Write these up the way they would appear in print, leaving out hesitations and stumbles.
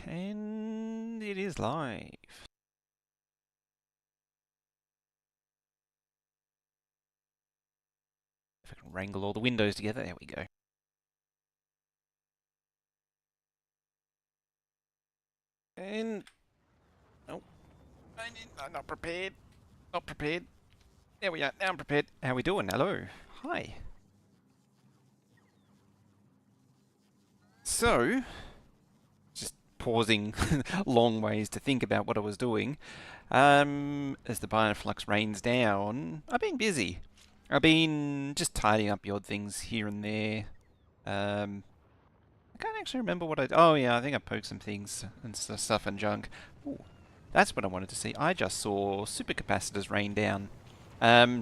And it is live. If I can wrangle all the windows together, there we go. And oh, I'm not prepared. Not prepared. There we are. Now I'm prepared. How we doing? Hello. Hi. So, just pausing long ways to think about what I was doing. As the Bioflux rains down, I've been busy. I've been just tidying up the odd things here and there. I can't actually remember what I... Oh, yeah, I think I poked some things and stuff and junk. Ooh, that's what I wanted to see. I just saw supercapacitors rain down.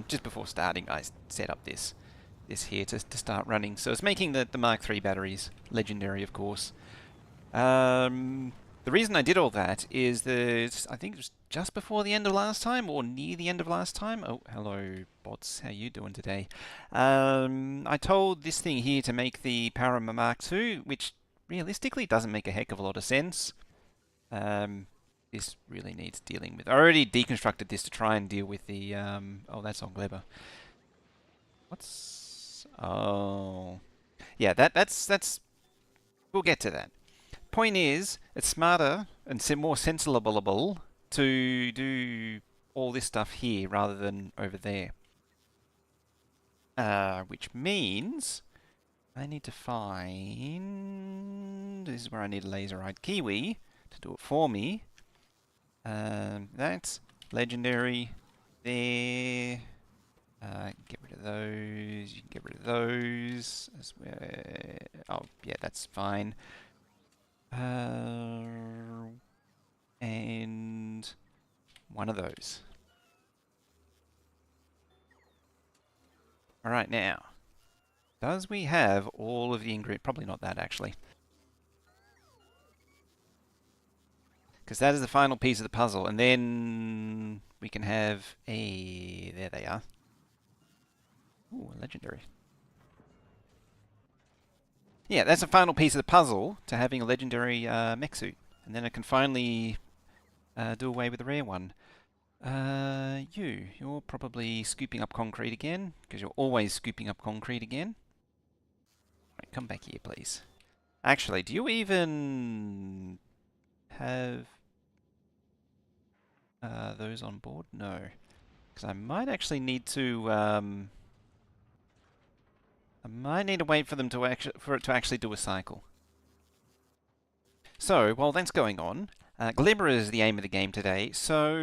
Just before starting, I set up this here to start running. So it's making the Mark III batteries. Legendary, of course. The reason I did all that is that I think it was just before the end of last time, or near the end of last time. Oh, hello, bots. How you doing today? I told this thing here to make the Parama Mark II, which realistically doesn't make a heck of a lot of sense. This really needs dealing with. I already deconstructed this to try and deal with the... oh, that's on Gleber. What's... Oh... Yeah, that's... We'll get to that. Point is, it's smarter and more sensible to do all this stuff here rather than over there. Which means I need to find... This is where I need a laser-eyed Kiwi to do it for me. That's legendary there. Get rid of those. You can get rid of those. Oh, yeah, that's fine. And one of those. All right, now, does we have all of the ingredients? Probably not that, actually. Because that is the final piece of the puzzle. And then we can have a... There they are. Ooh, legendary. Yeah, that's the final piece of the puzzle to having a legendary mech suit. And then I can finally do away with the rare one. You're probably scooping up concrete again, because you're always scooping up concrete again. Right, come back here, please. Actually, do you even have those on board? No. Because I might actually need to... I might need to wait for them to it to actually do a cycle. So, while that's going on, Glimmer is the aim of the game today, so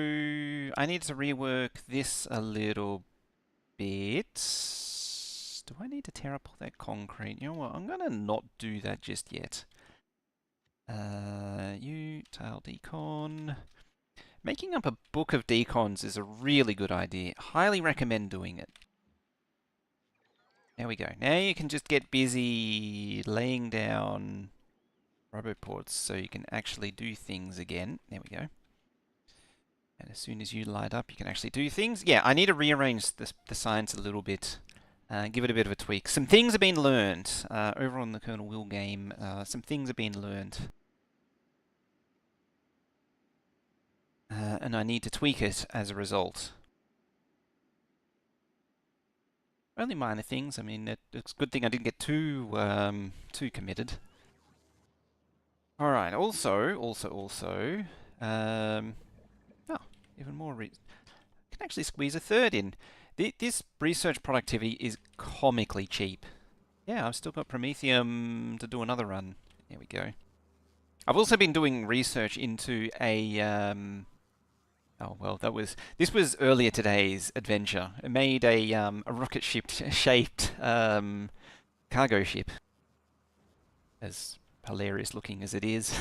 I need to rework this a little bit. Do I need to tear up all that concrete? You know what, I'm going to not do that just yet. You, tail decon. Making up a book of decons is a really good idea. Highly recommend doing it. There we go. Now you can just get busy laying down roboports so you can actually do things again. There we go. And as soon as you light up, you can actually do things. Yeah, I need to rearrange the science a little bit. Give it a bit of a tweak. Some things have been learned over on the Colonel Will game. Some things have been learned. And I need to tweak it as a result. Only minor things. I mean, it's a good thing I didn't get too committed. All right. Also, oh, even more. I can actually squeeze a third in. This research productivity is comically cheap. Yeah, I've still got Promethium to do another run. There we go. I've also been doing research into a oh well, this was earlier today's adventure. It made a rocket shaped cargo ship. As hilarious looking as it is.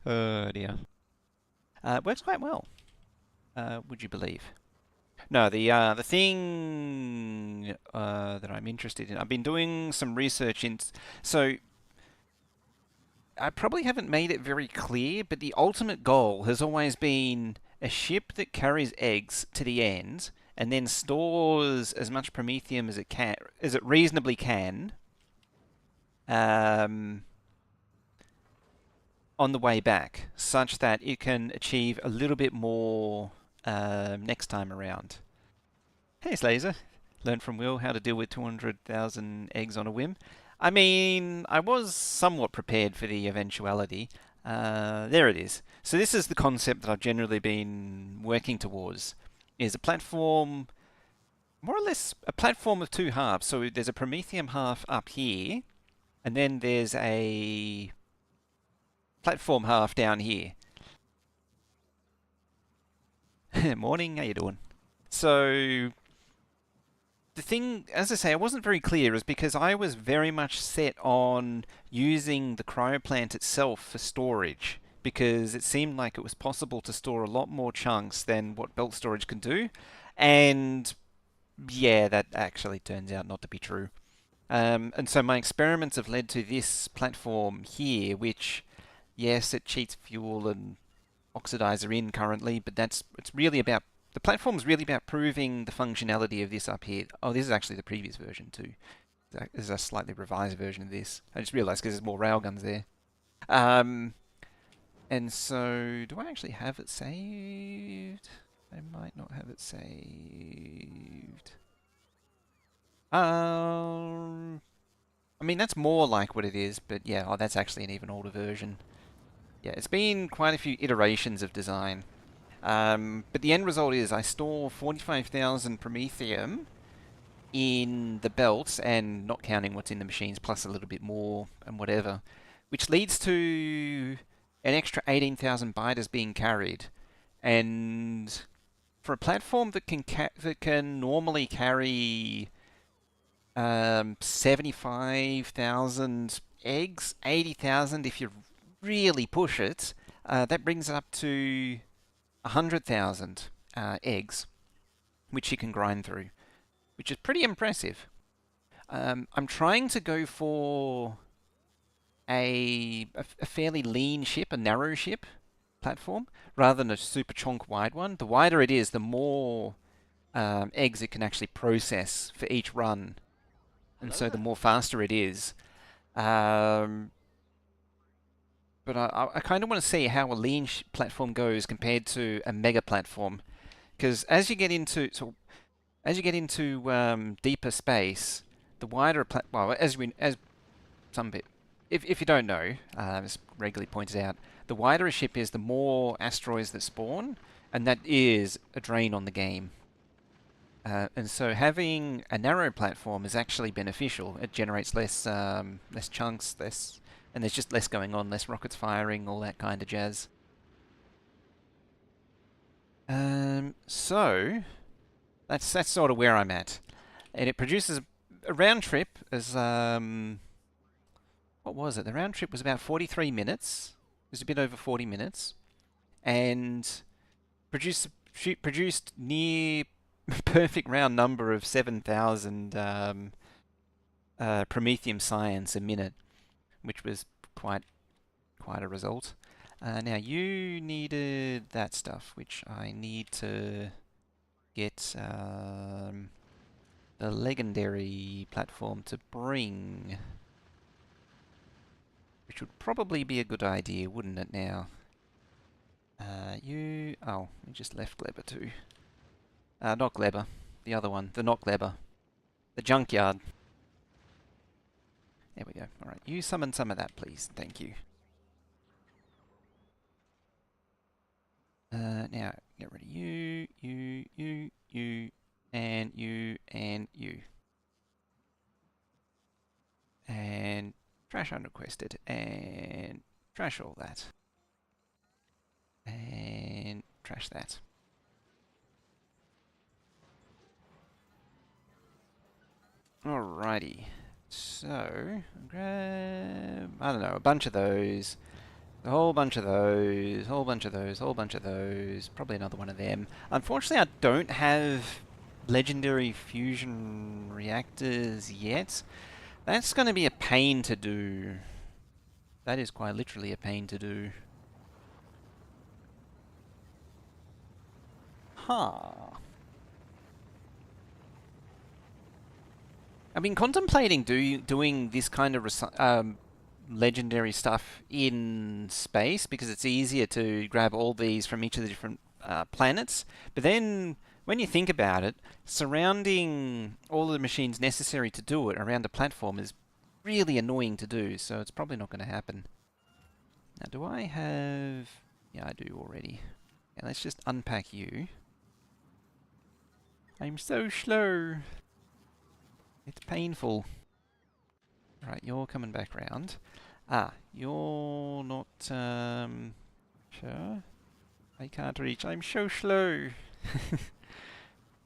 Oh dear. It works quite well. Would you believe? No, the thing that I'm interested in. I've been doing some research in. So I probably haven't made it very clear, but the ultimate goal has always been a ship that carries eggs to the end and then stores as much promethium as it reasonably can. on the way back, such that it can achieve a little bit more next time around. Hey, Slazer. Learned from Will how to deal with 200,000 eggs on a whim. I mean, I was somewhat prepared for the eventuality. There it is. So this is the concept that I've generally been working towards. Is a platform, more or less a platform of two halves. So there's a Prometheum half up here, and then there's a platform half down here. Morning, how you doing? So the thing, as I say, I wasn't very clear, is because I was very much set on using the cryoplant itself for storage, because it seemed like it was possible to store a lot more chunks than what belt storage can do. And yeah, that actually turns out not to be true. And so my experiments have led to this platform here, which, yes, it cheats fuel and oxidizer in currently, but it's really about, the platform's really about proving the functionality of this up here. Oh, this is actually the previous version too. This is a slightly revised version of this. I just realized because there's more railguns there. And so, do I actually have it saved? I might not have it saved. I mean, that's more like what it is, but yeah, oh, that's actually an even older version. Yeah, it's been quite a few iterations of design. But the end result is I store 45,000 Promethium in the belts, and not counting what's in the machines, plus a little bit more and whatever, which leads to an extra 18,000 biters being carried. And for a platform that can normally carry 75,000 eggs, 80,000 if you really push it, that brings it up to 100,000 eggs, which you can grind through, which is pretty impressive. I'm trying to go for a fairly lean ship, a narrow ship platform, rather than a super chonk wide one. The wider it is, the more eggs it can actually process for each run, and so the more faster it is. But I kind of want to see how a lean platform goes compared to a mega platform, because as you get into deeper space, the wider well, as some bit, if you don't know, as regularly pointed out, the wider a ship is, the more asteroids that spawn, and that is a drain on the game. And so having a narrow platform is actually beneficial. It generates less chunks, and there's just less going on, less rockets firing, all that kind of jazz. So that's sort of where I'm at, and it produces a round trip as what was it? The round trip was about 43 minutes. It was a bit over 40 minutes, and produced near perfect round number of 7,000 Promethium science a minute, which was quite a result. Now you needed that stuff, which I need to get the legendary platform to bring, which would probably be a good idea, wouldn't it now? Oh, we just left Gleber too. Not Gleber, the other one, the not Gleber. The junkyard. There we go. Alright, you summon some of that, please. Thank you. Now, get rid of you, and you, and you. And trash unrequested, and trash all that. And trash that. Alrighty. So, grab, I don't know, a bunch of those. A whole bunch of those, whole bunch of those, whole bunch of those, probably another one of them. Unfortunately, I don't have legendary fusion reactors yet. That's going to be a pain to do. That is quite literally a pain to do. Huh. I've been contemplating doing this kind of legendary stuff in space because it's easier to grab all these from each of the different planets. But then when you think about it, surrounding all the machines necessary to do it around a platform is really annoying to do, so it's probably not going to happen. Now, do I have... Yeah, I do already. Yeah, let's just unpack you. I'm so slow. It's painful. Right, you're coming back round. Ah, you're not, sure. I can't reach. I'm so slow.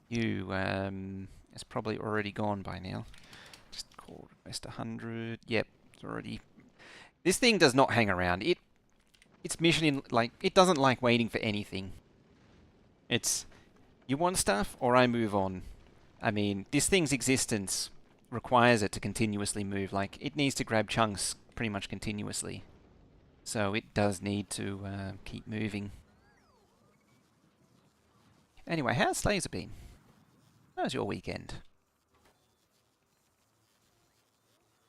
You, it's probably already gone by now. Just call request 100. Yep, it's already... This thing does not hang around. It's mission in, like, it doesn't like waiting for anything. It's, you want stuff or I move on. I mean, this thing's existence requires it to continuously move. Like, it needs to grab chunks pretty much continuously. So it does need to keep moving. Anyway, how's Slazer been? How's your weekend?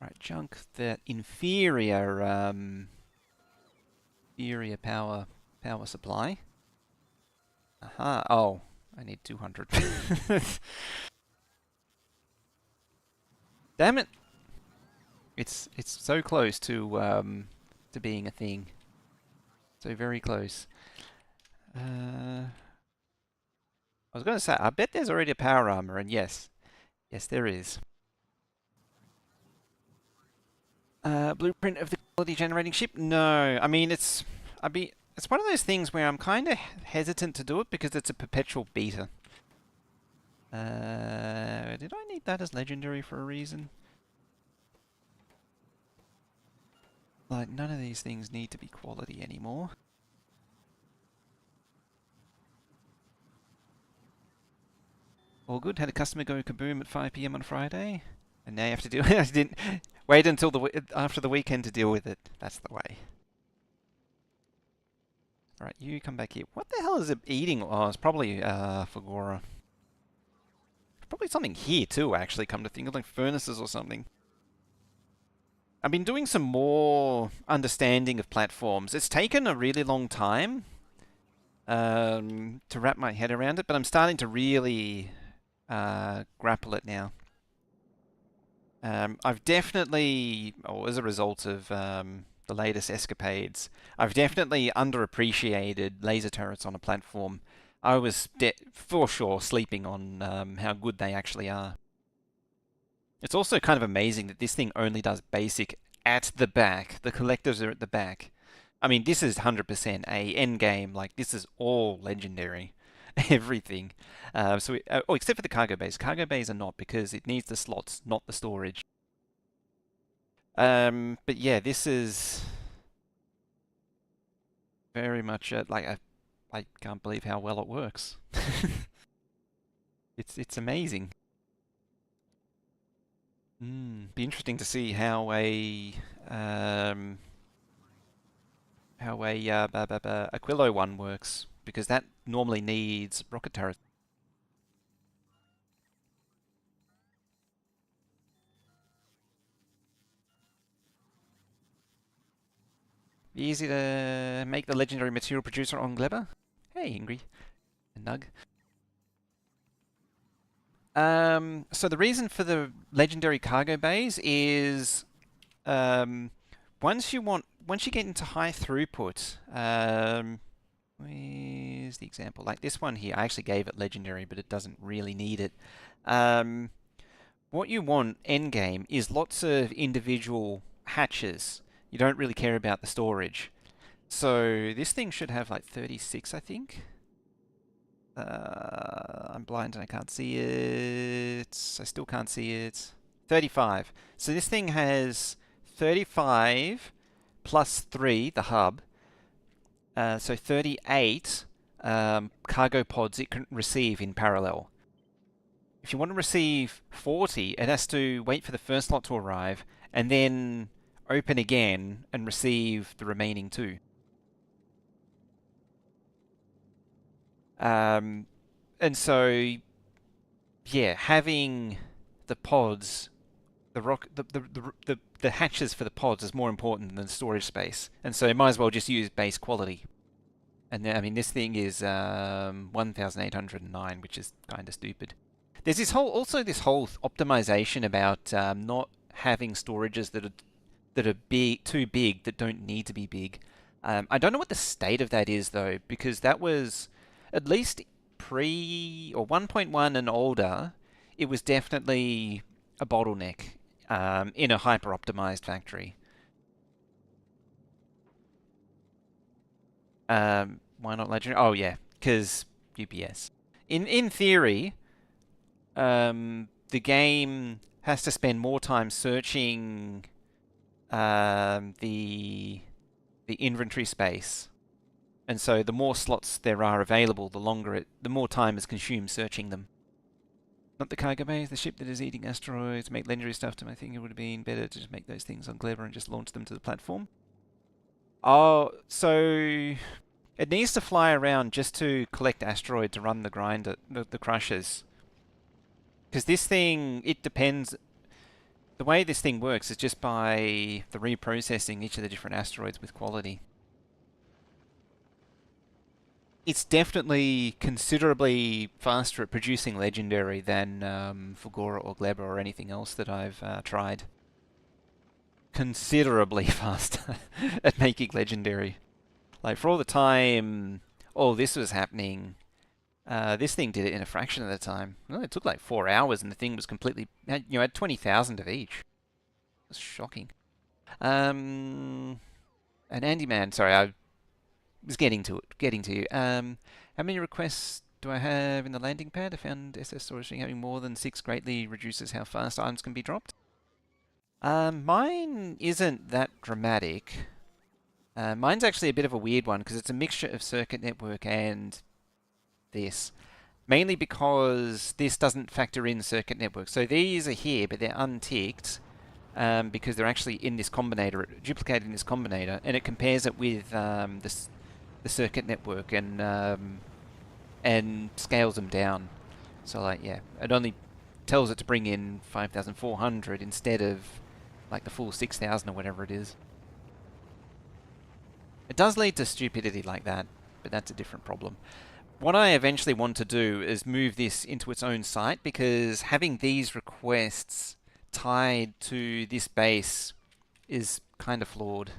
Right, junk that inferior power supply. Aha. Oh, I need 200. Damn it! It's so close to being a thing. So very close. I was going to say, I bet there's already a power armor, and yes, there is. Blueprint of the quality generating ship? No, I mean it's one of those things where I'm kind of hesitant to do it because it's a perpetual beta. Did I need that as legendary for a reason? Like, none of these things need to be quality anymore. All good. Had a customer go kaboom at 5 PM on Friday, and now you have to deal. I didn't wait until after the weekend to deal with it. That's the way. All right, you come back here. What the hell is it eating? Oh, it's probably Fagora. Probably something here too. Actually, come to think of, like furnaces or something. I've been doing some more understanding of platforms. It's taken a really long time to wrap my head around it, but I'm starting to really grapple it now. I've definitely, or as a result of the latest escapades, I've definitely underappreciated laser turrets on a platform. I was for sure sleeping on how good they actually are. It's also kind of amazing that this thing only does basic at the back. The collectors are at the back. I mean, this is 100% a end game. Like, this is all legendary. Everything. Oh, except for the cargo bays. Cargo bays are not because it needs the slots, not the storage. But yeah, this is very much I can't believe how well it works. It's amazing. Be interesting to see how a Aquilo one works, because that normally needs rocket turrets. Easy to make the legendary material producer on Gleba. Hey, Ingrid and Nug. So the reason for the legendary cargo bays is once you get into high throughput, where's the example? Like this one here, I actually gave it legendary, but it doesn't really need it. What you want end game is lots of individual hatches. You don't really care about the storage. So this thing should have like 36, I think. I'm blind and I can't see it. I still can't see it. 35. So this thing has 35 plus 3, the hub. So 38 cargo pods it can receive in parallel. If you want to receive 40, it has to wait for the first lot to arrive and then open again and receive the remaining 2. And so, yeah, having the pods, the the hatches for the pods is more important than the storage space, and so might as well just use base quality. And I mean, this thing is 1,809, which is kind of stupid. There's this whole optimization about not having storages that are too big that don't need to be big. I don't know what the state of that is though, because that was at least pre or 1.1 and older. It was definitely a bottleneck in a hyper optimized factory. Why not legendary? Oh yeah, because UPS. In theory, the game has to spend more time searching the inventory space, and so the more slots there are available, the more time is consumed searching them. Not the cargo base, the ship that is eating asteroids, make legendary stuff to my thing. It would have been better to just make those things on Clever and just launch them to the platform. Oh, so it needs to fly around just to collect asteroid to run the grinder, the crushers. Because this thing, it depends. The way this thing works is just by the reprocessing each of the different asteroids with quality. It's definitely considerably faster at producing legendary than Fulgora or Gleba or anything else that I've tried. Considerably faster at making legendary. Like for all the time all this was happening, this thing did it in a fraction of the time. Well, it took like 4 hours, and the thing was completely, had 20,000 of each. It was shocking. An Andy Man, sorry, I was getting to you. How many requests do I have in the landing pad? I found SS storage having more than 6 greatly reduces how fast items can be dropped. Mine isn't that dramatic. Mine's actually a bit of a weird one because it's a mixture of circuit network and this. Mainly because this doesn't factor in circuit network. So these are here, but they're unticked because they're actually in this combinator, duplicated in this combinator, and it compares it with the circuit network and scales them down. So like, yeah, it only tells it to bring in 5,400 instead of like the full 6,000 or whatever it is. It does lead to stupidity like that, but that's a different problem. What I eventually want to do is move this into its own site, because having these requests tied to this base is kind of flawed.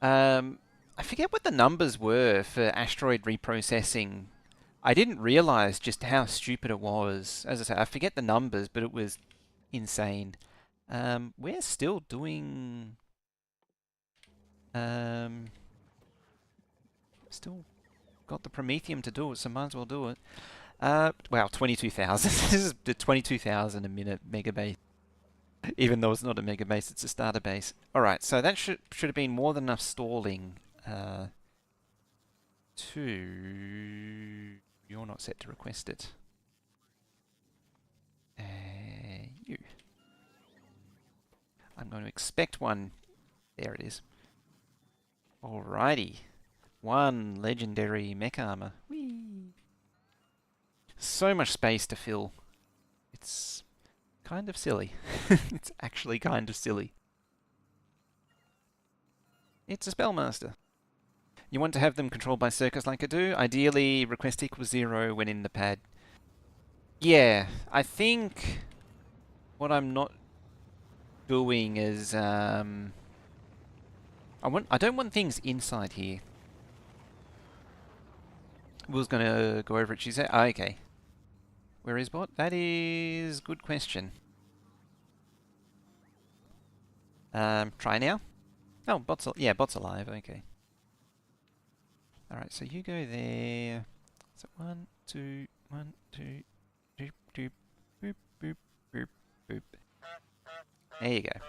I forget what the numbers were for asteroid reprocessing. I didn't realize just how stupid it was. As I say, I forget the numbers, but it was insane. We're still doing... still got the Promethium to do it, so might as well do it. Wow, 22,000. This is the 22,000 a minute megabase. Even though it's not a megabase, it's a starter base. Alright, so that should have been more than enough stalling to... You're not set to request it. You. I'm going to expect one. There it is. Alrighty. 1 legendary mech armor. Whee! So much space to fill. It's kind of silly. It's actually kind of silly. It's a spellmaster. You want to have them controlled by circuits like I do. Ideally, request equals 0 when in the pad. Yeah, I think what I'm not doing is I don't want things inside here. Will's gonna go over it. She said, oh, okay. Where is bot? That is good question. Try now. Oh, bot's bot's alive. Okay. All right, so you go there. So 1, 2, 1, 2, doop, doop, boop, boop, boop, boop. There you go.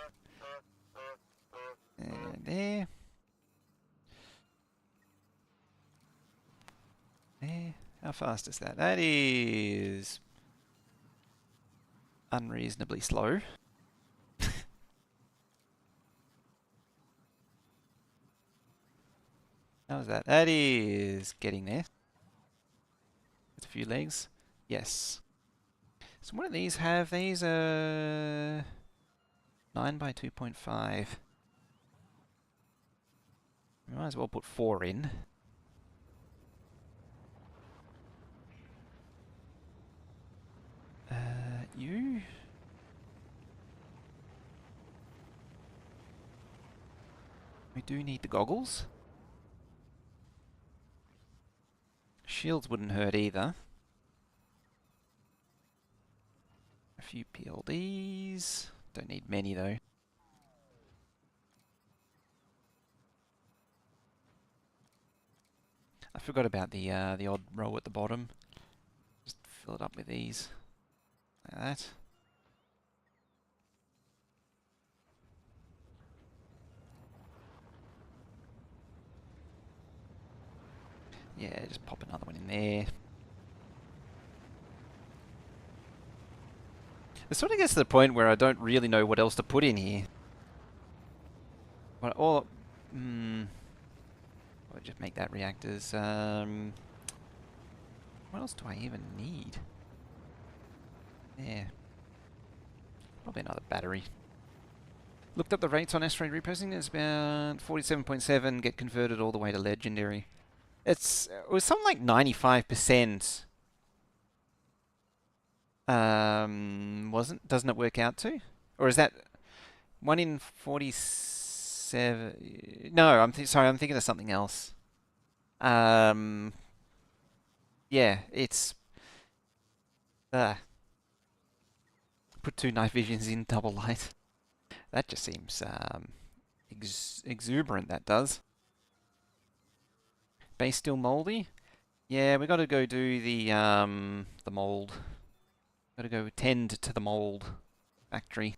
And there. There. How fast is that? That is unreasonably slow. How's that? That is getting there. With a few legs. Yes. So what do these have? These are 9 by 2.5. We might as well put 4 in. You? We do need the goggles. Shields wouldn't hurt either. A few PLDs. Don't need many though. I forgot about the odd row at the bottom. Just fill it up with these. Like that. Yeah, just pop another one in there. It sort of gets to the point where I don't really know what else to put in here. But all... I'll just make that reactors. What else do I even need? Yeah. Probably another battery. Looked up the rates on asteroid reposting. It's about 47.7 get converted all the way to legendary. It was something like 95%. Doesn't it work out to? Or is that 1 in 47? No, sorry, I'm thinking of something else. Yeah, it's put 2 night visions in double light. That just seems exuberant. That does. Base still moldy. Yeah, we got to go do the mold. Got to go tend to the mold factory.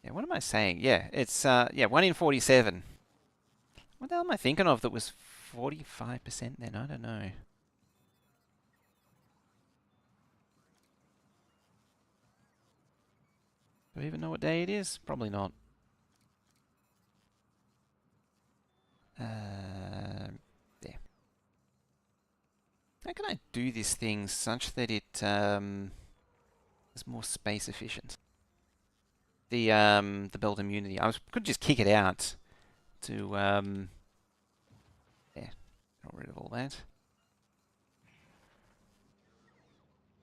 Yeah, what am I saying? Yeah, it's yeah, 1 in 47. What the hell am I thinking of that was 45% then? I don't know. Do I even know what day it is? Probably not. There. How can I do this thing such that it is more space efficient? The belt immunity. Could just kick it out to yeah, got rid of all that.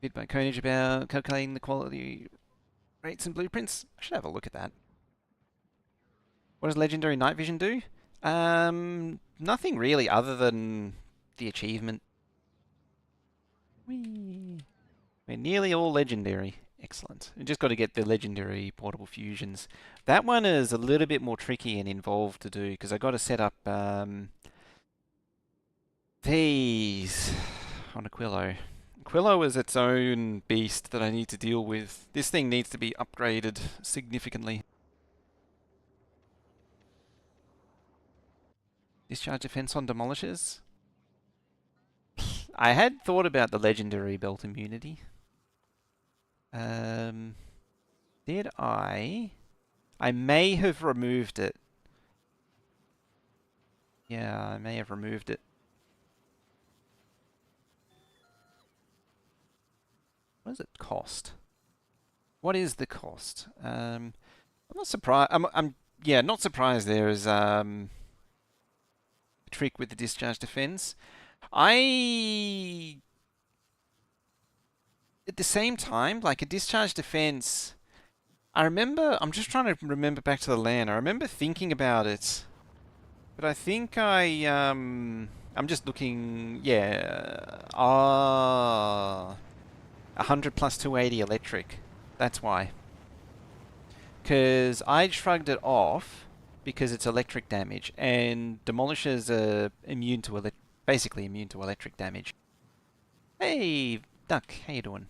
Bit by Koenig about calculating the quality rates and blueprints. I should have a look at that. What does legendary night vision do? Nothing really other than the achievement. Whee. We're nearly all legendary. Excellent. We just got to get the legendary portable fusions. That one is a little bit more tricky and involved to do because I got to set up these on Aquilo. Aquilo is its own beast that I need to deal with. This thing needs to be upgraded significantly. Discharge defense on demolishers. I had thought about the legendary belt immunity. Did I? I may have removed it. Yeah, I may have removed it. What does it cost? What is the cost? I'm not surprised. I'm yeah, not surprised there is a trick with the discharge defense. At the same time, like a discharge defense, I'm just trying to remember back to the LAN. I remember thinking about it, but I think I'm just looking, yeah, 100 plus 280 electric. That's why. Because I shrugged it off because it's electric damage, and demolishers are basically immune to electric damage. Hey, Duck, how you doing?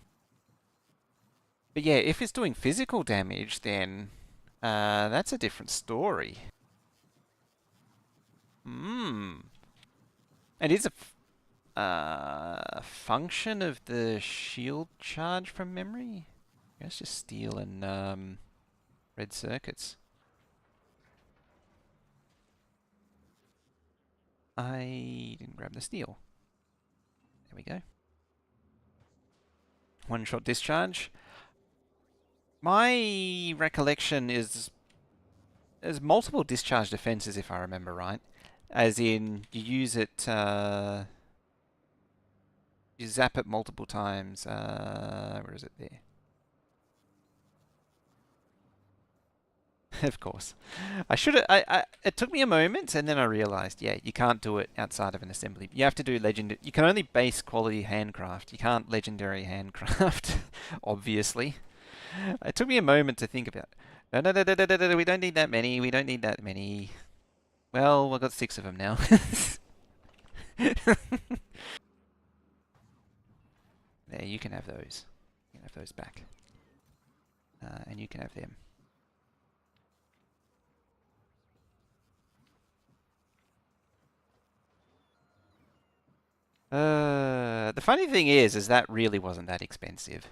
But yeah, if it's doing physical damage, then that's a different story. Hmm. And is a function of the shield charge from memory? Let's just steel and red circuits. I didn't grab the steel. There we go. one-shot discharge. My recollection is there's multiple discharge defenses, if I remember right. As in, you use it, you zap it multiple times. Where is it there? Of course. I should have, it took me a moment and then I realized, yeah, you can't do it outside of an assembly. You have to do legendary, you can only base quality handcraft. You can't legendary handcraft, obviously. It took me a moment to think about. No, no, no, no, no, no, no, we don't need that many. We don't need that many. Well, we've got 6 of them now. There, you can have those. You can have those back. And you can have them. The funny thing is that really wasn't that expensive.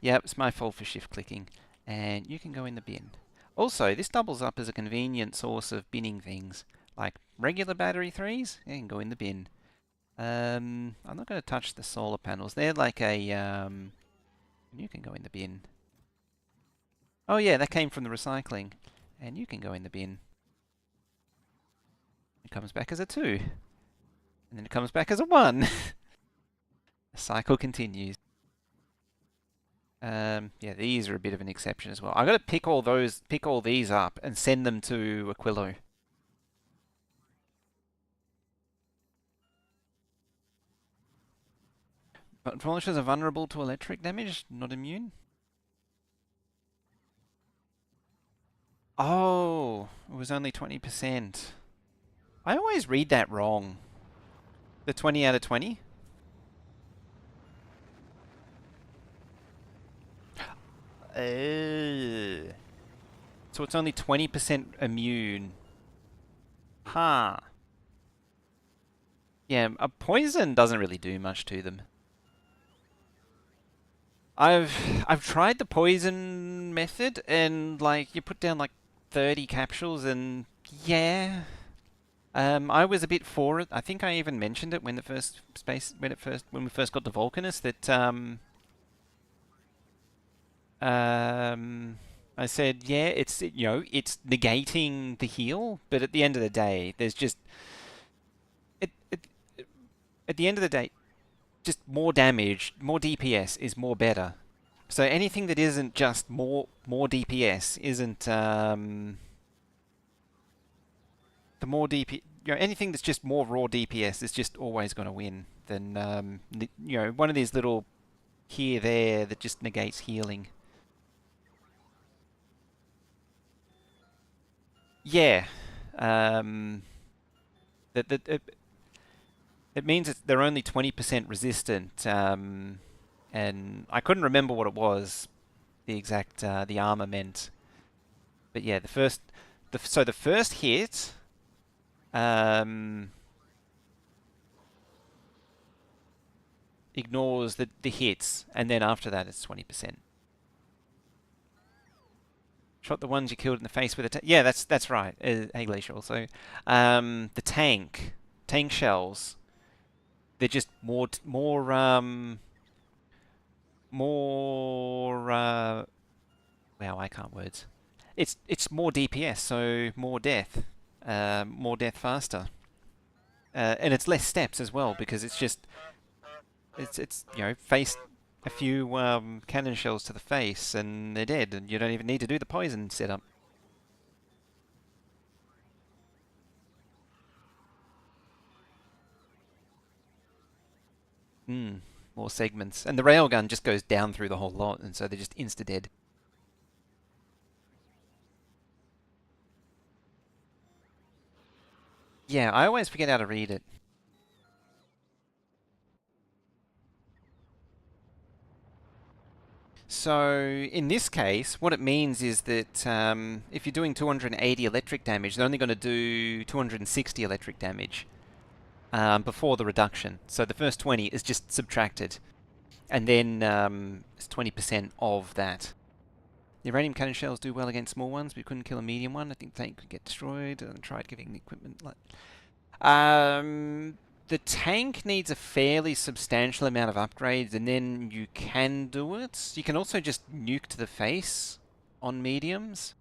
Yep, it's my fault for shift clicking. And you can go in the bin. Also, this doubles up as a convenient source of binning things. Like regular battery 3s, you can go in the bin. I'm not going to touch the solar panels. They're like a, you can go in the bin. Oh yeah, that came from the recycling. And you can go in the bin. It comes back as a 2. And then it comes back as a 1. The cycle continues. Yeah, these are a bit of an exception as well. I've got to pick all these up and send them to Aquilo. But polishers are vulnerable to electric damage, not immune. Oh, it was only 20%. I always read that wrong. The 20 out of 20? So it's only 20% immune. Huh. Yeah, a poison doesn't really do much to them. I've tried the poison method and like you put down like 30 capsules and yeah. I was a bit for it. I think I even mentioned it when when we first got to Volcanus that I said, yeah, it's it's negating the heal, but at the end of the day, there's just it, it, at the end of the day, just more damage, more DPS is more better. So anything that isn't just more DPS isn't the more DP anything that's just more raw DPS is just always going to win than one of these little here there that just negates healing. Yeah. That it means they're only 20% resistant, and I couldn't remember what it was, the exact the armor meant. But yeah, so the first hit, ignores the hits, and then after that it's 20%. Shot the ones you killed in the face with a yeah, that's right. Hey Glacial. So, the tank shells. They're just more. Wow, I can't words. It's more DPS, so more death faster, and it's less steps as well because it's face a few cannon shells to the face and they're dead, and you don't even need to do the poison setup. More segments, and the railgun just goes down through the whole lot, and so they're just insta dead. Yeah, I always forget how to read it. So in this case, what it means is that if you're doing 280 electric damage, they're only going to do 260 electric damage before the reduction. So the first 20 is just subtracted, and then it's 20% of that. The uranium cannon shells do well against small ones, but you couldn't kill a medium one. I think tank could get destroyed. And tried giving the equipment like. The tank needs a fairly substantial amount of upgrades, and then you can do it. You can also just nuke to the face on mediums,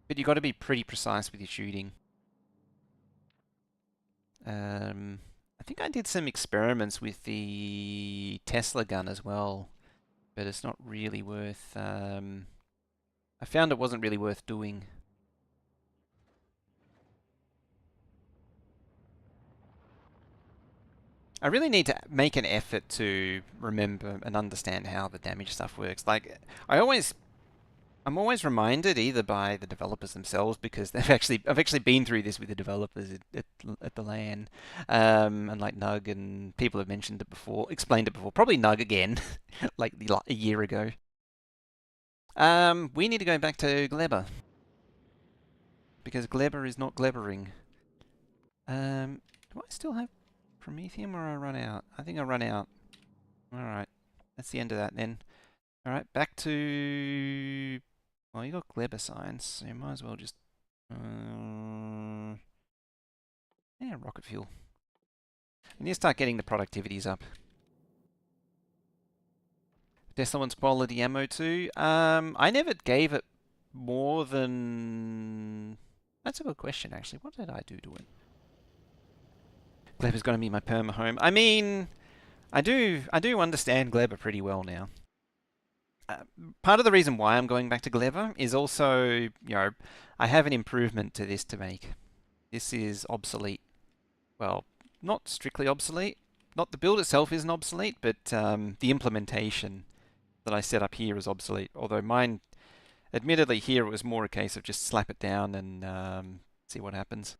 but you've got to be pretty precise with your shooting. I think I did some experiments with the Tesla gun as well, but it's not really worth... I found it wasn't really worth doing. I really need to make an effort to remember and understand how the damage stuff works. Like, I'm always reminded either by the developers themselves, because I've actually been through this with the developers at the LAN, and like Nug, and people have mentioned it before, explained it before. Probably Nug again, like a year ago. We need to go back to Glebber, because Glebber is not Glebbering. Do I still have Promethium, or I run out? I think I run out. Alright, that's the end of that then. Alright, back to... Well, you got Glebber science, so you might as well just... yeah, rocket fuel. We need to start getting the productivities up. Tesla wants quality ammo too. I never gave it more than... That's a good question, actually. What did I do to it? Glebber's going to be my perma home. I mean, I do understand Glebber pretty well now. Part of the reason why I'm going back to Glebber is also, I have an improvement to this to make. This is obsolete. Well, not strictly obsolete. Not the build itself isn't obsolete, but the implementation that I set up here is obsolete. Although mine, admittedly, here it was more a case of just slap it down and see what happens.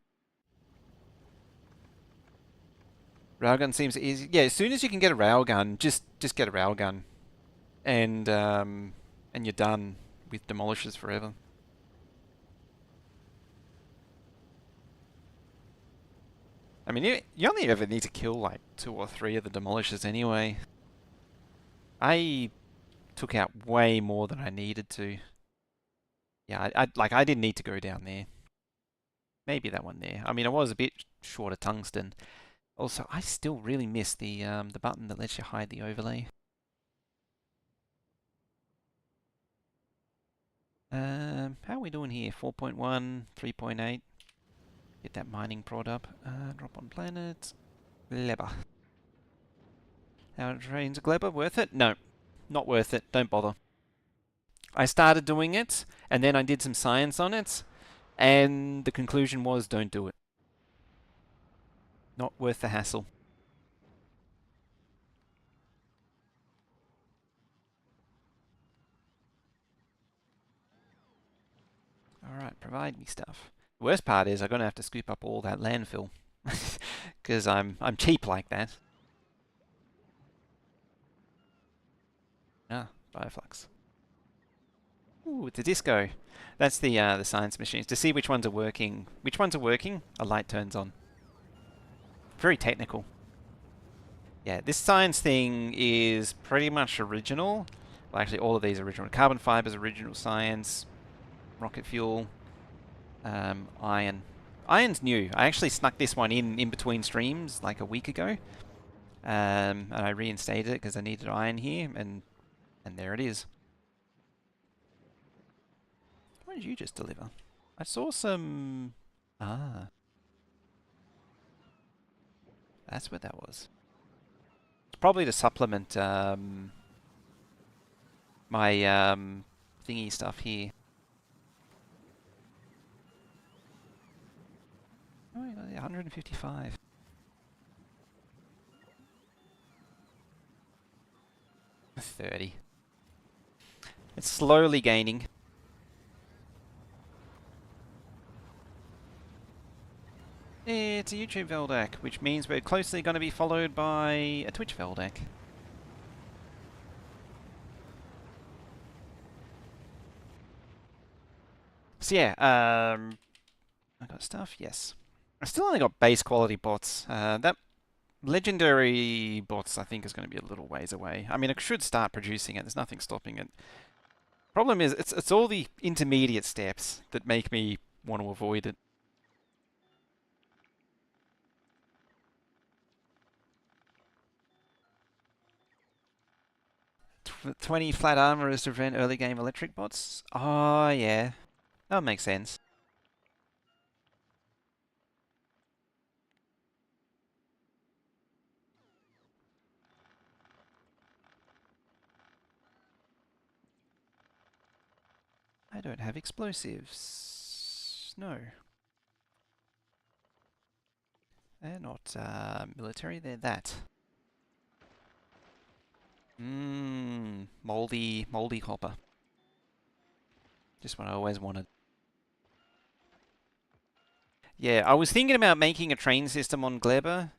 Railgun seems easy. Yeah, as soon as you can get a railgun, just get a railgun, and you're done with demolishers forever. I mean, you only ever need to kill like 2 or 3 of the demolishers anyway. I took out way more than I needed to. Yeah, I didn't need to go down there. Maybe that one there. I mean, I was a bit short of tungsten. Also, I still really miss the button that lets you hide the overlay. How are we doing here? 4.1, 3.8. Get that mining prod up. Drop on planet. Glebber. How it trains Glebber? Worth it? No. Not worth it. Don't bother. I started doing it, and then I did some science on it, and the conclusion was don't do it. Not worth the hassle. Alright, provide me stuff. The worst part is I'm going to have to scoop up all that landfill. Because I'm cheap like that. Ah, bioflux. Ooh, it's a disco. That's the science machines. To see which ones are working. Which ones are working, a light turns on. Very technical. Yeah, this science thing is pretty much original. Well, actually, all of these are original. Carbon fiber's original science. Rocket fuel. Iron. Iron's new. I actually snuck this one in between streams like a week ago. And I reinstated it because I needed iron here, and there it is. What did you just deliver? I saw some... Ah. That's what that was. It's probably to supplement my thingy stuff here. Oh, 155. $30. It's slowly gaining. It's a YouTube Veldak, which means we're closely going to be followed by a Twitch Veldak. So yeah, I got stuff, yes. I still only got base quality bots. That legendary bots I think is going to be a little ways away. I mean, I should start producing it, there's nothing stopping it. Problem is, it's all the intermediate steps that make me want to avoid it. 20 flat armorers to prevent early game electric bots. Oh, yeah. That makes sense. I don't have explosives. No. They're not military, they're that. Moldy hopper. Just what I always wanted. Yeah, I was thinking about making a train system on Gleba,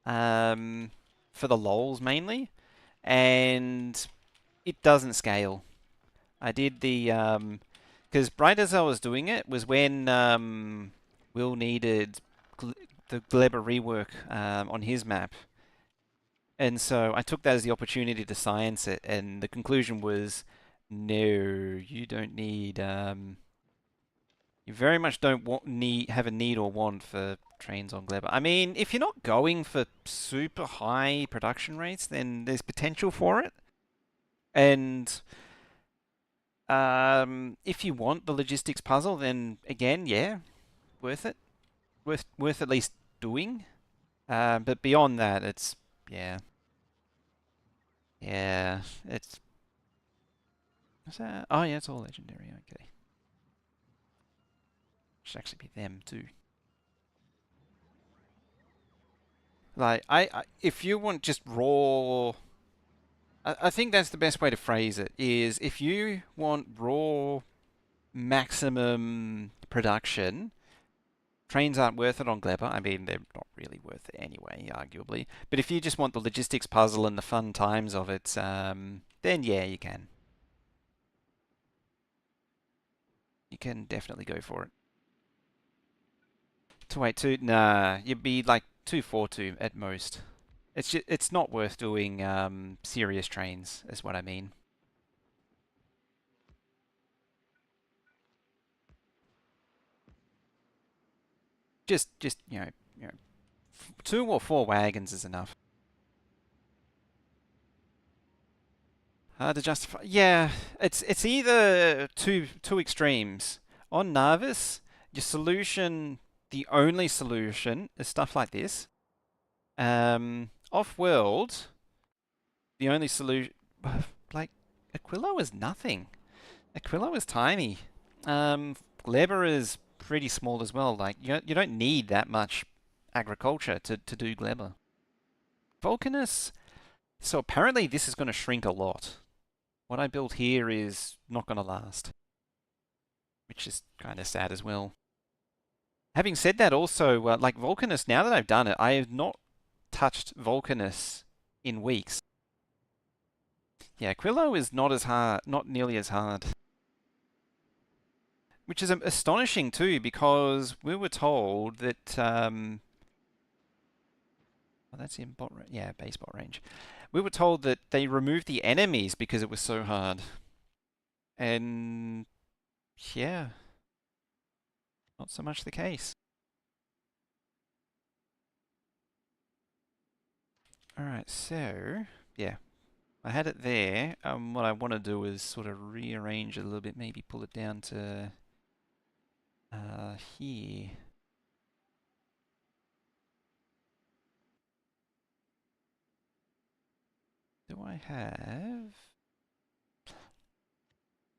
for the lols mainly, and it doesn't scale. I did the, because right as I was doing it was when Will needed the Gleba rework on his map. And so I took that as the opportunity to science it, and the conclusion was, no, you don't need, you very much don't have a need or want for trains on Gleba. I mean, if you're not going for super high production rates, then there's potential for it. And if you want the logistics puzzle, then again, yeah, worth it. Worth at least doing. But beyond that, it's yeah, yeah, it's. What's that? Oh yeah, it's all legendary. Okay, should actually be them too. Like if you want just raw, I think that's the best way to phrase it. Is if you want raw maximum production, trains aren't worth it on Gleba. I mean, they're not really worth it anyway, arguably. But if you just want the logistics puzzle and the fun times of it, then yeah, you can. You can definitely go for it. 282, nah, you'd be like 242 at most. It's not worth doing serious trains, is what I mean. Just two or four wagons is enough. Hard to justify. Yeah, it's either two extremes. On Narvis, your solution, the only solution, is stuff like this. Off-world, the only solution, like Aquilo is nothing. Aquilo is tiny. Um, Gleba is pretty small as well. Like you don't need that much agriculture to do Gleba. Vulcanus. So apparently this is going to shrink a lot. What I built here is not going to last, which is kind of sad as well. Having said that, also, like Vulcanus, now that I've done it, I have not touched Vulcanus in weeks. Yeah, Quillo is not as hard, not nearly as hard. Which is astonishing too, because we were told that, well, that's in yeah, base bot range. We were told that they removed the enemies because it was so hard. And yeah, not so much the case. Alright, so, yeah, I had it there. What I want to do is sort of rearrange it a little bit, maybe pull it down to here. Do I have?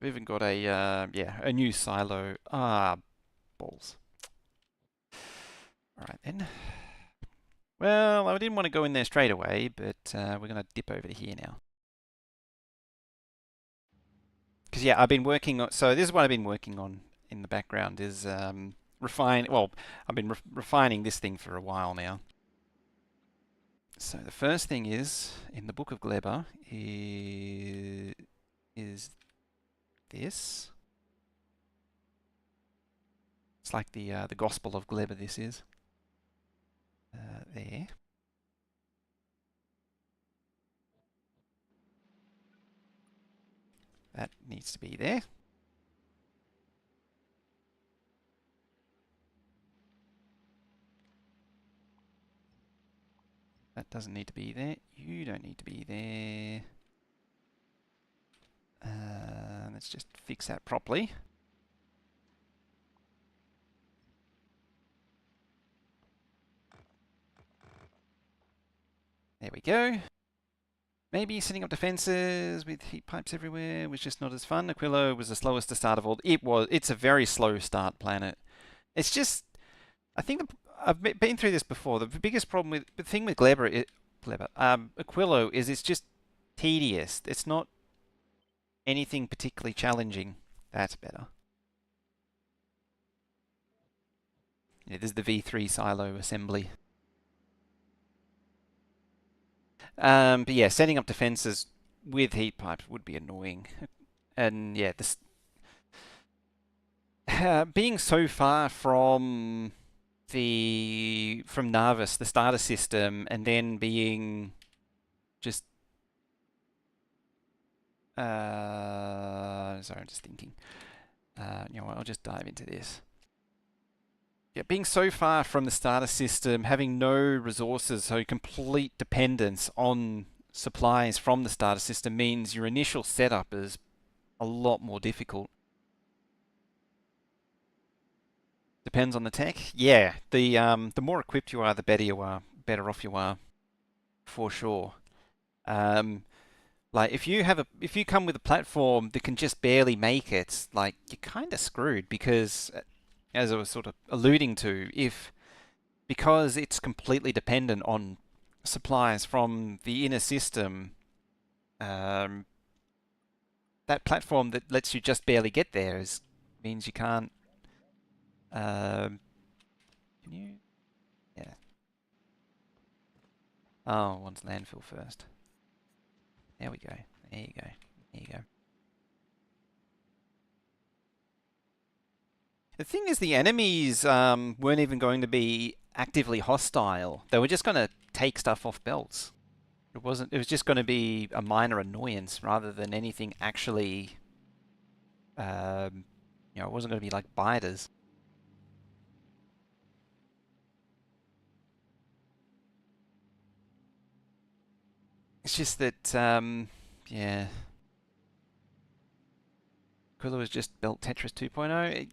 We've even got a yeah, a new silo. Ah, balls. All right then. Well, I didn't want to go in there straight away, but we're gonna dip over to here now. Because yeah, I've been working on. So this is what I've been working on in the background is refine. Well, I've been refining this thing for a while now. So the first thing is in the Book of Gleba is this. It's like the Gospel of Gleba. This is there. That needs to be there. That doesn't need to be there. You don't need to be there. let's just fix that properly. There we go. Maybe setting up defenses with heat pipes everywhere was just not as fun. Aquilo was the slowest to start of all. It's a very slow start planet. It's just, I think I've been through this before. The biggest problem with the thing with Aquilo is it's just tedious. It's not anything particularly challenging. That's better. Yeah, there's the V3 silo assembly. But yeah, setting up defenses with heat pipes would be annoying. And yeah, this being so far from Narvis, the starter system, and then being just sorry, I'm just thinking. You know what? I'll just dive into this. Yeah, being so far from the starter system, having no resources, so complete dependence on supplies from the starter system means your initial setup is a lot more difficult. Depends on the tech. Yeah, the more equipped you are, the better you are, better off you are, for sure. Like if you come with a platform that can just barely make it, like you're kind of screwed because, as I was sort of alluding to, because it's completely dependent on supplies from the inner system, um, that platform that lets you just barely get there means you can't. Can you? Yeah. Oh, one's landfill first. There we go. There you go. There you go. The thing is, the enemies weren't even going to be actively hostile. They were just going to take stuff off belts. It wasn't. It was just going to be a minor annoyance rather than anything actually. It wasn't going to be like biters. It's just that, yeah, Quilla was just built Tetris 2.0,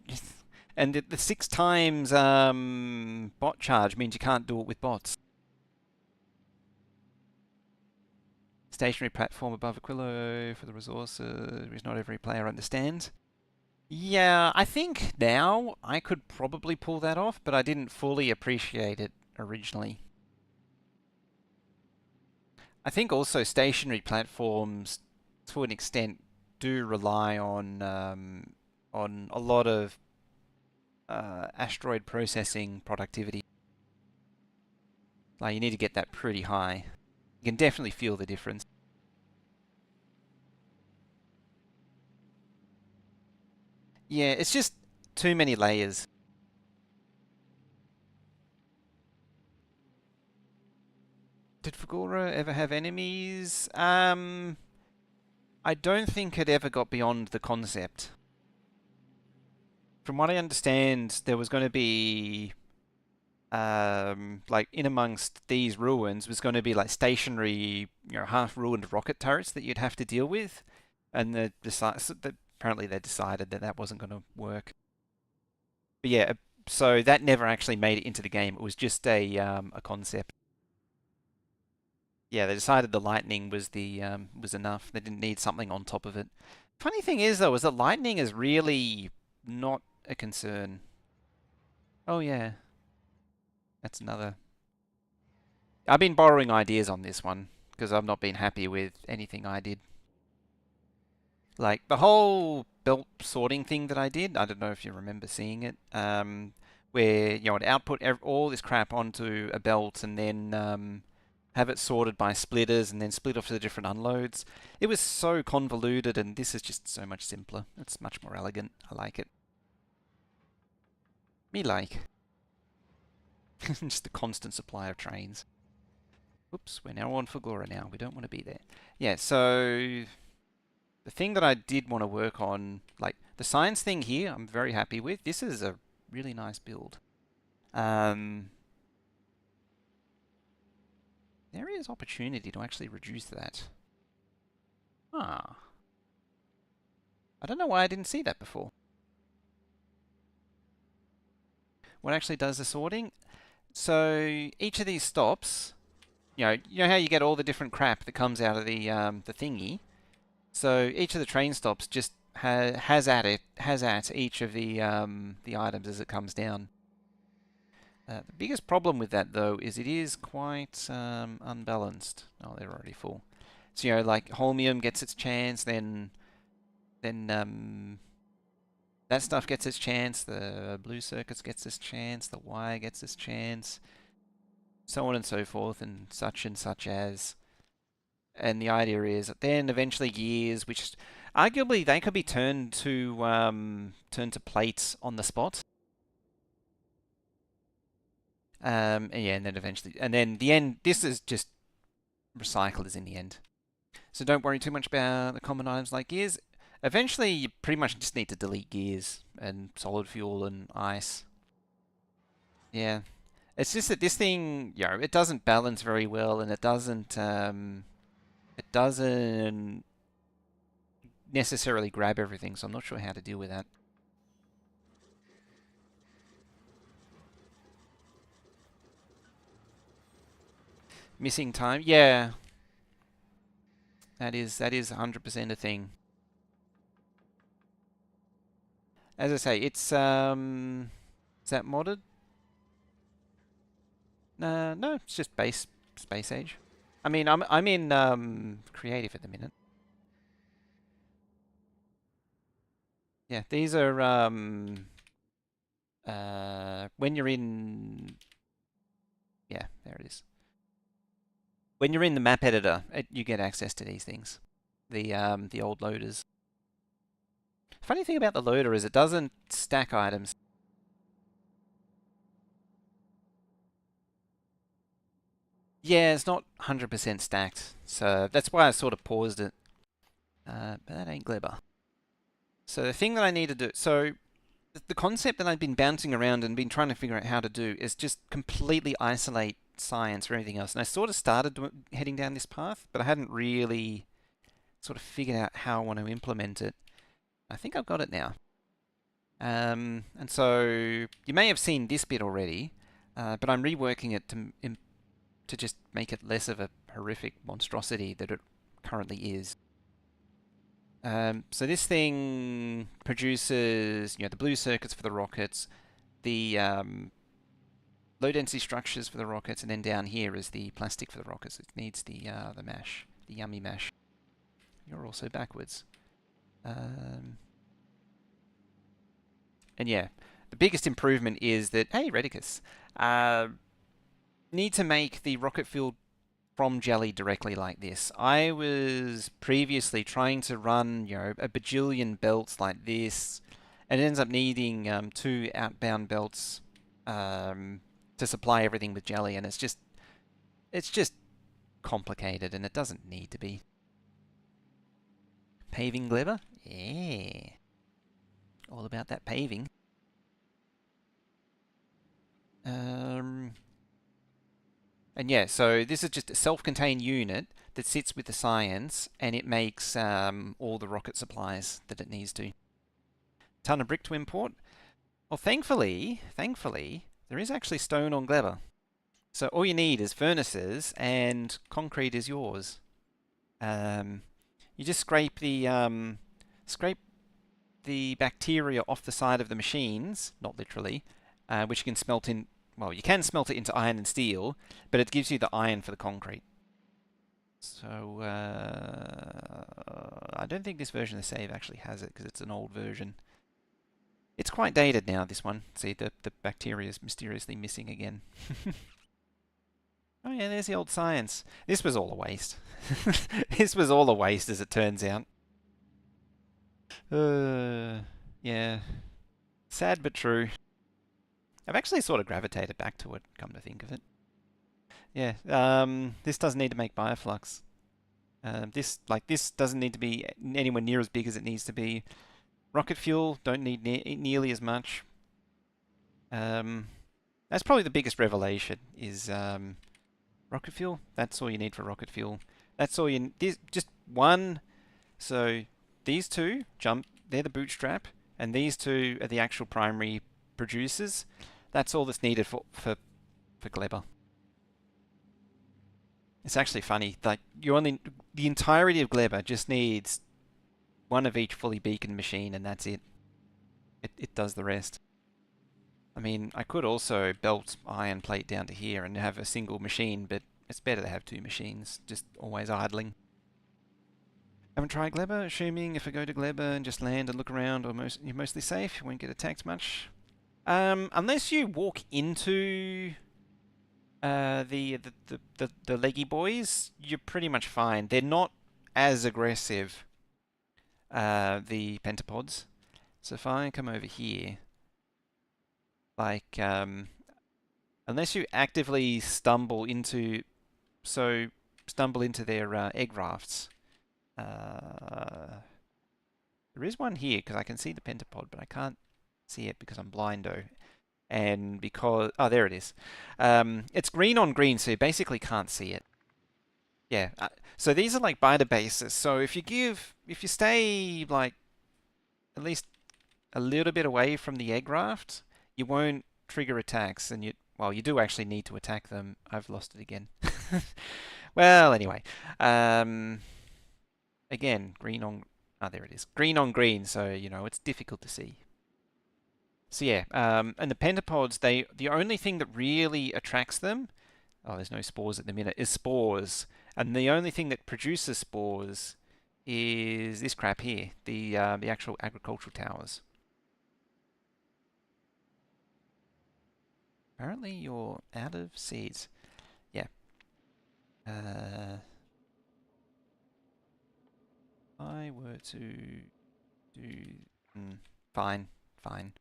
and the 6 times bot charge means you can't do it with bots. Stationary platform above Aquilo for the resources, which not every player understands. Yeah, I think now I could probably pull that off, but I didn't fully appreciate it originally. I think also stationary platforms, to an extent, do rely on a lot of asteroid processing productivity. Like you need to get that pretty high. You can definitely feel the difference. Yeah, it's just too many layers. Did Fagora ever have enemies? I don't think it ever got beyond the concept. From what I understand, there was going to be like in amongst these ruins was going to be like stationary, half-ruined rocket turrets that you'd have to deal with, and apparently they decided that that wasn't going to work. But yeah, so that never actually made it into the game. It was just a concept. Yeah, they decided the lightning was enough. They didn't need something on top of it. Funny thing is though, is that lightning is really not a concern. Oh yeah, that's another. I've been borrowing ideas on this one because I've not been happy with anything I did. Like the whole belt sorting thing that I did. I don't know if you remember seeing it. Where I'd output all this crap onto a belt and then have it sorted by splitters and then split off to the different unloads. It was so convoluted, and this is just so much simpler. It's much more elegant. I like it. Me like. Just the constant supply of trains. Oops, we're now on Fagora now. We don't want to be there. Yeah, so the thing that I did want to work on, like the science thing here, I'm very happy with. This is a really nice build. There is opportunity to actually reduce that. Ah. I don't know why I didn't see that before. What actually does the sorting? So each of these stops, you know how you get all the different crap that comes out of the thingy. So each of the train stops just has at each of the items as it comes down. The biggest problem with that though is it is quite unbalanced. Oh, they're already full. So like holmium gets its chance, then that stuff gets its chance. The blue circuits gets its chance. The wire gets its chance. So on and so forth, and such as. And the idea is that then eventually gears, which arguably they could be turned to plates on the spot. And yeah, and then eventually, and then the end. This is just recyclers in the end. So don't worry too much about the common items like gears. Eventually, you pretty much just need to delete gears and solid fuel and ice. Yeah, it's just that this thing, it doesn't balance very well, and it doesn't necessarily grab everything. So I'm not sure how to deal with that. Missing time, yeah, that is 100% a thing. As I say, it's is that modded? No, it's just base space age. I mean, I'm in creative at the minute. Yeah, these are when you're in, yeah, there it is. When you're in the map editor, you get access to these things. The old loaders. Funny thing about the loader is it doesn't stack items. Yeah, it's not 100% stacked, so that's why I sort of paused it. But that ain't Glebber. So the thing that I need to do, so the concept that I've been bouncing around and been trying to figure out how to do is just completely isolate science from everything else. And I sort of started heading down this path, but I hadn't really sort of figured out how I want to implement it. I think I've got it now. And so you may have seen this bit already, but I'm reworking it to just make it less of a horrific monstrosity that it currently is. So this thing produces, the blue circuits for the rockets, the low density structures for the rockets, and then down here is the plastic for the rockets. It needs the mash, the yummy mash. You're also backwards. And yeah, the biggest improvement is that, hey, Redicus, need to make the rocket fuel from jelly directly like this. I was previously trying to run, a bajillion belts like this, and it ends up needing two outbound belts to supply everything with jelly, and it's just complicated, and it doesn't need to be. Paving Gleber? Yeah. All about that paving. And yeah, so this is just a self-contained unit that sits with the science, and it makes all the rocket supplies that it needs to. Ton of brick to import. Well, thankfully, there is actually stone on Gleber. So all you need is furnaces, and concrete is yours. You just scrape the bacteria off the side of the machines, not literally, which you can smelt in. Well, you can smelt it into iron and steel, but it gives you the iron for the concrete. So I don't think this version of the save actually has it because it's an old version. It's quite dated now, this one. See, the bacteria is mysteriously missing again. Oh yeah, there's the old science. This was all a waste. This was all a waste, as it turns out. Yeah. Sad but true. I've actually sort of gravitated back to it, come to think of it. Yeah, this doesn't need to make bioflux. This doesn't need to be anywhere near as big as it needs to be. Rocket fuel, don't need nearly as much. That's probably the biggest revelation is rocket fuel. That's all you need for rocket fuel. That's all you. Just one. So these two they're the bootstrap, and these two are the actual primary producers. That's all that's needed for Glebber. It's actually funny. Like the entirety of Glebber just needs one of each fully beaconed machine, and that's it. It does the rest. I mean, I could also belt iron plate down to here and have a single machine, but it's better to have two machines, just always idling. Haven't tried Glebber, assuming if I go to Glebber and just land and look around, you're mostly safe, you won't get attacked much. Unless you walk into the leggy boys, you're pretty much fine. They're not as aggressive, the pentapods. So if I come over here, like, unless you actively stumble into their egg rafts. There is one here because I can see the pentapod, but I can't see it because I'm blindo. And because, oh, there it is. It's green on green, so you basically can't see it. Yeah. So these are like biter bases. So if you stay like at least a little bit away from the egg raft, you won't trigger attacks, and well, you do actually need to attack them. I've lost it again. Well, anyway, again, green on, there it is, green on green. So it's difficult to see. So yeah, and the pentapods, the only thing that really attracts them, oh, there's no spores at the minute, is spores, and the only thing that produces spores is this crap here, the actual agricultural towers. Apparently you're out of seeds. Yeah. I were to do... fine, fine.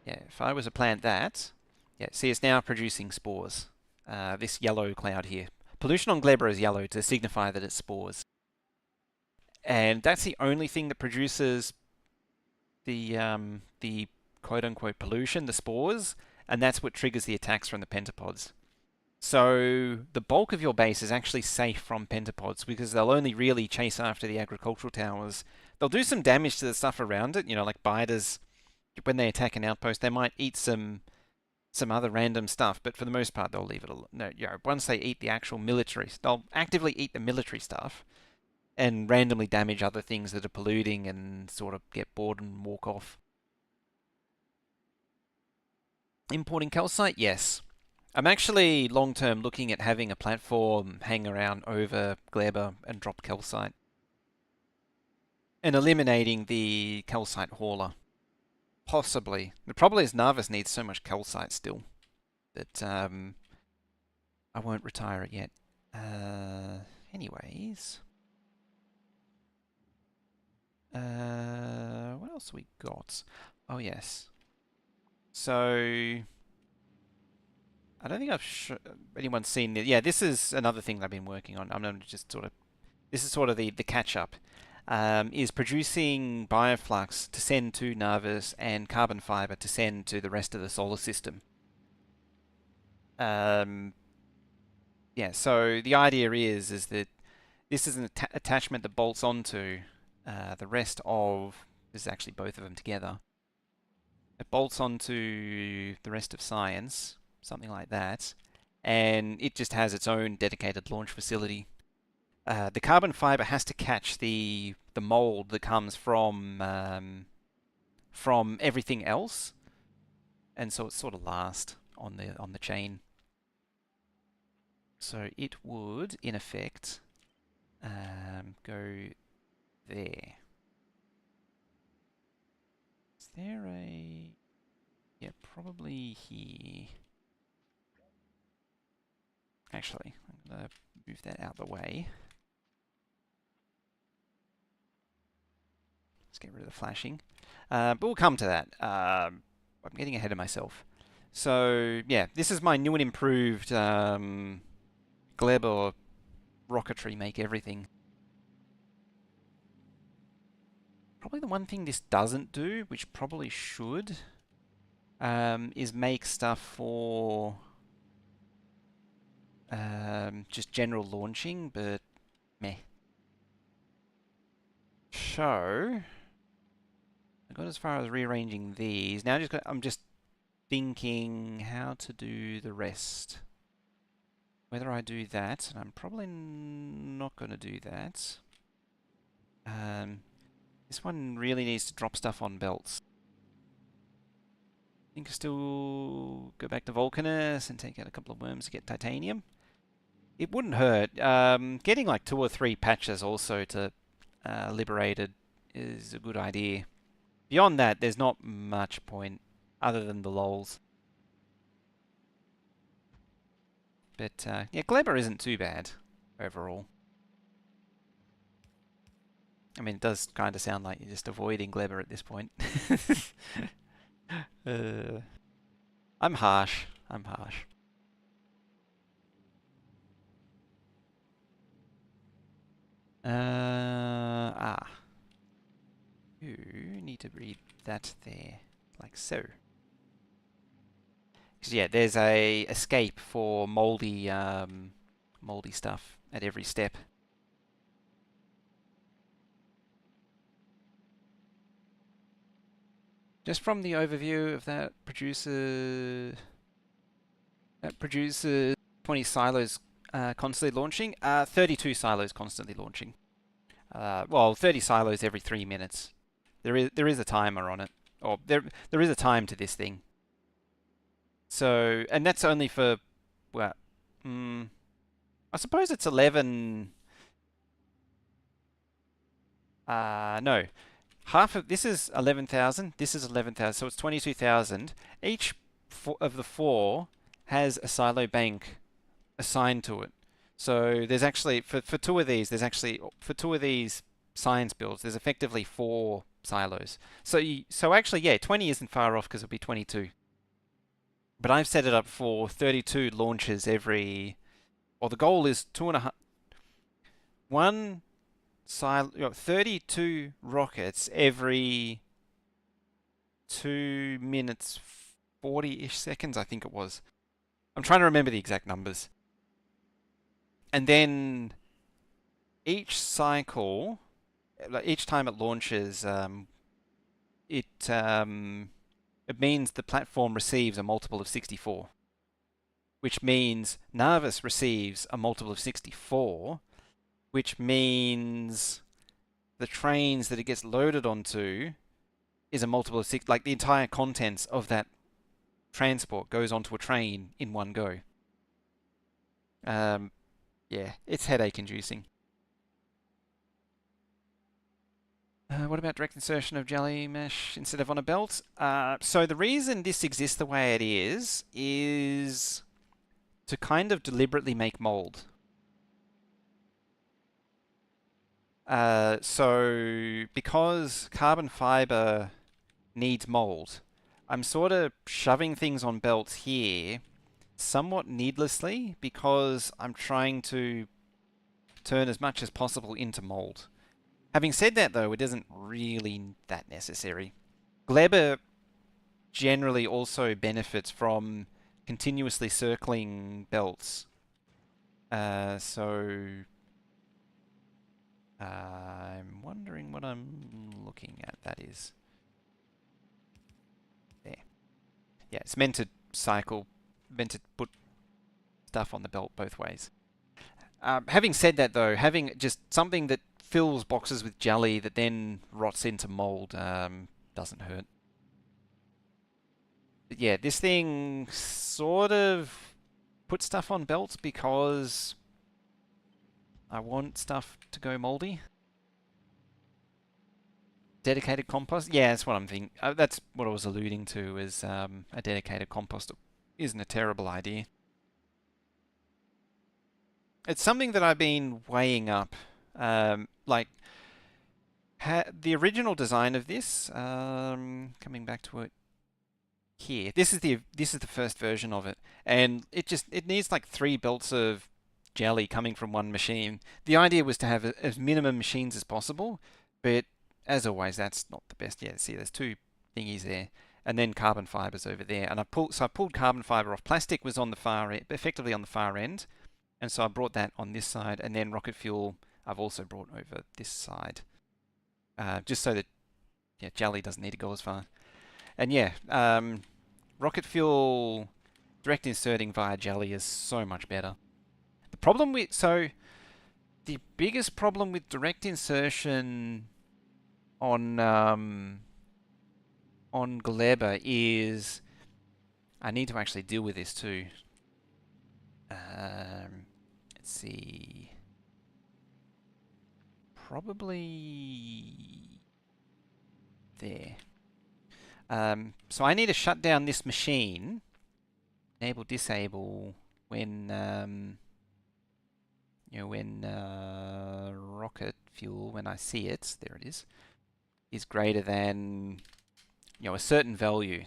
Yeah, if I was to plant that... Yeah, see, it's now producing spores. This yellow cloud here. Pollution on Glebra is yellow to signify that it's spores. And that's the only thing that produces the quote-unquote pollution, the spores, and that's what triggers the attacks from the pentapods. So the bulk of your base is actually safe from pentapods because they'll only really chase after the agricultural towers. They'll do some damage to the stuff around it, like biters. When they attack an outpost, they might eat some other random stuff, but for the most part, they'll leave it alone. No, once they eat the actual military, they'll actively eat the military stuff and randomly damage other things that are polluting and sort of get bored and walk off. Importing calcite? Yes. I'm actually long-term looking at having a platform hang around over Glebber and drop calcite. And eliminating the calcite hauler. Possibly. The problem is Narvis needs so much calcite still that I won't retire it yet. Anyways... what else we got? Oh, yes. So, I don't think anyone's seen it. Yeah, this is another thing that I've been working on. I'm going to just this is sort of the catch-up, is producing bioflux to send to Narvis and carbon fiber to send to the rest of the solar system. Yeah, so the idea is that this is an attachment that bolts onto the rest of, this is actually both of them together. It bolts onto the rest of science, something like that, and it just has its own dedicated launch facility. The carbon fiber has to catch the mold that comes from everything else, and so it's sort of last on the chain. So it would, in effect, go there. Is there a... Yeah, probably here. Actually, I'm going to move that out of the way. Let's get rid of the flashing. But we'll come to that. I'm getting ahead of myself. So, yeah, this is my new and improved Gleb or rocketry make everything. Probably the one thing this doesn't do, which probably should, is make stuff for just general launching, but meh. So I got as far as rearranging these. Now I'm just thinking how to do the rest. Whether I do that, and I'm probably not going to do that. This one really needs to drop stuff on belts. I think I still go back to Vulcanus and take out a couple of worms to get titanium. It wouldn't hurt. Getting like 2 or 3 patches also to liberated is a good idea. Beyond that, there's not much point other than the lols. But yeah, Glebber isn't too bad overall. I mean, it does kind of sound like you're just avoiding Glebber at this point. I'm harsh. I'm harsh. You need to read that there, like so. Because yeah, there's a escape for moldy, moldy stuff at every step. Just from the overview of that produces 20 silos constantly launching, 32 silos constantly launching. Well, 30 silos every 3 minutes. There is a timer on it, or there is a time to this thing. So, and that's only for well, I suppose it's 11. No, half of this is 11,000. This is 11,000, so it's 22,000. Each of the 4 has a silo bank assigned to it. So there's actually for 2 of these, there's actually for 2 of these science builds, there's effectively 4 silos. So actually, yeah, 20 isn't far off because it'll be 22. But I've set it up for 32 launches every. Well, the goal is 2.5. One silo, 32 rockets every 2 minutes 40-ish seconds, I think it was. I'm trying to remember the exact numbers. And then each cycle, like each time it launches, it means the platform receives a multiple of 64, which means Narvis receives a multiple of 64, which means the trains that it gets loaded onto is a multiple of 6, like the entire contents of that transport goes onto a train in one go. Yeah, it's headache inducing. What about direct insertion of jelly mesh instead of on a belt? So the reason this exists the way it is to kind of deliberately make mold. So because carbon fiber needs mold, I'm sort of shoving things on belts here somewhat needlessly because I'm trying to turn as much as possible into mold. Having said that, though, it isn't really that necessary. Glebber generally also benefits from continuously circling belts. So I'm wondering what I'm looking at. That is there. Yeah, it's meant to cycle, meant to put stuff on the belt both ways. Having said that, though, having just something that fills boxes with jelly that then rots into mold doesn't hurt. But yeah, this thing sort of puts stuff on belts because I want stuff to go moldy. Dedicated compost? Yeah, that's what I'm thinking. That's what I was alluding to, is a dedicated compost isn't a terrible idea. It's something that I've been weighing up. Like, the original design of this, coming back to it here, this is the first version of it, and it needs like 3 belts of jelly coming from one machine. The idea was to have as minimum machines as possible, but as always, that's not the best. Yeah, see, there's 2 thingies there, and then carbon fibers over there, and I pulled carbon fiber off. Plastic was on the far end, effectively on the far end, And so I brought that on this side, and then rocket fuel I've also brought over this side, just so that jelly doesn't need to go as far. And rocket fuel direct inserting via jelly is so much better. The biggest problem with direct insertion on Gleba is I need to actually deal with this too. Let's see. Probably there. So I need to shut down this machine. Enable, disable when when rocket fuel, when I see it, there it is greater than a certain value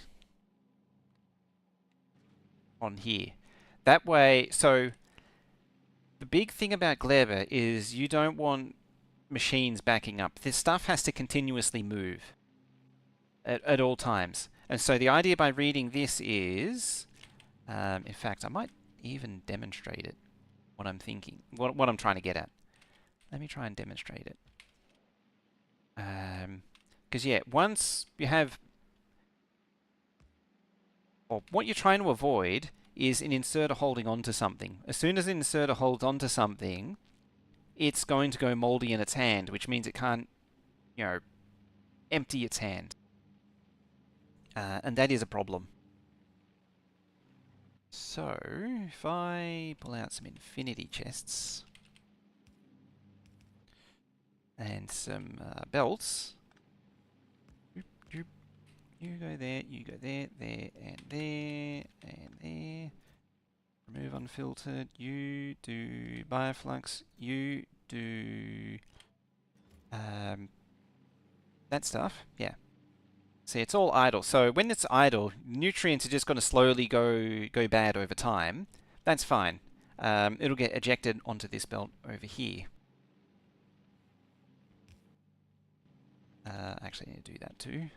on here. That way, so the big thing about Gleba is you don't want machines backing up. This stuff has to continuously move at all times. And so the idea by reading this is, in fact, I might even demonstrate it, what I'm thinking, what I'm trying to get at. Let me try and demonstrate it. Because once you have, or what you're trying to avoid is an inserter holding onto something. As soon as an inserter holds onto something, it's going to go moldy in its hand, which means it can't, empty its hand. And that is a problem. So, if I pull out some infinity chests and some belts, you go there, there, and there, and there. Remove unfiltered. You do bioflux. You do that stuff. Yeah. See, it's all idle. So when it's idle, nutrients are just going to slowly go bad over time. That's fine. It'll get ejected onto this belt over here. Actually, I need to do that too.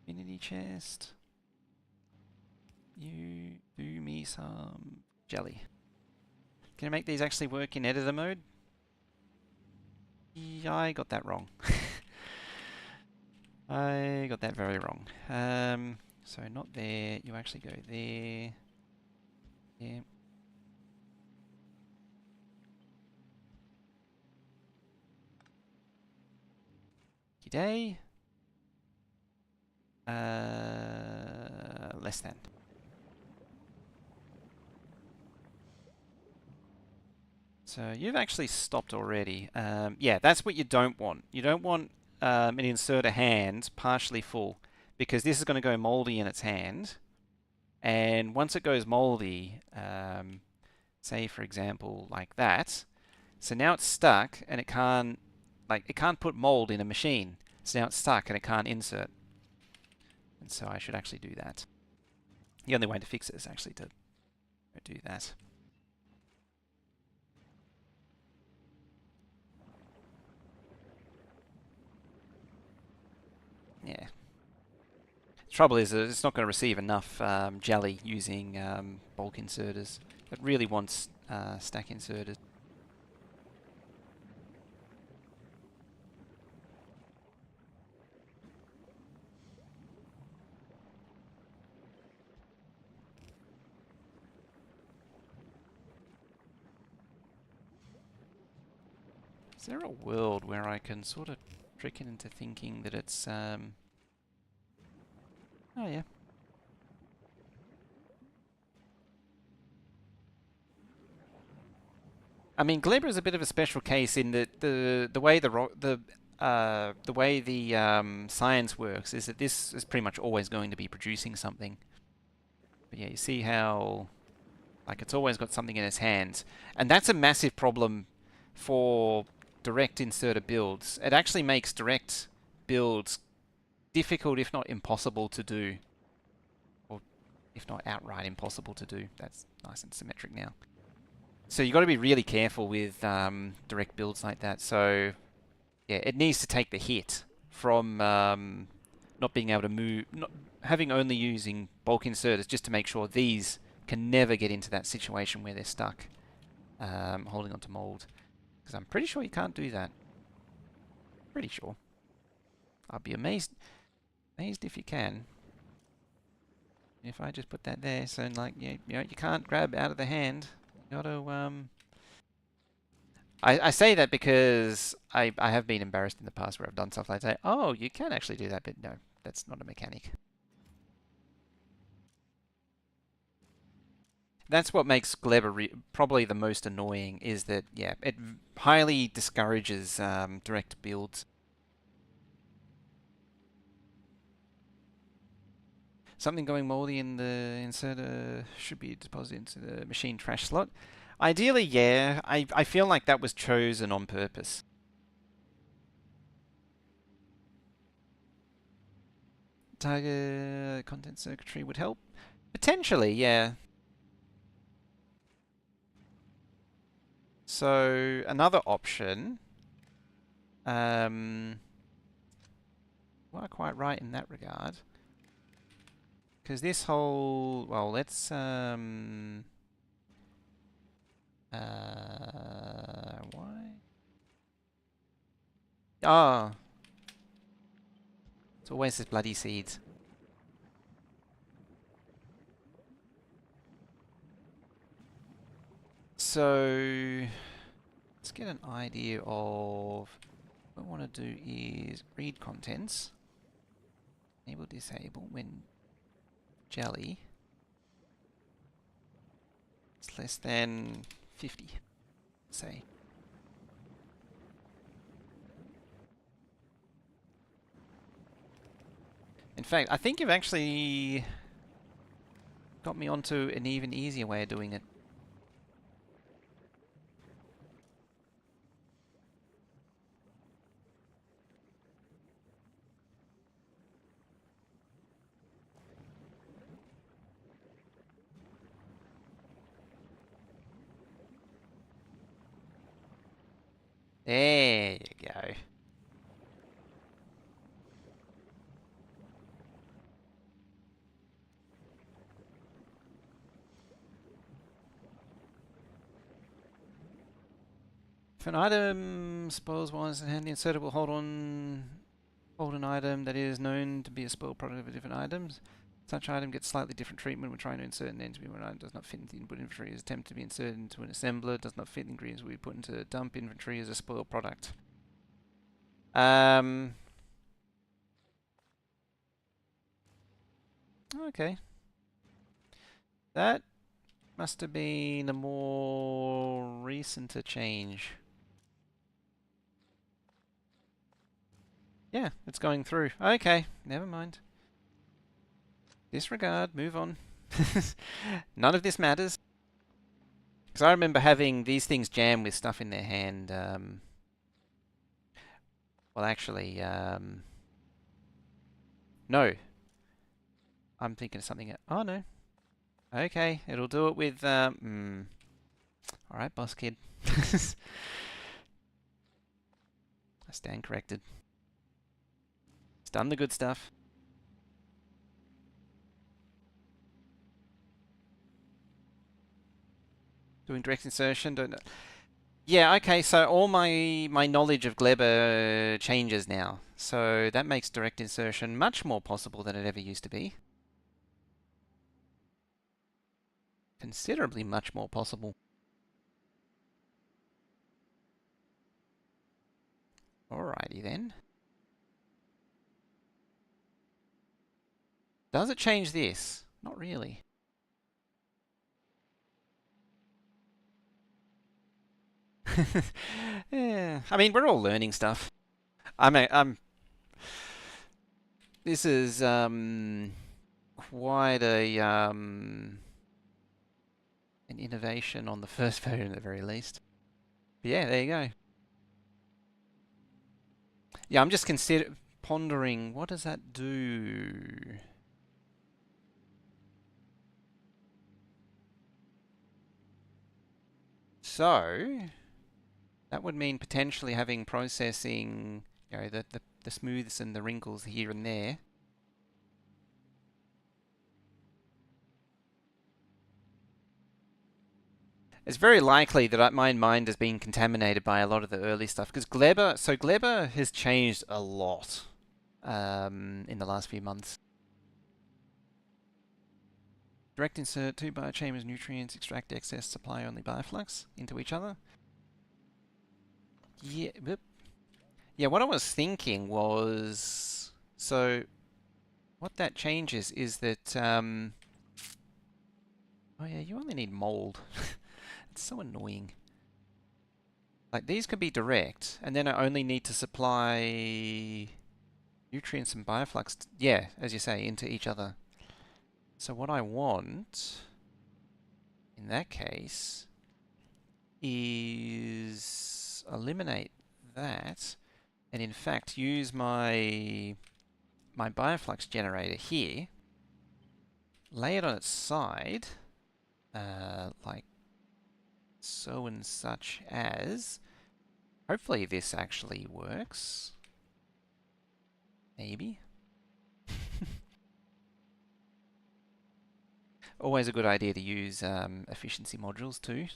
Infinity chest. You do me some jelly. Can I make these actually work in editor mode? Yeah, I got that wrong. I got that very wrong. So not there. You actually go there. Yeah. G'day. Less than. So you've actually stopped already. Yeah, that's what you don't want. You don't want an inserter hand partially full, because this is going to go moldy in its hand. And once it goes moldy, say for example like that, so now it's stuck and it can't put mold in a machine. So now it's stuck and it can't insert. And so I should actually do that. The only way to fix it is actually to do that. Yeah. The trouble is that it's not going to receive enough jelly using bulk inserters. It really wants stack inserters. Is there a world where I can sort of trick it into thinking that it's... Oh yeah. I mean, Gleba is a bit of a special case in that the way the way the science works is that this is pretty much always going to be producing something. But yeah, you see how it's always got something in its hands, and that's a massive problem for direct inserter builds. It actually makes direct builds difficult, if not impossible to do, or if not outright impossible to do. That's nice and symmetric now. So you've got to be really careful with direct builds like that. So yeah, it needs to take the hit from not being able to move, having only using bulk inserters just to make sure these can never get into that situation where they're stuck holding onto mold. Because I'm pretty sure you can't do that. Pretty sure. I'd be amazed if you can. If I just put that there, so like you can't grab out of the hand. You gotta I say that because I have been embarrassed in the past where I've done stuff like that. Oh, you can actually do that, but no, that's not a mechanic. That's what makes Gleber probably the most annoying, is that, yeah, it highly discourages direct builds. Something going moldy in the inserter should be deposited into the machine trash slot. Ideally, yeah. I feel like that was chosen on purpose. Target content circuitry would help. Potentially, yeah. So another option, you are quite right in that regard, because this whole, well, let's why? Oh, it's always this bloody seeds. So let's get an idea of what I want to do is read contents. Enable disable when jelly is less than 50, say. In fact, I think you've actually got me onto an even easier way of doing it. There you go. If an item spoils while it's in hand, the inserter will hold an item that is known to be a spoiled product of different items. Such item gets slightly different treatment when trying to insert an entity when an item does not fit into the input inventory. Is attempted to be inserted into an assembler, does not fit, ingredients will be put into the dump inventory as a spoiled product. Okay. That must have been a more recent change. Yeah, it's going through. Okay, never mind. Disregard, move on. None of this matters. Because I remember having these things jam with stuff in their hand. Well, actually, no. I'm thinking of something. Oh, no. Okay, it'll do it with... Alright, boss kid. I stand corrected. It's done the good stuff. Doing direct insertion, don't know. Yeah, okay, so all my knowledge of Gleber changes now. So that makes direct insertion much more possible than it ever used to be. Considerably much more possible. Alrighty then. Does it change this? Not really. Yeah, I mean, we're all learning stuff. This is quite an innovation on the first version at the very least. But yeah, there you go. Yeah, I'm just pondering, what does that do? So that would mean potentially having processing, the smooths and the wrinkles here and there. It's very likely that my mind has been contaminated by a lot of the early stuff because Gleba has changed a lot in the last few months. Direct insert two biochambers, nutrients, extract excess, supply only bioflux into each other. Yeah, yeah. What I was thinking was, so what that changes is that, oh yeah, you only need mold. It's so annoying. Like these could be direct, and then I only need to supply nutrients and bioflux, yeah, as you say, into each other. So what I want, in that case, is eliminate that, and in fact use my bioflux generator here, lay it on its side, like so and such as. Hopefully this actually works. Maybe. Always a good idea to use efficiency modules too.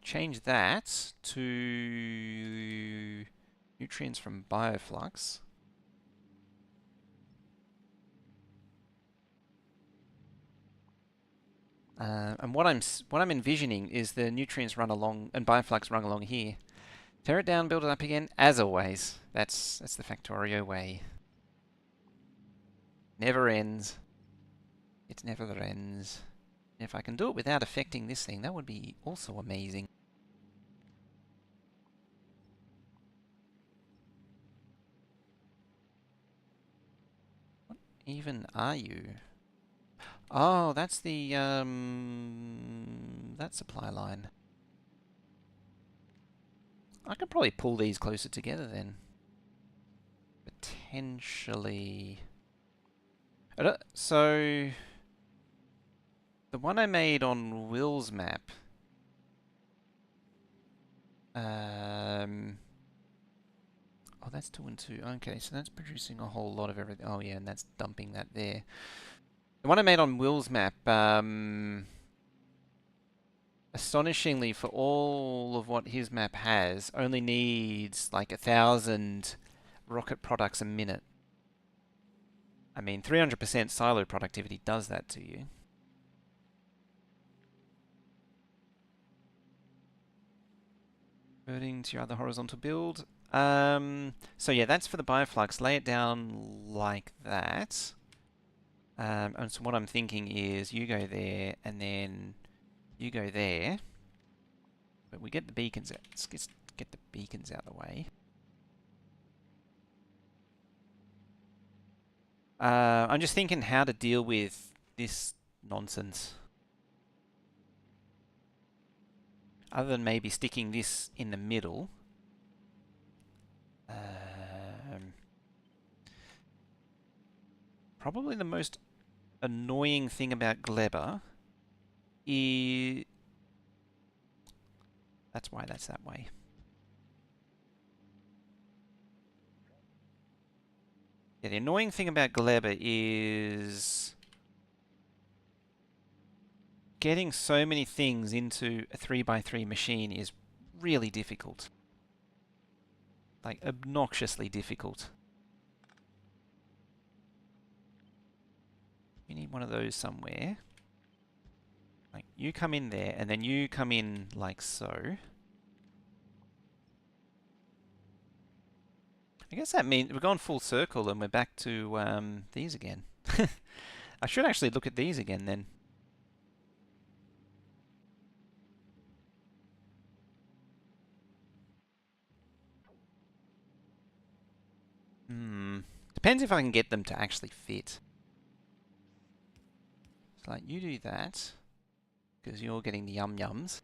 Change that to nutrients from bioflux. And what I'm envisioning is the nutrients run along and bioflux run along here. Tear it down, build it up again, as always. That's the Factorio way. Never ends. It never ends. If I can do it without affecting this thing, that would be also amazing. What even are you? Oh, that's the that supply line. I could probably pull these closer together then. Potentially. So the one I made on Will's map. Oh, that's 2 and 2. Okay, so that's producing a whole lot of everything. Oh yeah, and that's dumping that there. The one I made on Will's map, astonishingly, for all of what his map has, only needs like 1,000 rocket products a minute. I mean, 300% silo productivity does that to you. Converting to your other horizontal build. So yeah, that's for the bioflux. Lay it down like that. And so what I'm thinking is you go there, and then you go there. But we get the beacons out. Let's get the beacons out of the way. I'm just thinking how to deal with this nonsense. Other than maybe sticking this in the middle. Probably the most annoying thing about Gleba is... That's why that's that way. Yeah, the annoying thing about Gleba is getting so many things into a 3x3 machine is really difficult. Like, obnoxiously difficult. You need one of those somewhere. Like, you come in there, and then you come in like so. I guess that means we're going full circle and we're back to these again. I should actually look at these again then. Depends if I can get them to actually fit. So like you do that, because you're getting the yum-yums.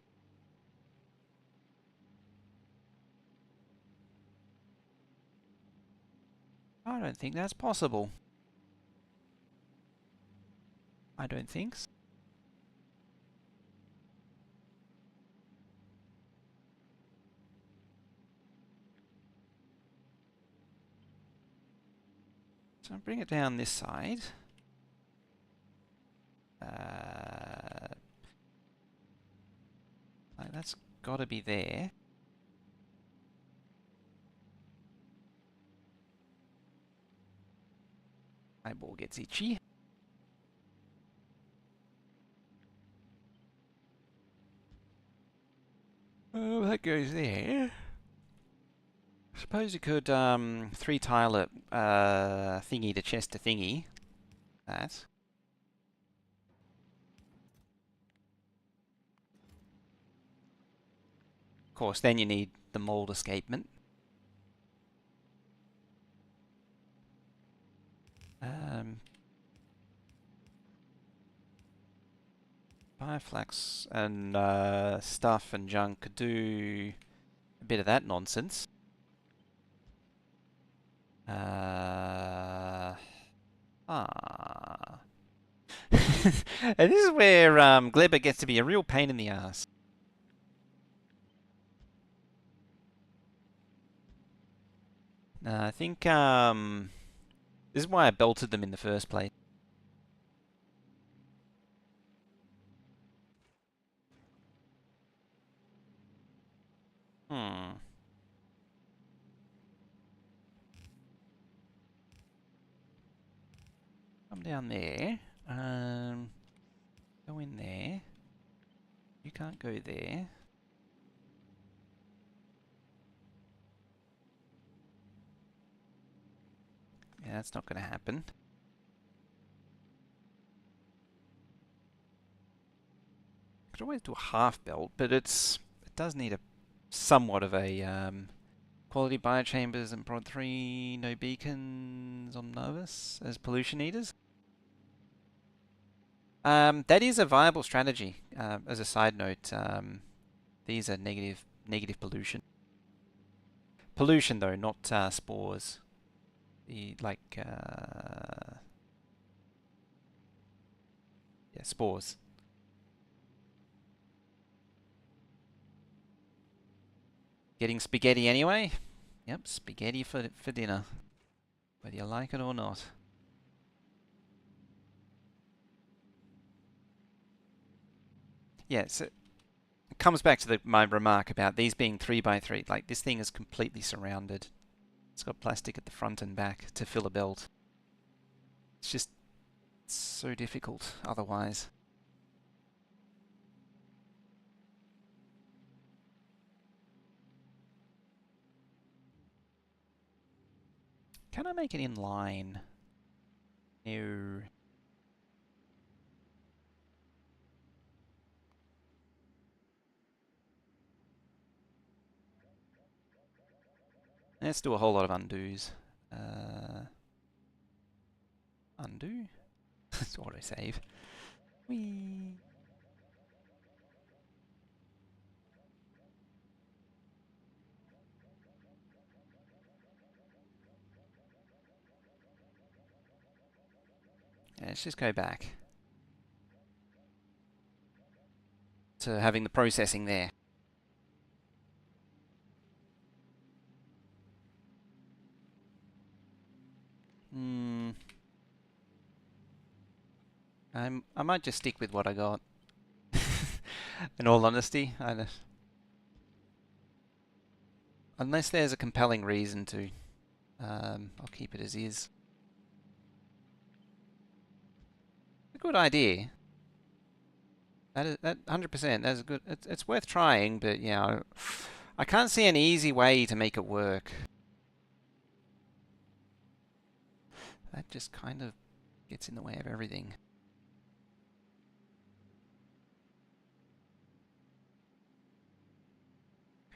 I don't think that's possible. I don't think so. So bring it down this side. Like that's got to be there. My ball gets itchy. Oh, that goes there. Suppose you could three tile it thingy to chest to thingy. That. Of course, then you need the mold escapement. Fireflax and stuff and junk could do a bit of that nonsense. And this is where Glebber gets to be a real pain in the ass. I think this is why I belted them in the first place. Hmm. Come down there. Go in there. You can't go there. Yeah, that's not going to happen. Could always do a half belt, but it does need a somewhat of a quality biochambers and prod 3, no beacons on Novus as pollution eaters. That is a viable strategy. As a side note, these are negative pollution. Pollution though, not spores. The yeah, spores. Getting spaghetti anyway? Yep, spaghetti for dinner. Whether you like it or not. Yeah, so it comes back to my remark about these being 3x3. Like, this thing is completely surrounded. It's got plastic at the front and back to fill a belt. It's just so difficult otherwise. Can I make it in line? No. Let's do a whole lot of undos. Undo? It's autosave. Whee! Yeah, let's just go back to having the processing there. Hmm. I might just stick with what I got. In all honesty, unless there's a compelling reason to, I'll keep it as is. A good idea. That 100%. That's a good. It's worth trying, but yeah, I can't see an easy way to make it work. That just kind of gets in the way of everything.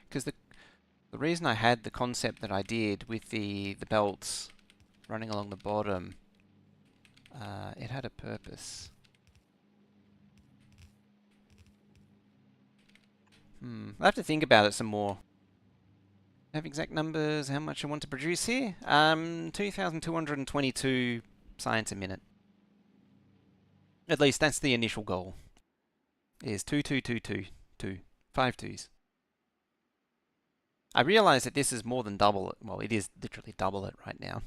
Because the reason I had the concept that I did with the belts running along the bottom, it had a purpose. I have to think about it some more. Have exact numbers, how much I want to produce here? 2,222 science a minute. At least that's the initial goal. Is 2222, 5 twos. I realise that this is more than double it. Well, it is literally double it right now.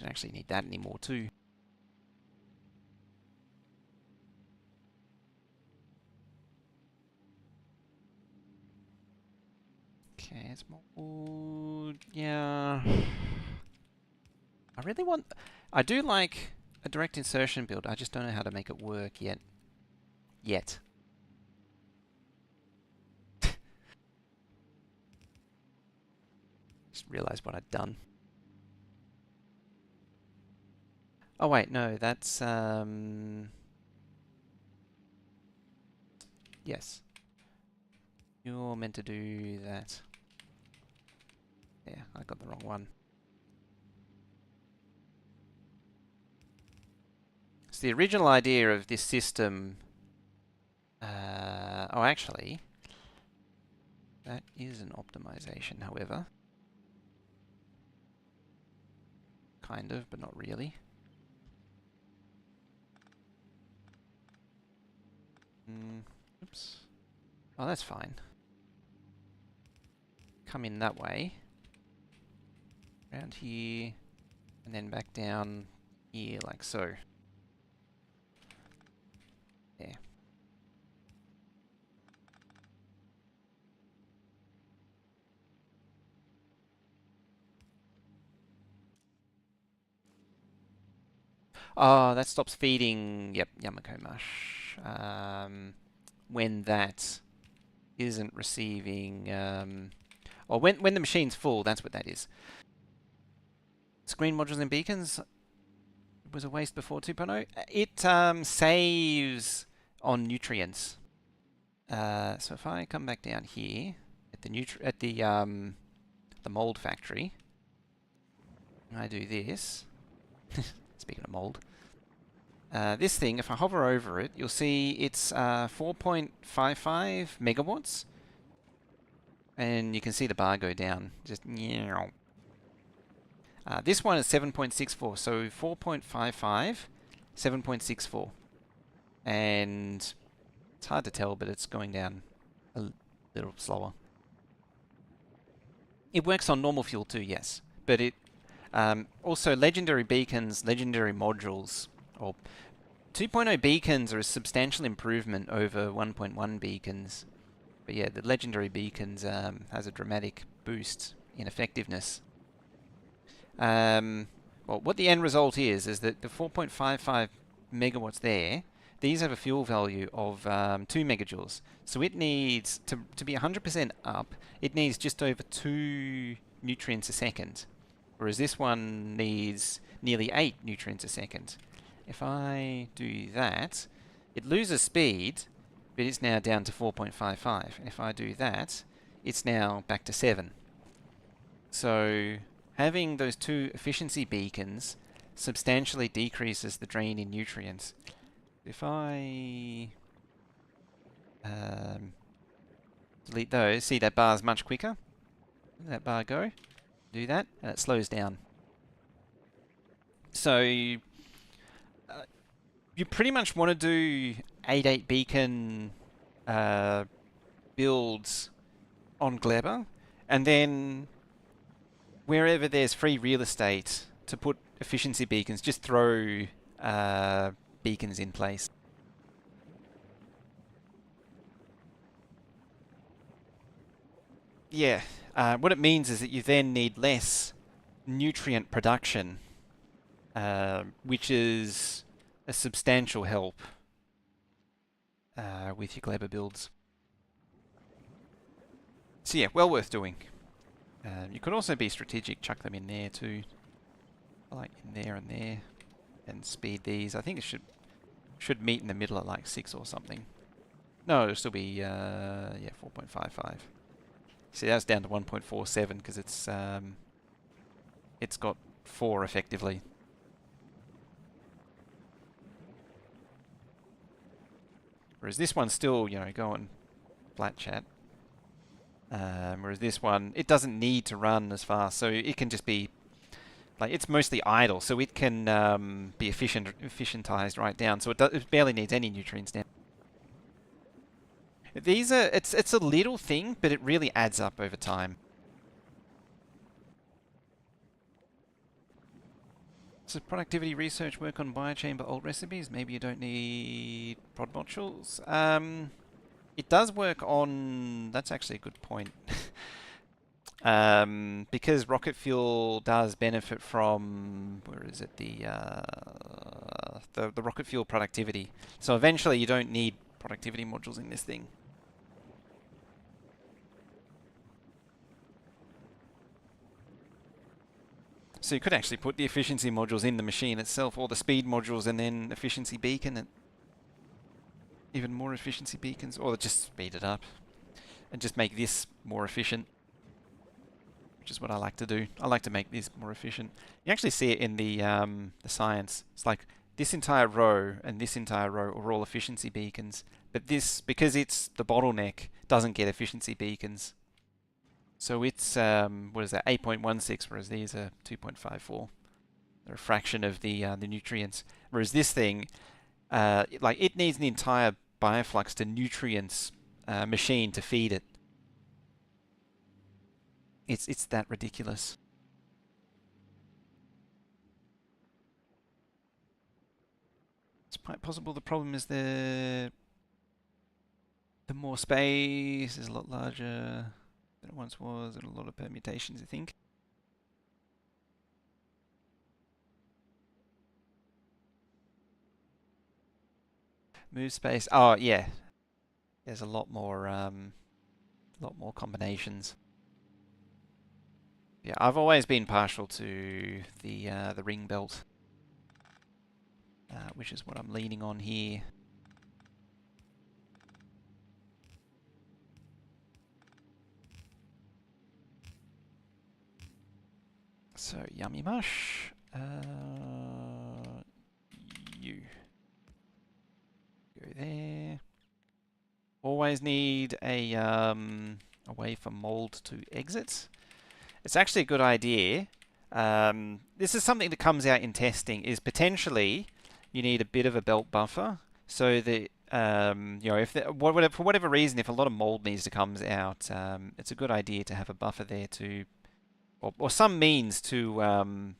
Don't actually need that anymore too. Okay, it's more... Yeah. I really want... I do like a direct insertion build. I just don't know how to make it work yet. Just realised what I'd done. Oh wait, no, that's... Yes. You're meant to do that. Yeah, I got the wrong one. So the original idea of this system... oh, actually... That is an optimization, however. Kind of, but not really. Oops. Oh, that's fine. Come in that way. Around here. And then back down here, like so. There. Oh, that stops feeding, yep, Yamako mush. When that isn't receiving, or when the machine's full, that's what that is. Screen modules and beacons was a waste before 2.0. It saves on nutrients. So if I come back down here at the mold factory, and I do this. Speaking of mold, this thing, if I hover over it, you'll see it's 4.55 megawatts, and you can see the bar go down. Just this one is 7.64, so 4.55, 7.64, and it's hard to tell, but it's going down a little slower. It works on normal fuel too, yes, but it also legendary beacons, legendary modules, or 2.0 beacons are a substantial improvement over 1.1 beacons. But yeah, the legendary beacons has a dramatic boost in effectiveness. Well, what the end result is that the 4.55 megawatts there, these have a fuel value of 2 megajoules. So it needs, to be 100% up, it needs just over 2 nutrients a second. Whereas this one needs nearly 8 nutrients a second. If I do that, it loses speed, but it's now down to 4.55. If I do that, it's now back to 7. So having those 2 efficiency beacons substantially decreases the drain in nutrients. If I delete those, see that bar's much quicker. Let that bar go. Do that, and it slows down. So you pretty much want to do 8.8 beacon builds on Gleba, and then wherever there's free real estate to put efficiency beacons, just throw beacons in place. Yeah, what it means is that you then need less nutrient production, which is a substantial help with your Gleba builds. So yeah, well worth doing. You could also be strategic, chuck them in there too, like in there and there, and speed these. I think it should meet in the middle at like 6 or something. No, it'll still be yeah, 4.55. See, that's down to 1.47 because it's got 4 effectively. Whereas this one's still, you know, going flat chat. Whereas this one, it doesn't need to run as fast, so it can just be, like, it's mostly idle, so it can be efficientized right down, so it barely needs any nutrients now. These are, it's a little thing, but it really adds up over time. Does productivity research work on biochamber old recipes? Maybe you don't need prod modules. It does work on... That's actually a good point. Because rocket fuel does benefit from... Where is it? The rocket fuel productivity. So eventually you don't need productivity modules in this thing. So you could actually put the efficiency modules in the machine itself, or the speed modules, and then efficiency beacon it. Even more efficiency beacons, or just speed it up and just make this more efficient, which is what I like to do. I like to make this more efficient. You actually see it in the science. It's like this entire row and this entire row are all efficiency beacons, but this, because it's the bottleneck, doesn't get efficiency beacons. So it's, what is that, 8.16, whereas these are 2.54. They're a fraction of the nutrients. Whereas this thing, like it needs an entire bioflux to nutrients machine to feed it. It's that ridiculous. It's quite possible the problem is the more space is a lot larger than it once was, and a lot of permutations, I think. Move space. Oh yeah, there's a lot more combinations. Yeah, I've always been partial to the ring belt, which is what I'm leaning on here. So yummy mush. You go there. Always need a way for mold to exit. It's actually a good idea. This is something that comes out in testing. Is potentially you need a bit of a belt buffer so that you know, if for whatever reason, if a lot of mold needs to come out, it's a good idea to have a buffer there to, or some means to, you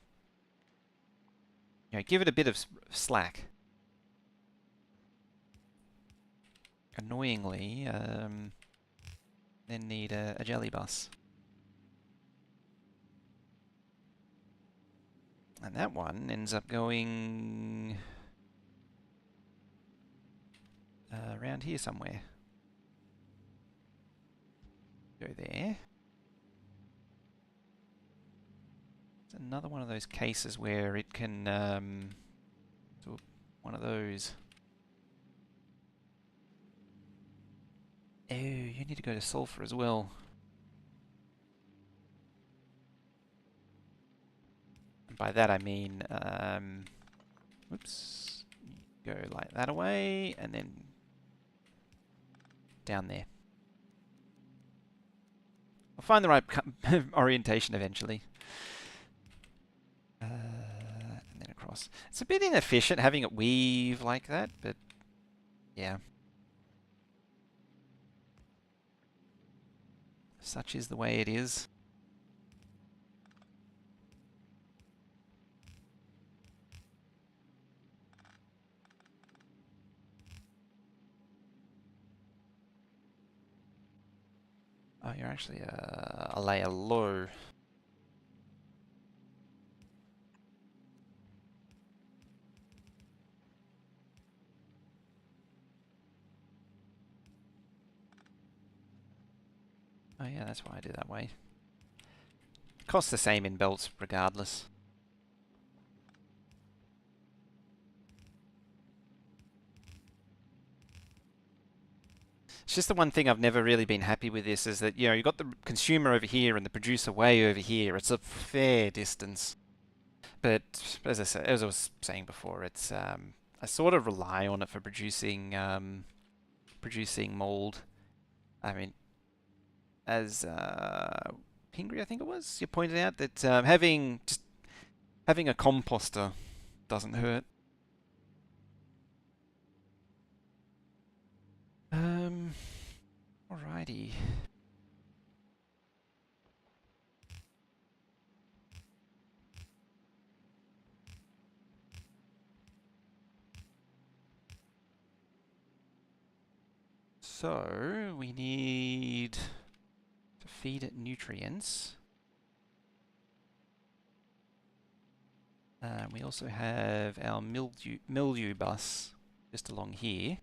know, give it a bit of slack. Annoyingly, then need a jelly bus. And that one ends up going around here somewhere. Go there. It's another one of those cases where it can do one of those. Oh, you need to go to sulfur as well. And by that I mean, oops, go like that away, and then down there. I'll find the right orientation eventually. And then across. It's a bit inefficient having it weave like that, but yeah. Such is the way it is. Oh, you're actually a layer low. Oh yeah, that's why I do that way. Costs the same in belts regardless. It's just the one thing I've never really been happy with this is that, you know, you've got the consumer over here and the producer way over here. It's a fair distance. But as I said, as I was saying before, it's I sort of rely on it for producing mold. I mean, as Pingry, I think it was, you pointed out that having a composter doesn't hurt. Alrighty. So we need to feed it nutrients. We also have our mildew bus just along here.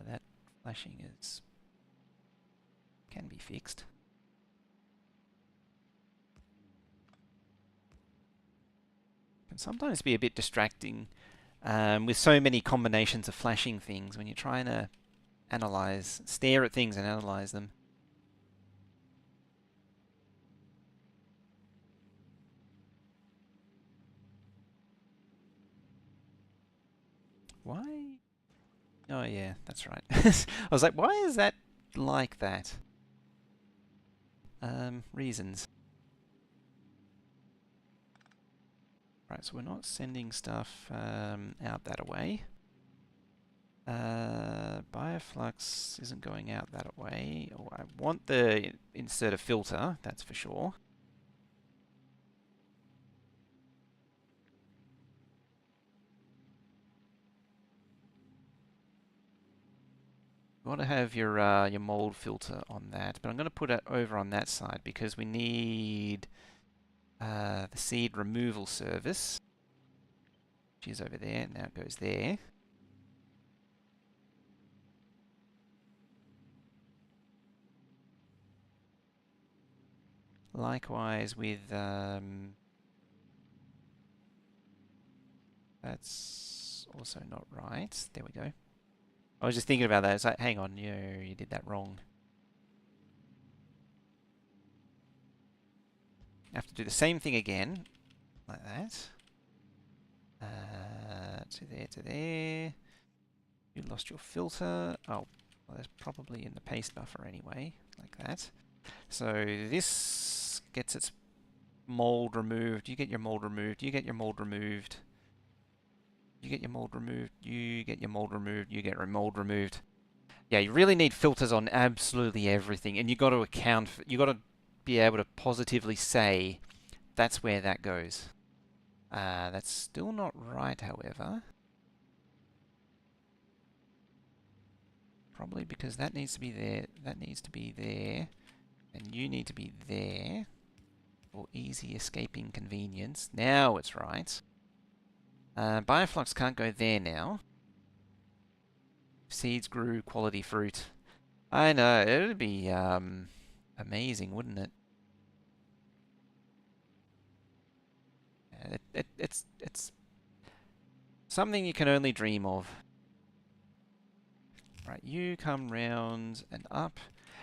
That flashing can be fixed. Can sometimes be a bit distracting with so many combinations of flashing things when you're trying to stare at things and analyze them. Why? Oh yeah, that's right. I was like, why is that like that? Reasons. Right, so we're not sending stuff out that way. Bioflux isn't going out that way. Oh, I want the insert a filter, that's for sure. You want to have your mold filter on that, but I'm going to put it over on that side because we need the seed removal service, which is over there. Now it goes there. Likewise with that's also not right. There we go. I was just thinking about that. It's like, hang on, you did that wrong. Have to do the same thing again, like that. To there, to there. You lost your filter. Oh, well, that's probably in the paste buffer anyway, like that. So this gets its mold removed. You get your mold removed. You get your mold removed. You get your mold removed. You get your mold removed. You get your mold removed. Yeah, you really need filters on absolutely everything, and you got to account for. You got to be able to positively say that's where that goes. That's still not right, however. Probably because that needs to be there, that needs to be there, and you need to be there for easy escaping convenience. Now it's right. Bioflux can't go there now. Seeds grew quality fruit. I know, it would be amazing, wouldn't it? It's something you can only dream of. Right, you come round and up.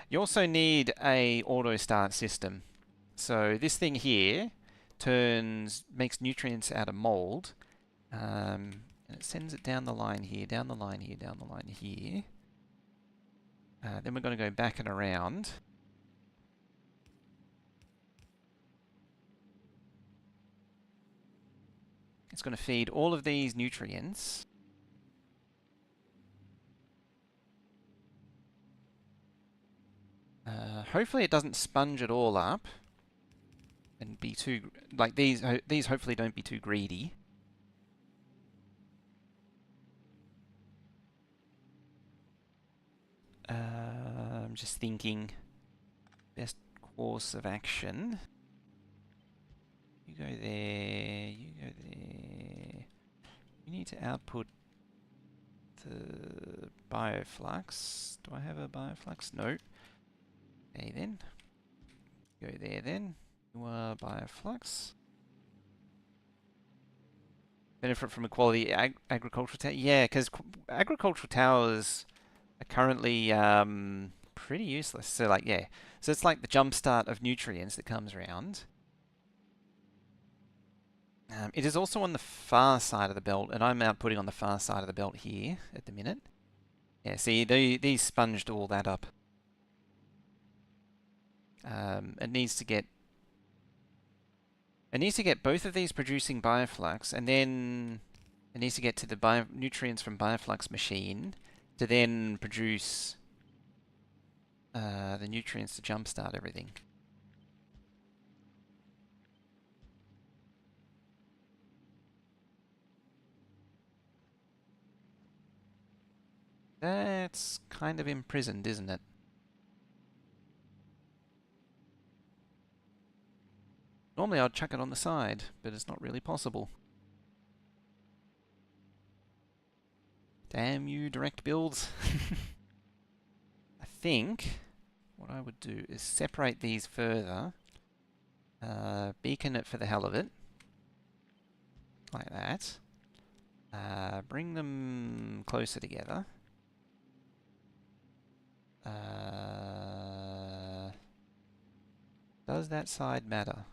You also need a auto start system. So this thing here makes nutrients out of mold, and it sends it down the line here, down the line here, down the line here. Then we're going to go back and around. It's going to feed all of these nutrients. Hopefully it doesn't sponge it all up and be too, like these hopefully don't be too greedy. I'm just thinking best course of action. You go there, you go there. You need to output the bioflux. Do I have a bioflux? No. Okay then. Go there then. You are bioflux. Benefit from a quality agricultural tower. Yeah, because agricultural towers are currently pretty useless. So like, yeah. So it's like the jumpstart of nutrients that comes around. It is also on the far side of the belt, and I'm outputting on the far side of the belt here at the minute. Yeah, see, these sponged all that up. It needs to get both of these producing bioflux, and then it needs to get to the nutrients from bioflux machine to then produce the nutrients to jumpstart everything. That's kind of imprisoned, isn't it? Normally I'd chuck it on the side, but it's not really possible. Damn you, direct builds. I think what I would do is separate these further, beacon it for the hell of it, like that. Bring them closer together. Does that side matter?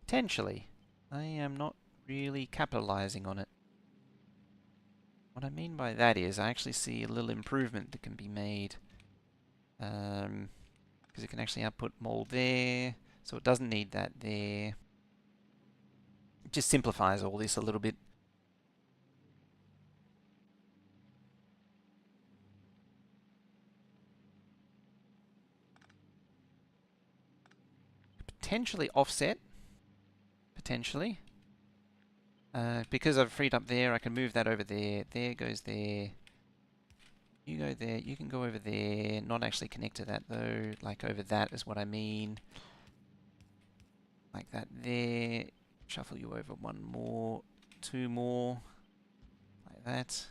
Potentially. I am not really capitalizing on it. What I mean by that is I actually see a little improvement that can be made. Because it can actually output mold there, so it doesn't need that there. It just simplifies all this a little bit. Potentially offset. Potentially. Because I've freed up there, I can move that over there. There goes there. You go there. You can go over there. Not actually connect to that though. Like over that is what I mean. Like that there. Shuffle you over one more. Two more. Like that.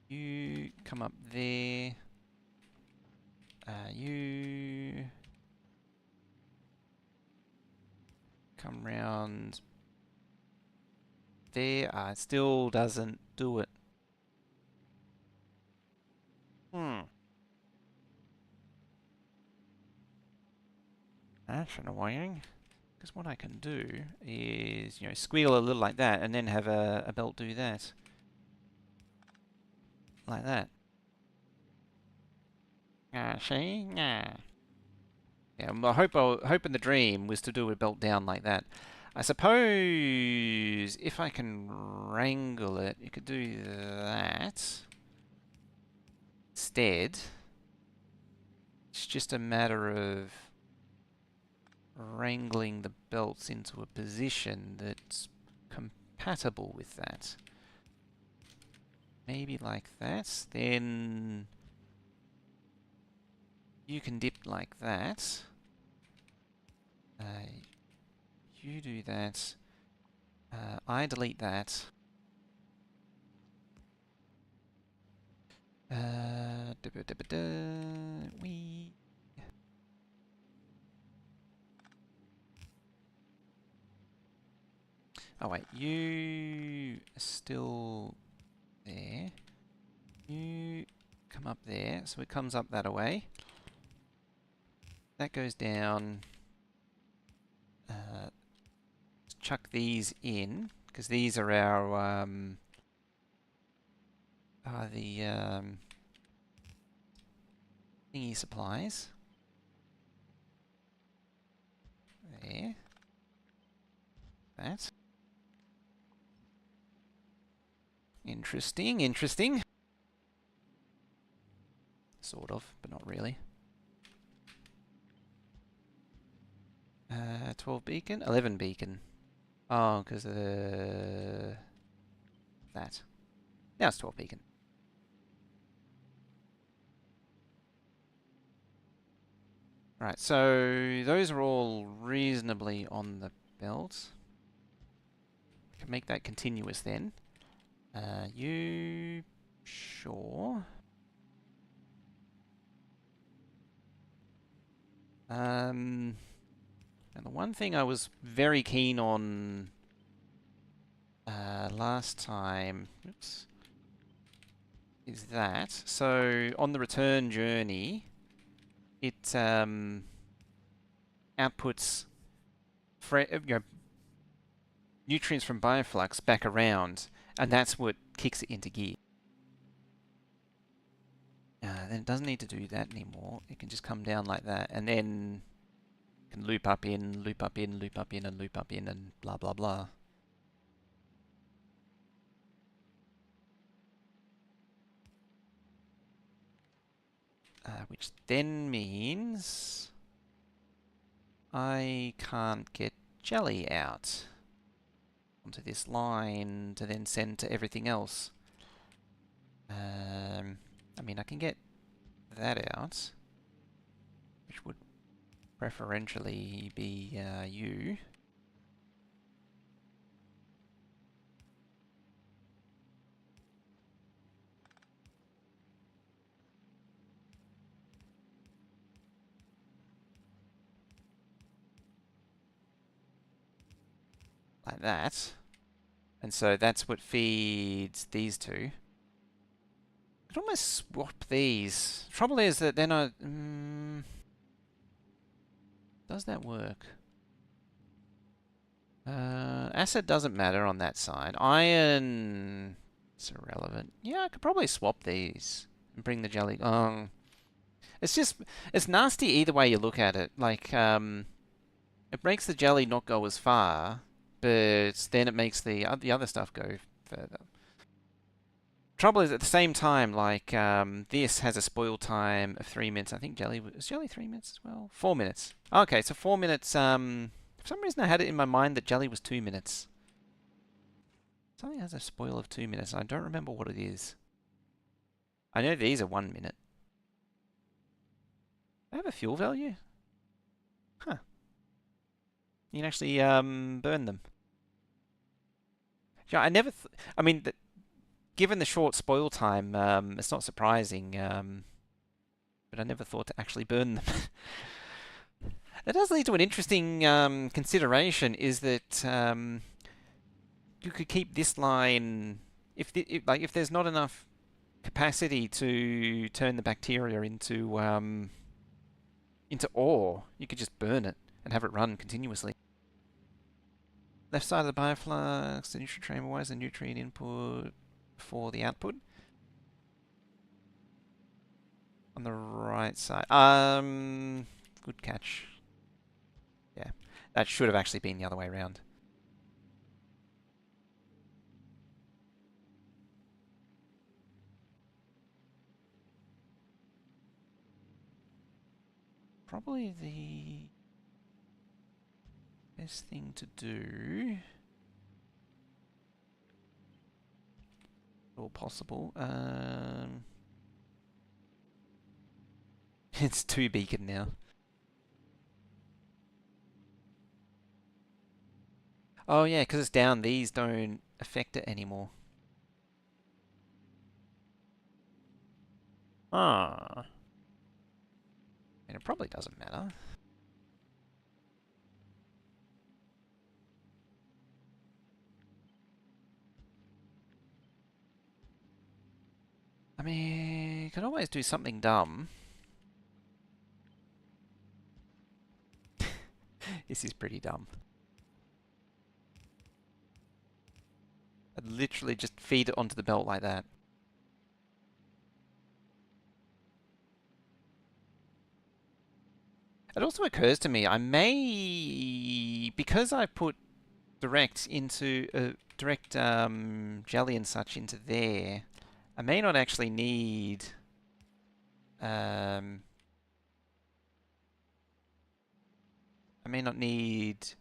You come up there. You come round there. It still doesn't do it. That's annoying. Because what I can do is, squeal a little like that and then have a belt do that. Like that. See? Yeah. Yeah, my hope in the dream was to do a belt down like that. I suppose if I can wrangle it, you could do that instead. It's just a matter of wrangling the belts into a position that's compatible with that. Maybe like that. Then you can dip like that. You do that. I delete that. We. Oh wait, you are still there. You come up there, so it comes up that way. That goes down. Chuck these in, because these are our thingy supplies. There. That. Interesting, interesting. Sort of, but not really. 12 beacon, 11 beacon. Oh, because of that. Now it's 12 beacon. Right, so those are all reasonably on the belt. I can make that continuous then. You... Sure. And the one thing I was very keen on last time, oops, is that. So on the return journey, it outputs nutrients from bioflux back around, and that's what kicks it into gear. Then it doesn't need to do that anymore. It can just come down like that, and then it can loop up in, loop up in, loop up in, and loop up in, and blah blah blah. Which then means I can't get jelly out. onto this line to then send to everything else. I mean, I can get that out, which would preferentially be you. Like that. And so that's what feeds these two. I could almost swap these. Trouble is that then I... does that work? Acid doesn't matter on that side. Iron... it's irrelevant. Yeah, I could probably swap these and bring the jelly... it's just... it's nasty either way you look at it. Like, it makes the jelly not go as far, but then it makes the other stuff go further. Trouble is, at the same time, like, this has a spoil time of 3 minutes. I think jelly... is jelly 3 minutes as well? 4 minutes. Okay, so 4 minutes, for some reason I had it in my mind that jelly was 2 minutes. Something has a spoil of 2 minutes. I don't remember what it is. I know these are 1 minute. They have a fuel value? Huh. You can actually, burn them. Yeah, I never... I mean... given the short spoil time, it's not surprising, but I never thought to actually burn them. That does lead to an interesting consideration, is that you could keep this line, if there's not enough capacity to turn the bacteria into ore, you could just burn it and have it run continuously. Left side of the bioflux, the nutrient chamber, why is the nutrient input for the output? On the right side. Good catch. Yeah, that should have actually been the other way around. Probably the best thing to do, all possible. It's 2 beacon now. Oh yeah, because it's down, these don't affect it anymore. Ah. And it probably doesn't matter. I mean, you can always do something dumb. This is pretty dumb. I'd literally just feed it onto the belt like that. It also occurs to me, I may, because I put direct into direct jelly and such into there, I may not actually need I may not need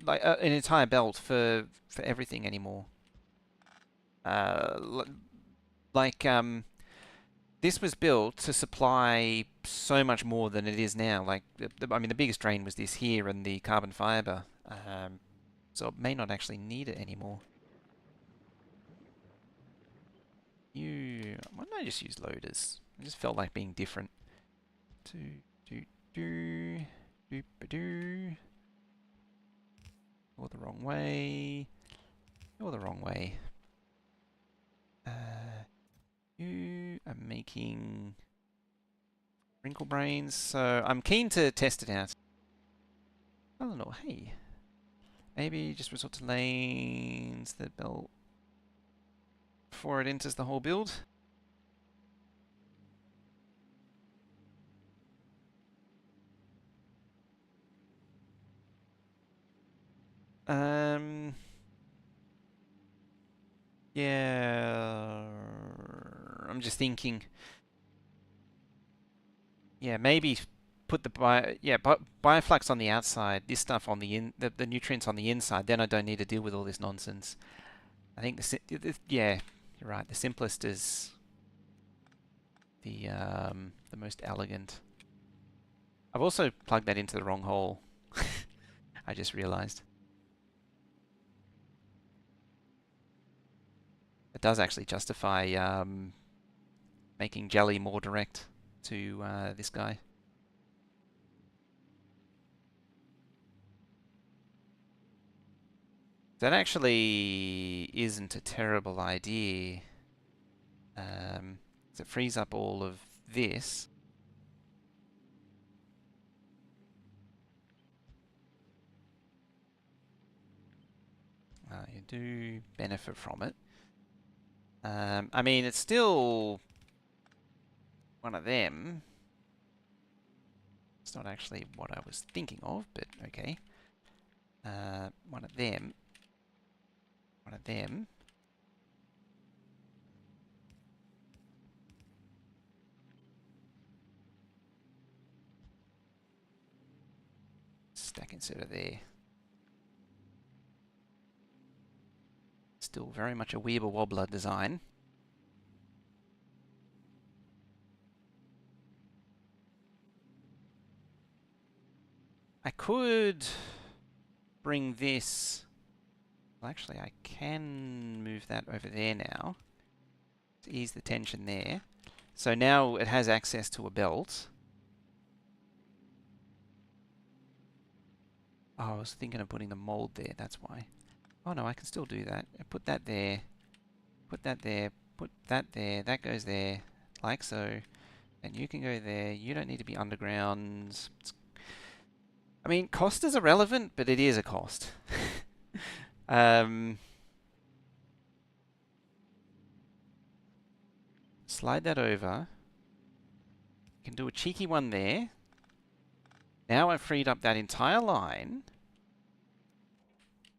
like an entire belt for everything anymore. Like this was built to supply so much more than it is now. Like I mean, the biggest drain was this here and the carbon fiber. So it may not actually need it anymore. Why don't I just use loaders? I just felt like being different. Or the wrong way. Or the wrong way. You are making wrinkle brains, so I'm keen to test it out. I don't know, hey. Maybe just resort to lanes that belt before it enters the whole build. Yeah, I'm just thinking. Yeah, maybe put the bioflux on the outside, this stuff on the nutrients on the inside, then I don't need to deal with all this nonsense. I think yeah, you're right. The simplest is the most elegant. I've also plugged that into the wrong hole. I just realized. It does actually justify making jelly more direct to this guy. That actually isn't a terrible idea. It frees up all of this. You do benefit from it. I mean, it's still one of them. It's not actually what I was thinking of, but okay. One of them. One of them. Stack inserter there. Still very much a Weeble Wobbler design. I could bring this... Well, actually, I can move that over there now to ease the tension there. So now it has access to a belt. Oh, I was thinking of putting the mold there, that's why. Oh no, I can still do that. I put that there, put that there, put that there, that goes there, like so. And you can go there. You don't need to be underground. I mean, cost is irrelevant, but it is a cost. Slide that over. You can do a cheeky one there. Now I've freed up that entire line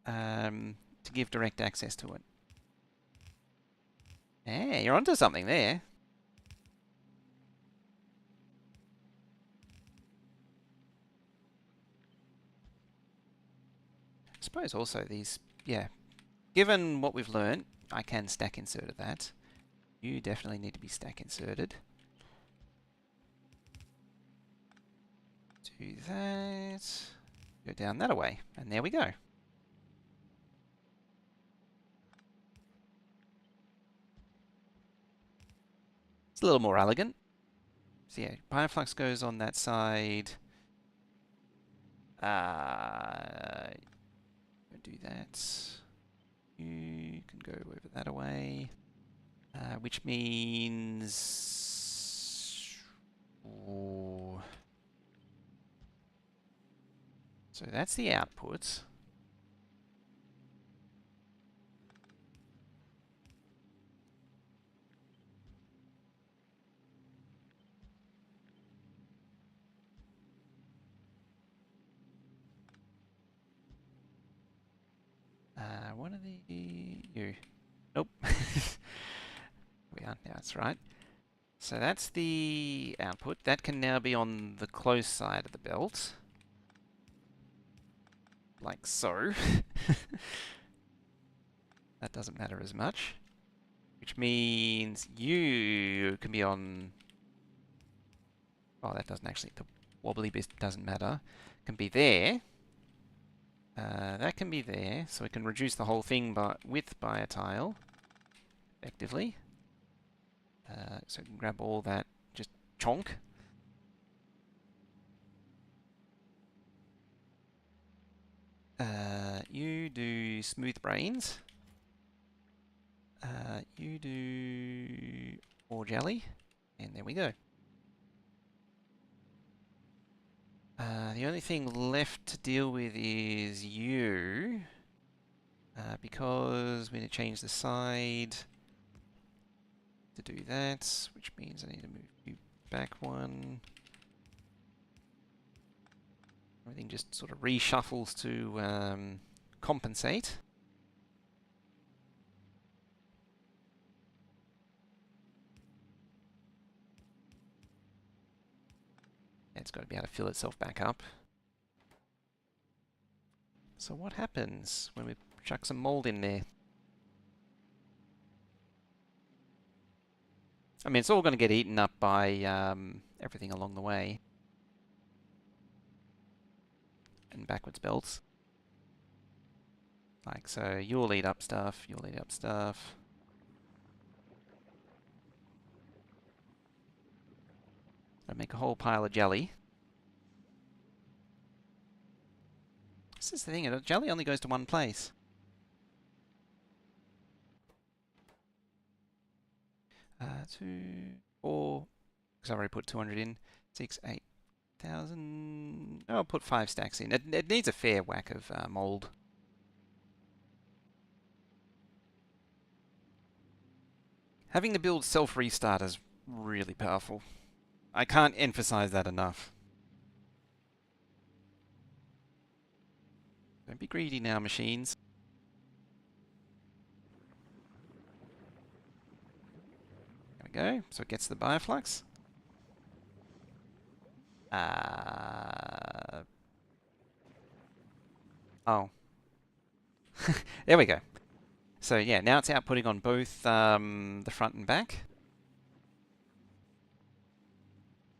to give direct access to it. Hey, you're onto something there. I suppose also these, yeah, given what we've learned, I can stack insert that. You definitely need to be stack inserted. Do that. Go down that way, and there we go. It's a little more elegant. So yeah, bioflux goes on that side. Do that. You can go over that away. Which means... Ooh. So that's the output. One of the... You. Nope. We are. Now that's right. So that's the output. That can now be on the close side of the belt. Like so. That doesn't matter as much. Which means you can be on... Oh, that doesn't actually... The wobbly bit doesn't matter. Can be there. That can be there. So we can reduce the whole thing width by a tile. Effectively. So we can grab all that, just chonk. You do smooth brains. You do more jelly. And there we go. The only thing left to deal with is you. Because we're going to change the side to do that, which means I need to move you back one. Everything just sort of reshuffles to compensate. It's got to be able to fill itself back up. So what happens when we chuck some mold in there? I mean, it's all going to get eaten up by everything along the way. And backwards belts. Like so, you'll eat up stuff, you'll eat up stuff. I'll make a whole pile of jelly. This is the thing, jelly only goes to one place. Two, four, because I've already put 200 in. 6, 8,000. I'll put 5 stacks in. It needs a fair whack of mold. Having the build self-restart is really powerful. I can't emphasize that enough. Don't be greedy now, machines. There we go. So it gets the bioflux. Oh. There we go. So yeah, now it's outputting on both the front and back.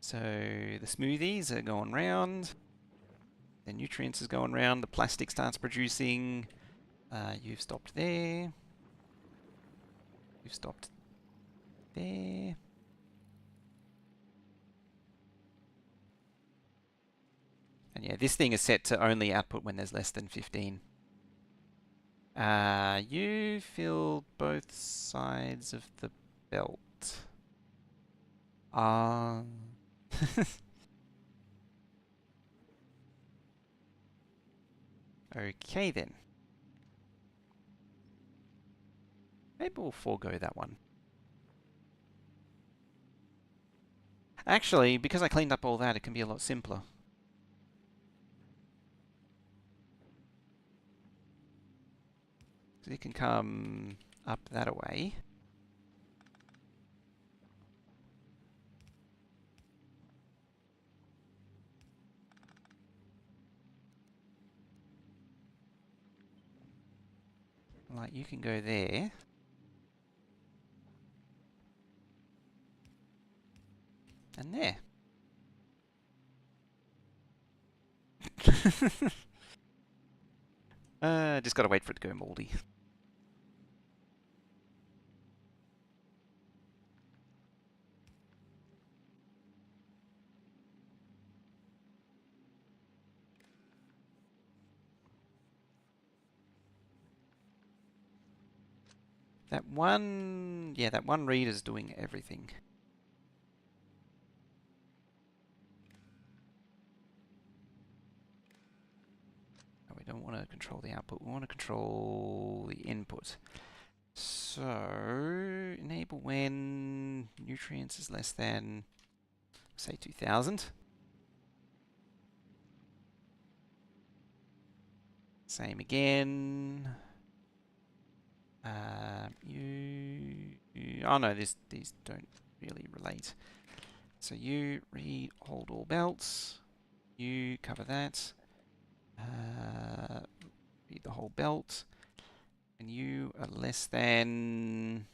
So the smoothies are going round. The nutrients is going round. The plastic starts producing. You've stopped there. You've stopped there. And yeah, this thing is set to only output when there's less than 15. You filled both sides of the belt. Okay then. Maybe we'll forego that one. Actually, because I cleaned up all that, it can be a lot simpler. So it can come up that away. Like, you can go there. And there. Just gotta wait for it to go moldy. That one reader's doing everything. No, we don't want to control the output, we want to control the input. So, enable when nutrients is less than, say, 2,000. Same again. Oh no, these don't really relate. So you read hold all belts. You cover that. Read the whole belt. And you are less than...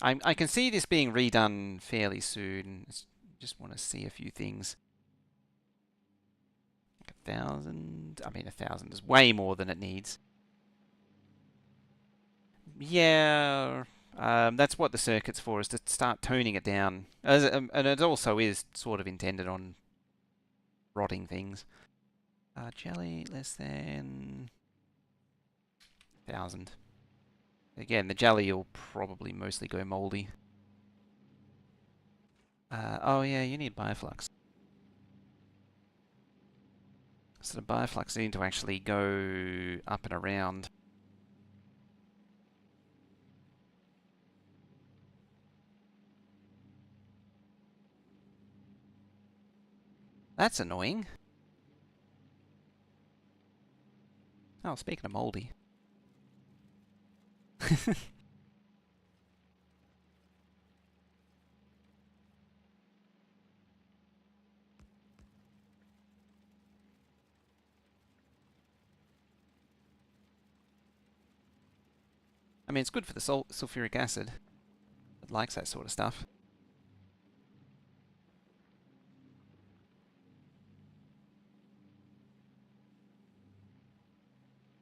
I can see this being redone fairly soon. Just want to see a few things. Like 1,000. I mean, 1,000 is way more than it needs. Yeah, that's what the circuit's for, is to start toning it down. And it also is sort of intended on rotting things. Jelly less than 1,000. Again, the jelly will probably mostly go moldy. Oh yeah, you need bioflux. So the bioflux need to actually go up and around. That's annoying. Oh, speaking of moldy. I mean, it's good for the sulfuric acid. It likes that sort of stuff.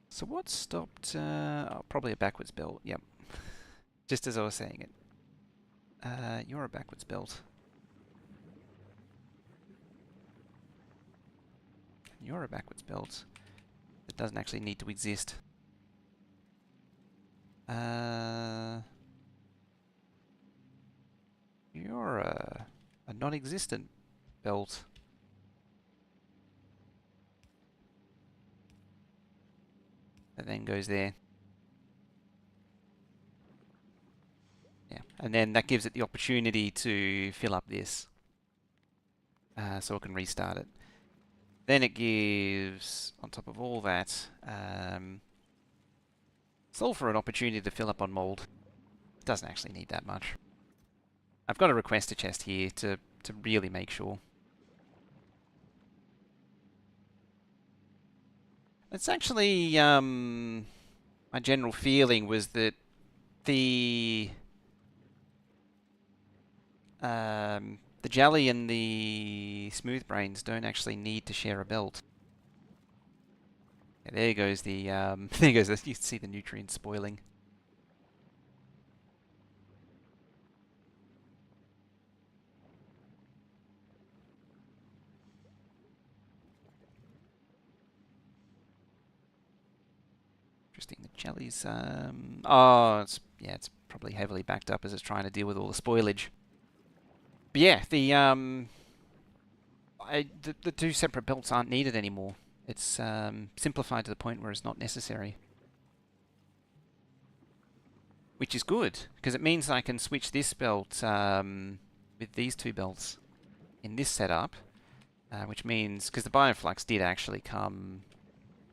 So what stopped? Oh, probably a backwards belt. Yep. Just as I was saying it. You're a backwards belt. You're a backwards belt. That doesn't actually need to exist. You're a non-existent belt. That then goes there. Yeah, and then that gives it the opportunity to fill up this. So it can restart it. Then it gives, on top of all that, sulfur an opportunity to fill up on mold. It doesn't actually need that much. I've got to request a chest here to really make sure. It's actually, my general feeling was that the the jelly and the smooth brains don't actually need to share a belt. Yeah, there goes the there goes you can see the nutrients spoiling. Interesting. The jelly's oh, it's probably heavily backed up as it's trying to deal with all the spoilage. But yeah, the two separate belts aren't needed anymore. It's simplified to the point where it's not necessary. Which is good, because it means I can switch this belt with these two belts in this setup, which means, because the bioflux did actually come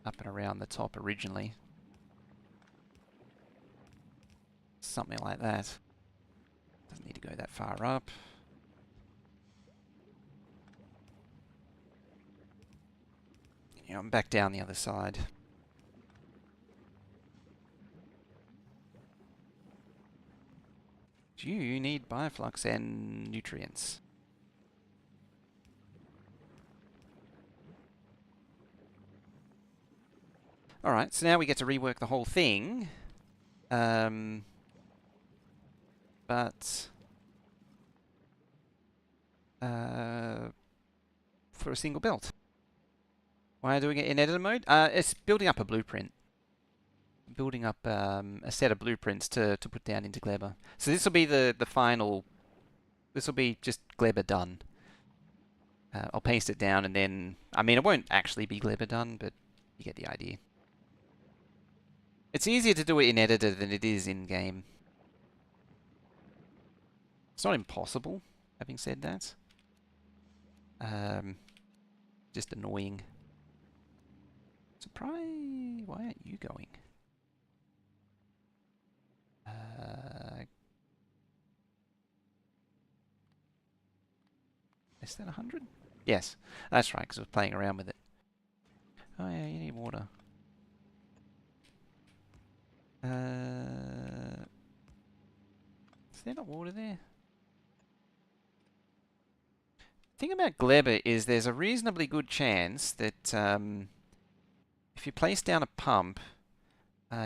up and around the top originally. Something like that. Doesn't need to go that far up. Yeah, I'm back down the other side. Do you need bioflux and nutrients? Alright, so now we get to rework the whole thing. But for a single belt. Why are doing it in editor mode? It's building up a blueprint. Building up a set of blueprints to put down into Gleba. So this will be the final. This will be just Gleba done. I'll paste it down and then, I mean, it won't actually be Gleba done, but you get the idea. It's easier to do it in editor than it is in game. It's not impossible, having said that. Just annoying. Surprise! Why aren't you going? Less than 100? Yes, that's right, because I was playing around with it. Oh yeah, you need water. Is there not water there? The thing about Gleba is there's a reasonably good chance that if you place down a pump,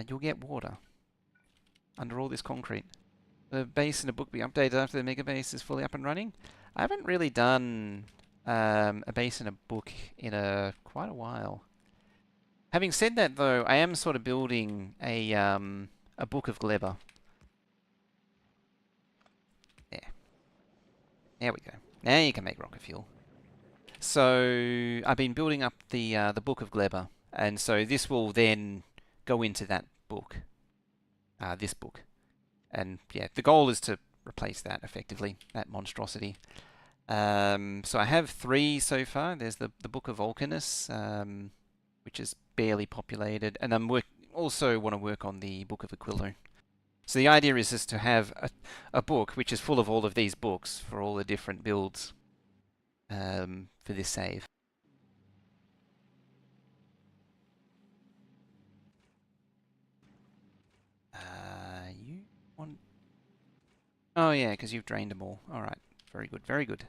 you'll get water under all this concrete. The base in the book will be updated after the mega base is fully up and running. I haven't really done a base in a book in quite a while. Having said that, though, I am sort of building a book of Gleba. There. There we go. Now you can make rocket fuel. So I've been building up the book of Gleba, and so this will then go into that book, this book, and yeah, the goal is to replace that effectively, that monstrosity. So I have 3 so far. There's the book of Volcanus, which is barely populated, and I'm also want to work on the book of Aquilo. So the idea is just to have a book which is full of all of these books for all the different builds for this save. Oh yeah, because you've drained them all. Alright, very good, very good.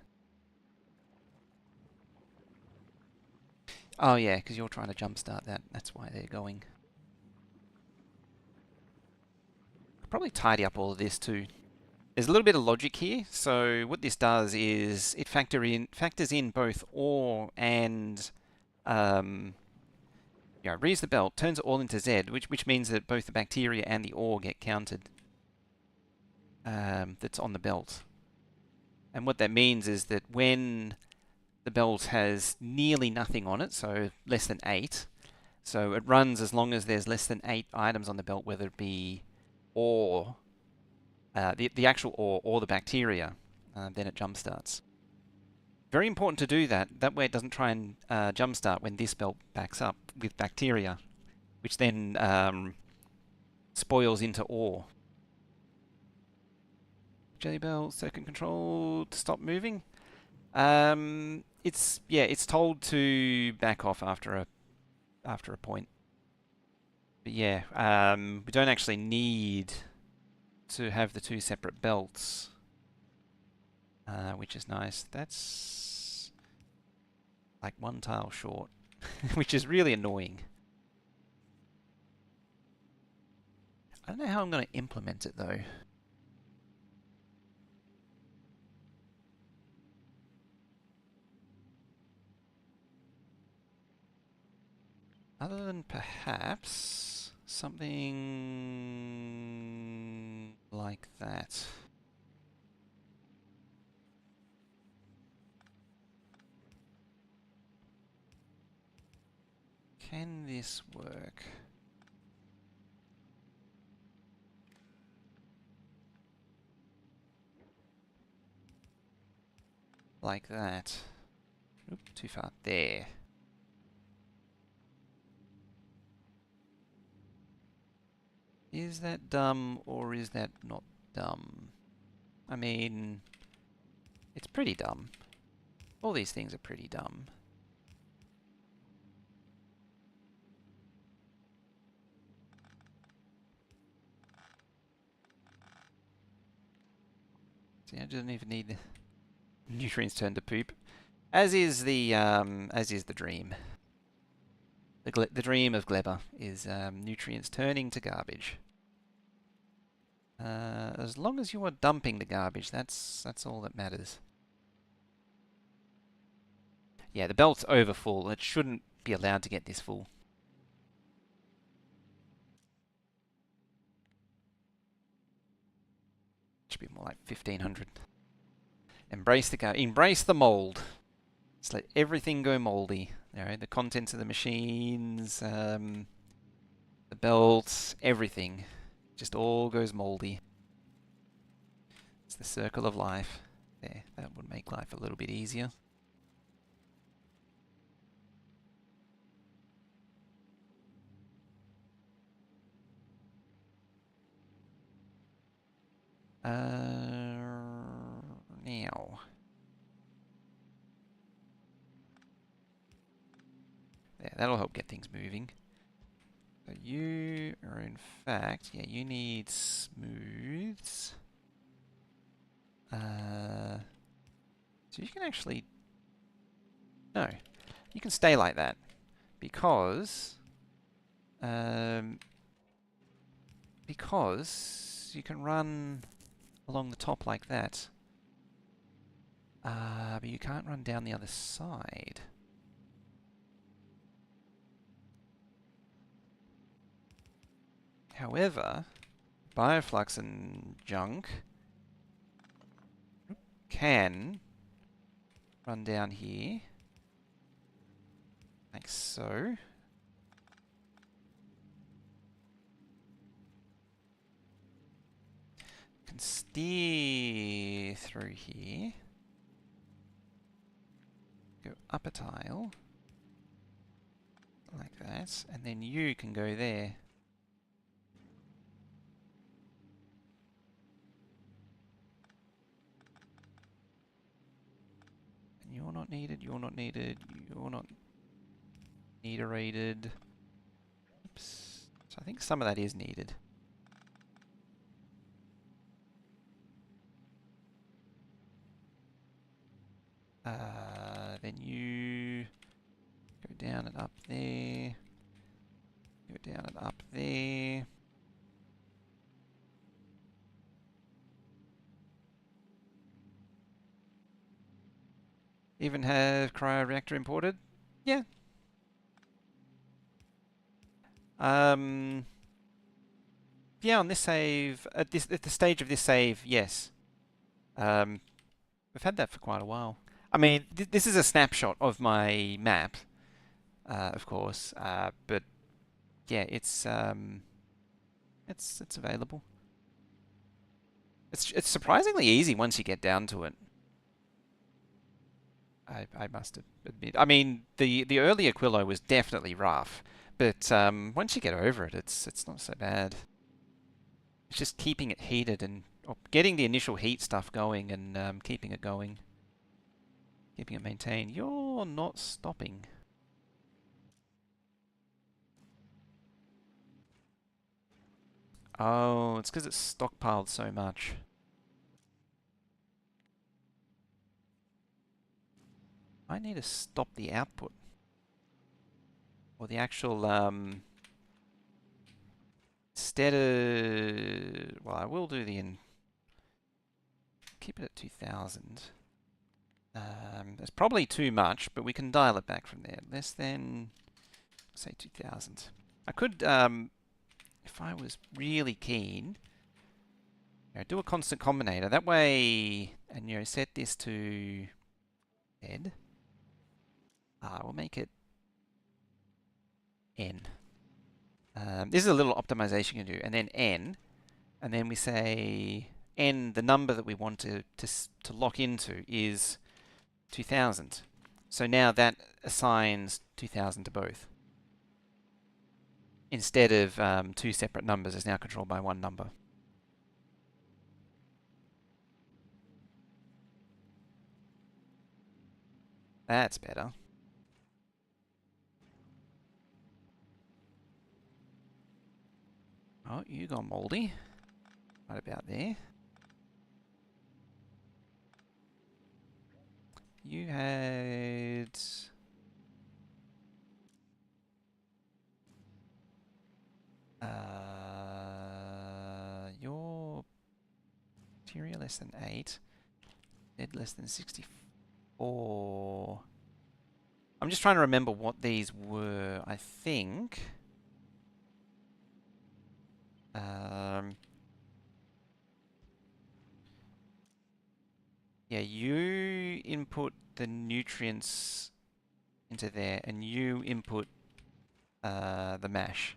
Oh yeah, because you're trying to jumpstart that. That's why they're going. I'll probably tidy up all of this too. There's a little bit of logic here. So what this does is it factors in both ore and reads the belt, turns it all into Z, which means that both the bacteria and the ore get counted. That's on the belt. And what that means is that when the belt has nearly nothing on it, so less than 8, so it runs as long as there's less than 8 items on the belt, whether it be ore, the actual ore or the bacteria, then it jumpstarts. Very important to do that. That way it doesn't try and jumpstart when this belt backs up with bacteria, which then spoils into ore. Jelly belt, circuit control to stop moving. It's told to back off after a point. But yeah, we don't actually need to have the 2 separate belts, which is nice. That's like 1 tile short, which is really annoying. I don't know how I'm going to implement it though. Other than perhaps something like that. Can this work? Like that. Oop, too far. There. Is that dumb or is that not dumb? I mean, it's pretty dumb. All these things are pretty dumb. See, I don't even need the nutrients turned to poop. As is the dream. The dream of Gleber is nutrients turning to garbage. As long as you are dumping the garbage, that's all that matters. Yeah, the belt's over full. It shouldn't be allowed to get this full. Should be more like 1500. Embrace the mold. Just let everything go moldy. You know, the contents of the machines, the belts, everything. Just all goes moldy. It's the circle of life. There, that would make life a little bit easier. Now. There, that'll help get things moving. So you are in fact, yeah, you need smooths. So you can actually, no, you can stay like that because you can run along the top like that. But you can't run down the other side. However, bioflux and junk can run down here, like so. Can steer through here. Go up a tile. Like that. And then you can go there. And you're not needed, you're not needed, you're not neederated. Oops. So I think some of that is needed. then you go down and up there. Go down and up there. Even have cryoreactor imported? Yeah. Yeah, on this save, at the stage of this save, yes. We've had that for quite a while. I mean, this is a snapshot of my map, of course, but yeah, it's available. It's surprisingly easy once you get down to it. I must admit. I mean, the early Aquilo was definitely rough, but once you get over it, it's not so bad. It's just keeping it heated and getting the initial heat stuff going and keeping it going, keeping it maintained. You're not stopping. Oh, it's because it's stockpiled so much. I need to stop the output. Or the actual, instead of, well, I will do keep it at 2000. That's probably too much, but we can dial it back from there. Less than, say, 2000. I could, if I was really keen, do a constant combinator. That way, and set this to Z. We'll make it N. This is a little optimization you can do, and then N, and then we say N, the number that we want to lock into is 2000. So now that assigns 2000 to both. Instead of two separate numbers, it's now controlled by one number. That's better. Oh, you got Moldy. Right about there. You had... your material less than 8. Dead less than 64. I'm just trying to remember what these were. I think... yeah, you input the nutrients into there, and you input the mash,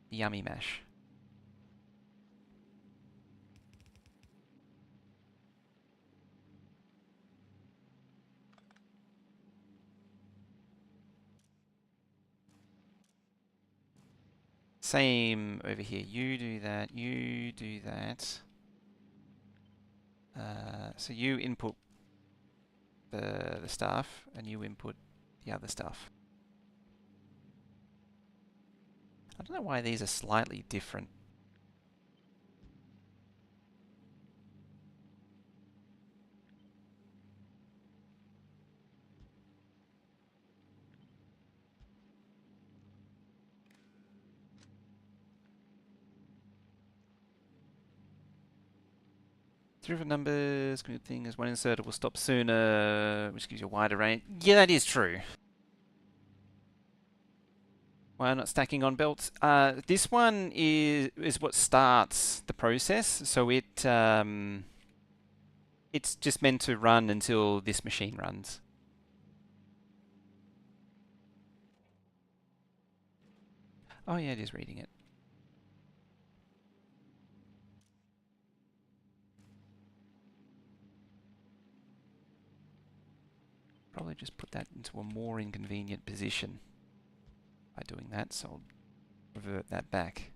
the yummy mash. Same over here. You do that. You do that. So you input the stuff, and you input the other stuff. I don't know why these are slightly different. Through numbers, good thing is one inserter will stop sooner, which gives you a wider range. Yeah, that is true. Why not stacking on belts? This one is what starts the process, so it's just meant to run until this machine runs. Oh yeah, it is reading it. Probably just put that into a more inconvenient position by doing that, so I'll revert that back.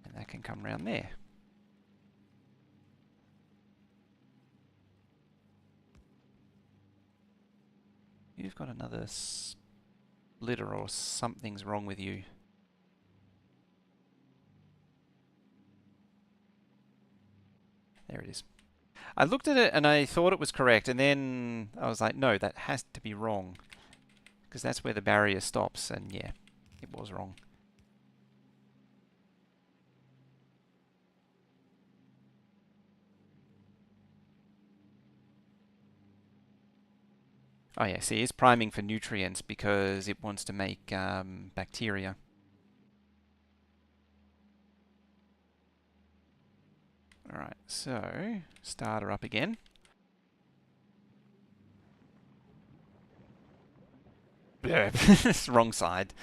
And that can come around there. You've got another splitter or something's wrong with you. There it is. I looked at it and I thought it was correct, and then I was like, no, that has to be wrong. Because that's where the barrier stops, and yeah, it was wrong. Oh yeah, see, it's priming for nutrients because it wants to make bacteria. Alright, so, starter up again. Wrong side.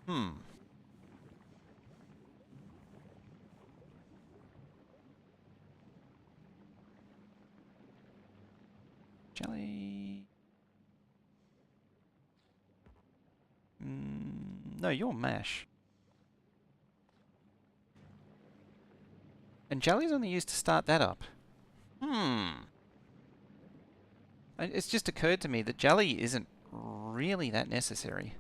Hmm. Jelly. No, you're mash. And jelly's only used to start that up. It's just occurred to me that jelly isn't really that necessary.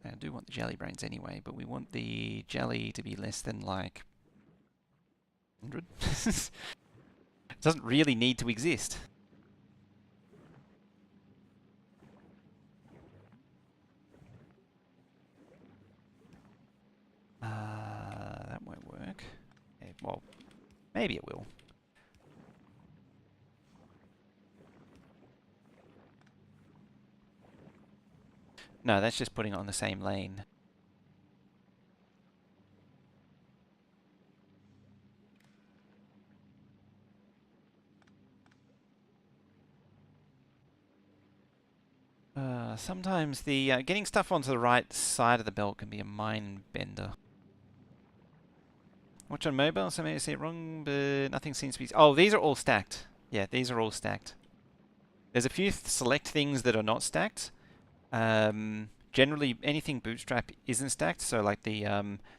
I do want the jelly brains anyway, but we want the jelly to be less than like 100. It doesn't really need to exist. That won't work. Well, maybe it will. No, that's just putting it on the same lane. Sometimes the getting stuff onto the right side of the belt can be a mind bender. Watch on mobile, so maybe I say it wrong, but nothing seems to be... Oh, these are all stacked. Yeah, these are all stacked. There's a few select things that are not stacked. Generally, anything bootstrap isn't stacked, so like the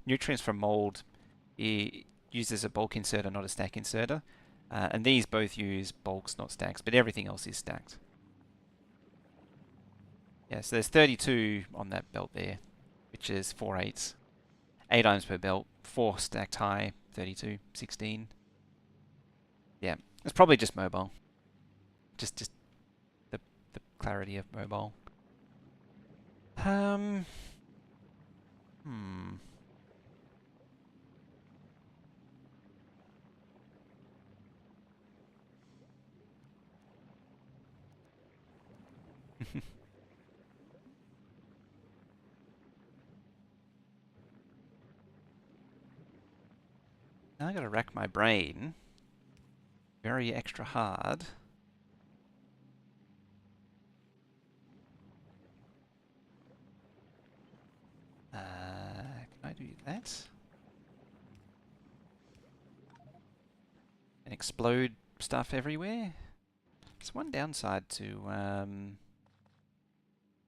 nutrients from mold uses a bulk inserter, not a stack inserter. And these both use bulks, not stacks, but everything else is stacked. Yeah, so there's 32 on that belt there, which is 4/8. 8 items per belt, 4 stacked high, 32, 16. Yeah, it's probably just mobile. Just the clarity of mobile. Hmm. Now I gotta rack my brain very extra hard. Can I do that? And explode stuff everywhere? There's one downside to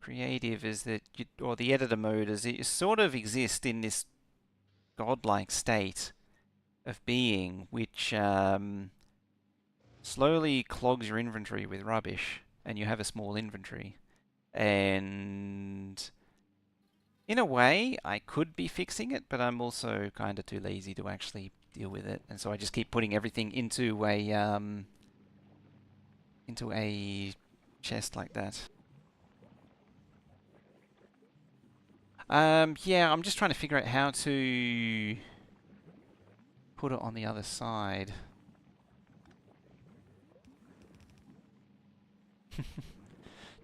creative is that or the editor mode is it sort of exists in this godlike state of being, which slowly clogs your inventory with rubbish, and you have a small inventory. And in a way, I could be fixing it, but I'm also kind of too lazy to actually deal with it, and so I just keep putting everything into a chest like that. Yeah, I'm just trying to figure out how to put it on the other side.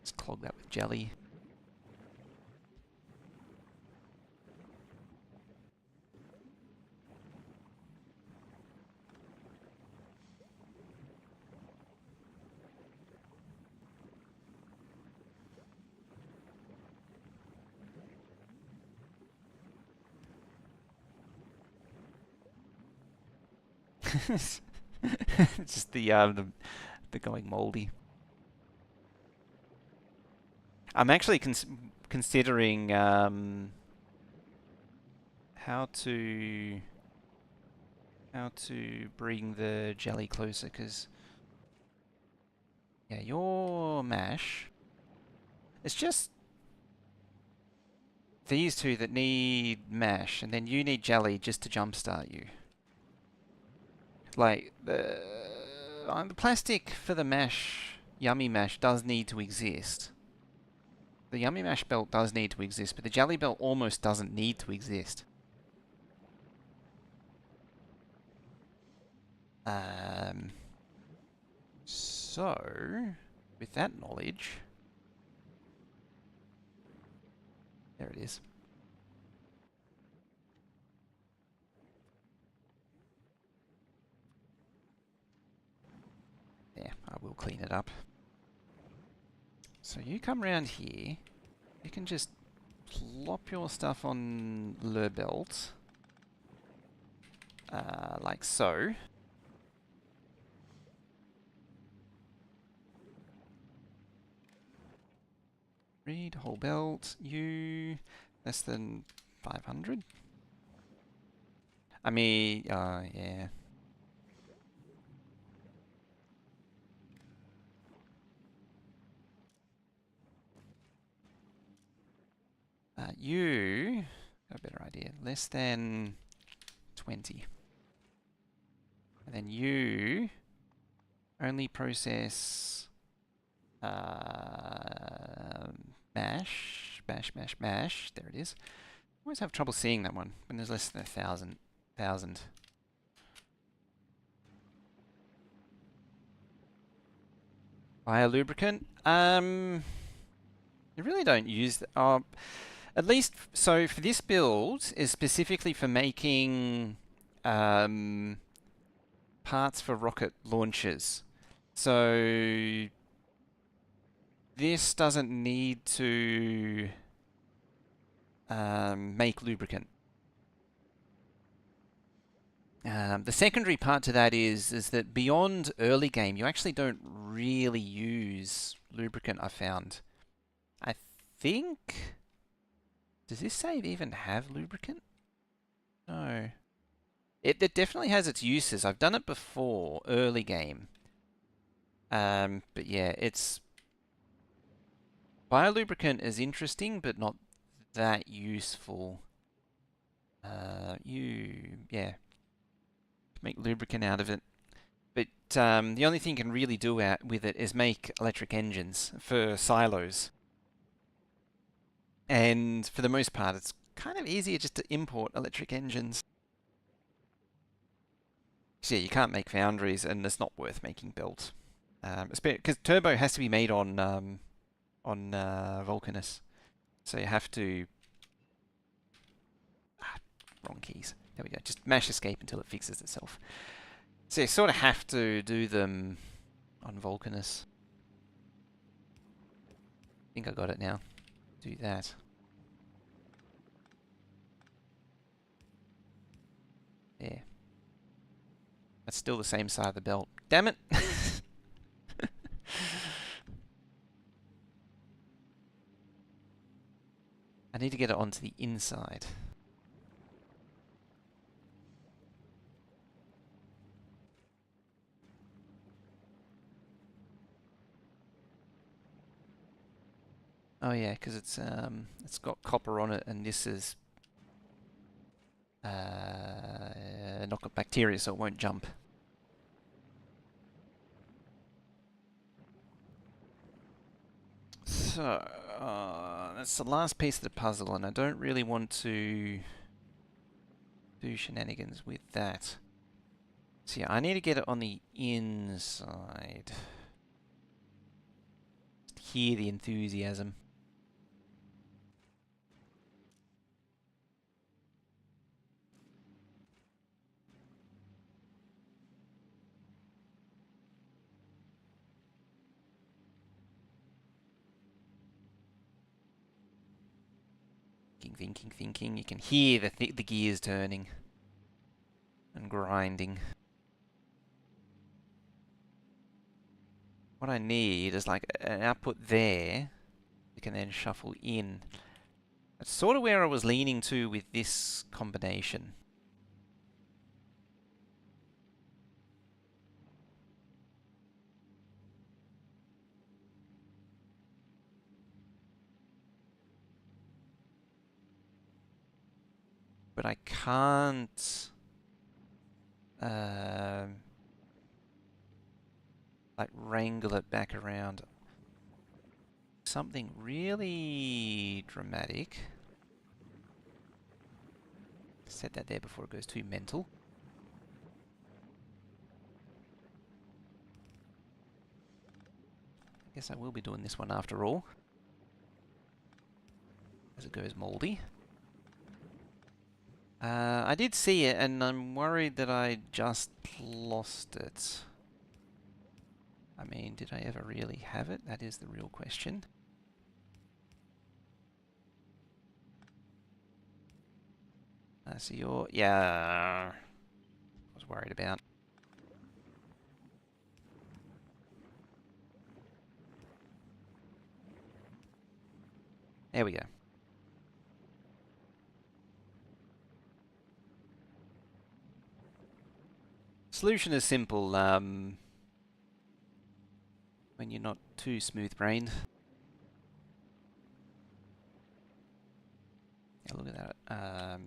Just clog that with jelly. It's just the going moldy. I'm actually considering how to how to bring the jelly closer, because yeah, your mash. It's just these two that need mash, and then you need jelly just to jumpstart you. Like the plastic for the mash, yummy mash, does need to exist. The yummy mash belt does need to exist, but the jelly belt almost doesn't need to exist. So, with that knowledge, there it is. Yeah, I will clean it up. So you come around here, you can just plop your stuff on the belt, like so. Read whole belt, you less than 500. I mean, yeah. You got a better idea. Less than 20. And then you only process mash, mash, mash, mash. There it is. I always have trouble seeing that one when there's less than 1,000. Biolubricant. You really don't use that. At least, so for this build is specifically for making parts for rocket launchers. So this doesn't need to make lubricant. The secondary part to that is that beyond early game, you actually don't really use lubricant, I found. I think... Does this save even have lubricant? No. It definitely has its uses. I've done it before, early game. But yeah, it's... Biolubricant is interesting, but not that useful. Yeah, make lubricant out of it. But the only thing you can really do with it is make electric engines for silos. And for the most part, it's kind of easier just to import electric engines. So yeah, you can't make foundries, and it's not worth making belt. Because turbo has to be made on Vulcanus, so you have to. Wrong keys. There we go. Just mash escape until it fixes itself. So you sort of have to do them on Vulcanus. I think I got it now. Do that. Yeah. That's still the same side of the belt. Damn it! I need to get it onto the inside. Oh yeah, because it's got copper on it, and this is not got bacteria, so it won't jump. So that's the last piece of the puzzle, and I don't really want to do shenanigans with that. So yeah, I need to get it on the inside. Just hear the enthusiasm. Thinking. You can hear the gears turning and grinding. What I need is like an output there. You can then shuffle in. That's sort of where I was leaning to with this combination. but I can't like wrangle it back around. Something really dramatic. Set that there before it goes too mental. I guess I will be doing this one after all. As it goes moldy. I did see it, and I'm worried that I just lost it. I mean, did I ever really have it? That is the real question. So you're... yeah... I was worried about. There we go. Solution is simple, when you're not too smooth-brained. Yeah, look at that.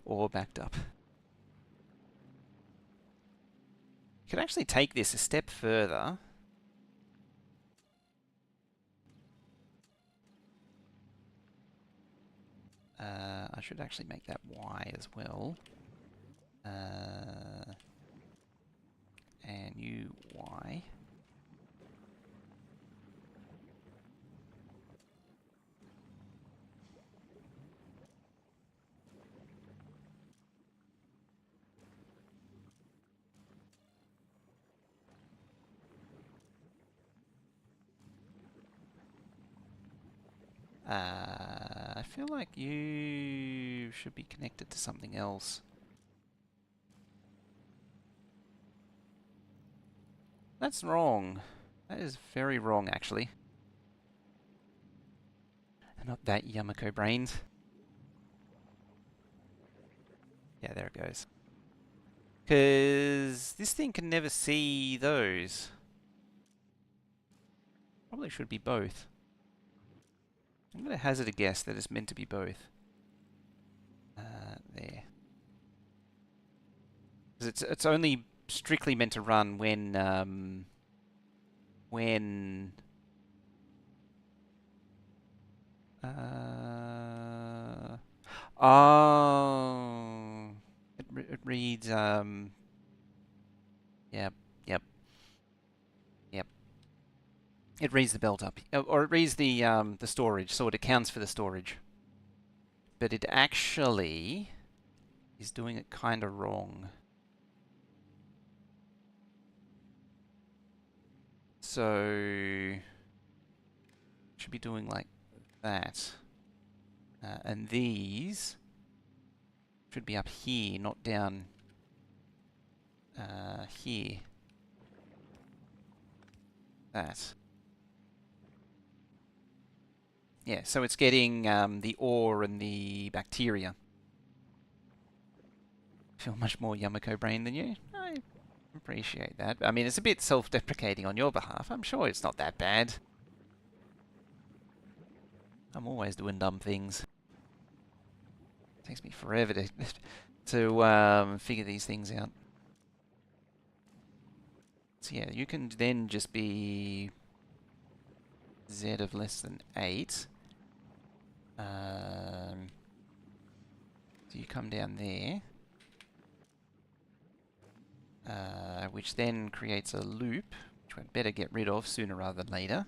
Or backed up. You could actually take this a step further. I should actually make that Y as well. And you Y. I feel like you should be connected to something else. That's wrong. That is very wrong, actually. Not that Yamako brains. Yeah, there it goes. Because this thing can never see those. Probably should be both. I'm going to hazard a guess that it's meant to be both. There. Because it's only strictly meant to run when oh, it reads yep, yep, yep. It reads the belt up, or it reads the storage, so it accounts for the storage. But it actually is doing it kind of wrong. So should be doing like that. And these should be up here, not down here. That. Yeah, so it's getting the ore and the bacteria. I feel much more Yamako brain than you. I appreciate that. I mean, it's a bit self-deprecating on your behalf. I'm sure it's not that bad. I'm always doing dumb things. It takes me forever to figure these things out. So yeah, you can then just be Z of less than 8. So you come down there, which then creates a loop, which we'd better get rid of sooner rather than later.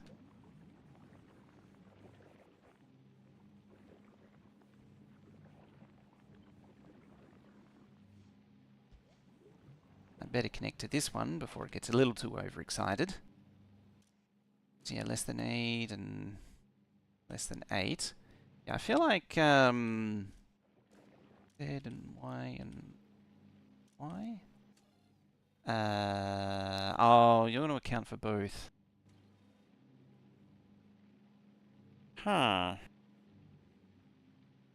I'd better connect to this one before it gets a little too overexcited. So yeah, less than 8 and less than 8. Yeah, I feel like Z and Y and Y. Oh, you're going to account for both. Huh.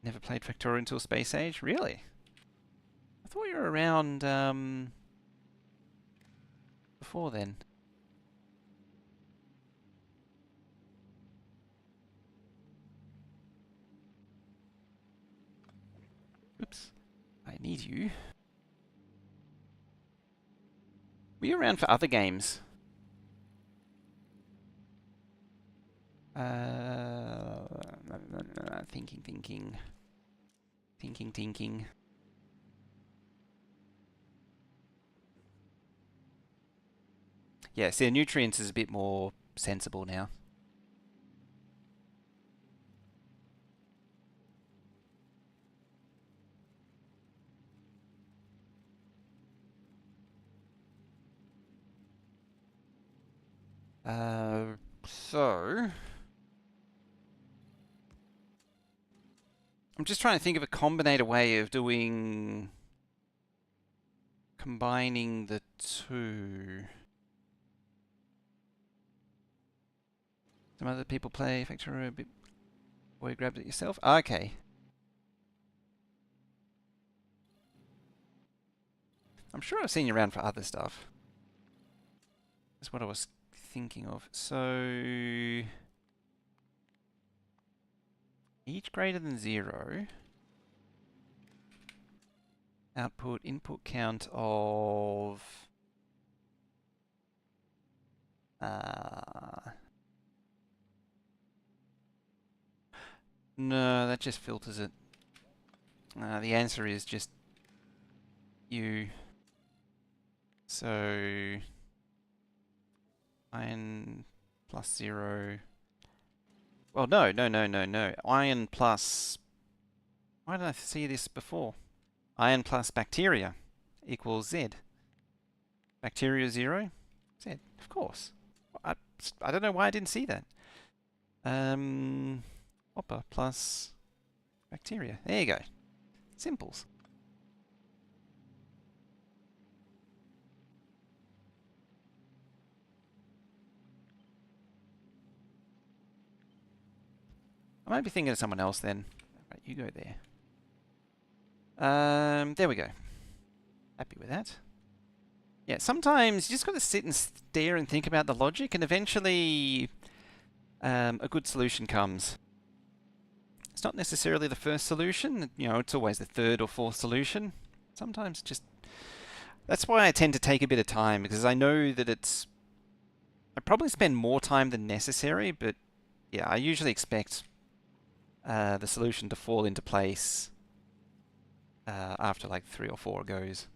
Never played Factorio until Space Age? Really? I thought you were around before then. you. Were you around for other games? Thinking. Yeah, see, nutrients is a bit more sensible now. So I'm just trying to think of a combinator way of combining the two. Some other people play Factorio a bit, or you grabbed it yourself? Okay. I'm sure I've seen you around for other stuff. That's what I was thinking of. So each greater than 0. Output, input count of... no, that just filters it. The answer is just U. So iron plus 0. Well, no. Iron plus... why did I see this before? Iron plus bacteria equals Z. Bacteria 0, Z, of course. I don't know why I didn't see that. Hopper plus bacteria. There you go. Simples. I might be thinking of someone else then. Right, you go there. There we go. Happy with that. Yeah, sometimes you just got to sit and stare and think about the logic, and eventually a good solution comes. It's not necessarily the first solution, you know, it's always the third or fourth solution. Sometimes just... that's why I tend to take a bit of time, because I know that it's... I probably spend more time than necessary, but yeah, I usually expect the solution to fall into place after like 3 or 4 goes.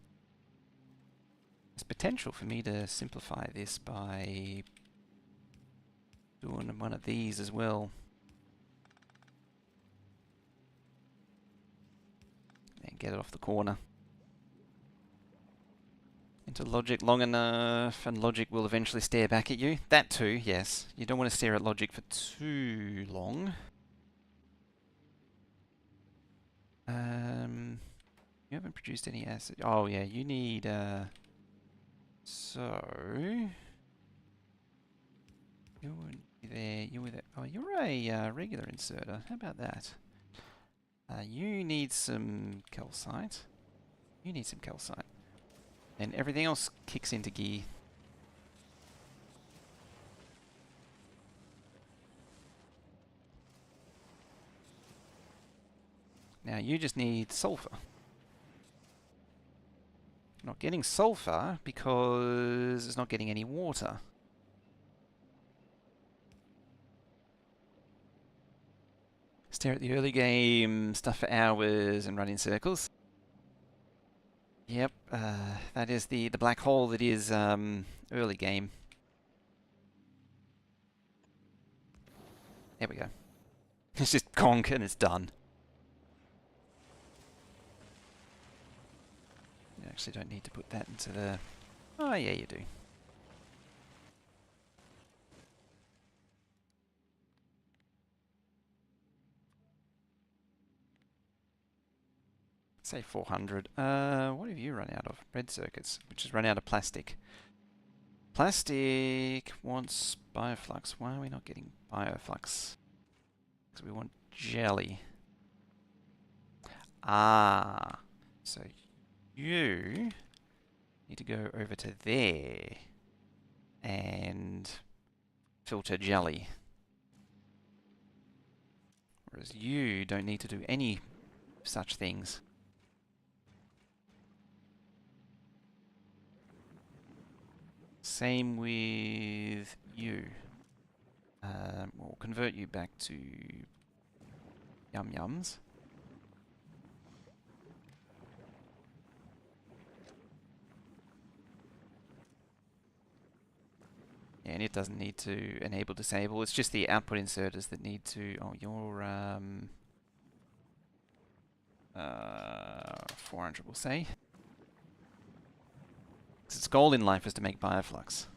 There's potential for me to simplify this by doing one of these as well. And get it off the corner. Into logic long enough, and logic will eventually stare back at you. That too, yes. You don't want to stare at logic for too long. You haven't produced any acid. Oh yeah, you need so you would be there. You were there. Oh, you're a regular inserter. How about that? You need some calcite. You need some calcite, and everything else kicks into gear. Now you just need sulfur. Not getting sulfur because it's not getting any water. Stare at the early game stuff for hours and run in circles. Yep, that is the black hole that is early game. There we go. It's just conk and it's done. You actually don't need to put that into the... oh yeah, you do. Say 400. What have you run out of? Red circuits, which has run out of plastic. Plastic wants bioflux. Why are we not getting bioflux? Because we want jelly. Ah. So you need to go over to there and filter jelly. Whereas you don't need to do any such things. Same with you. We'll convert you back to yum yums. Yeah, and it doesn't need to enable disable. It's just the output inserters that need to. Oh, you're 400, we'll say. Its goal in life is to make bioflux.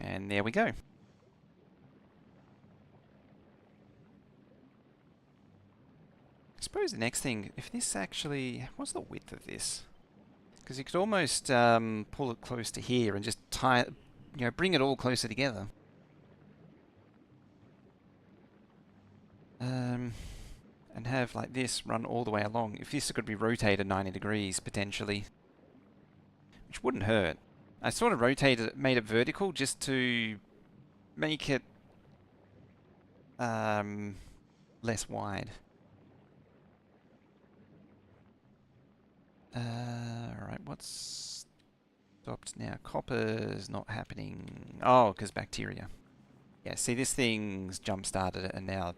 And there we go. I suppose the next thing, if this actually, what's the width of this? Because you could almost pull it close to here and just tie it, bring it all closer together. And have like this run all the way along. If this could be rotated 90 degrees potentially, which wouldn't hurt. I sort of rotated it, made it vertical just to make it less wide. Alright, what's stopped now? Copper's not happening. Oh, because bacteria. Yeah, see, this thing's jump-started it and now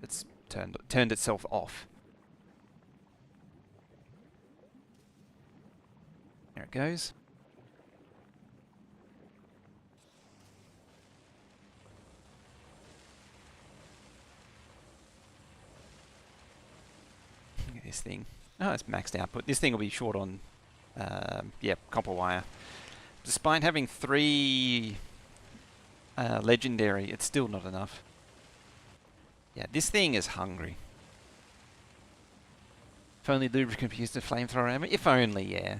it's turned itself off. There it goes. Look at this thing. Oh, it's maxed output. This thing will be short on, yeah, copper wire. Despite having 3 legendary, it's still not enough. Yeah, this thing is hungry. If only lubricant could be used to flamethrower ammo. If only, yeah.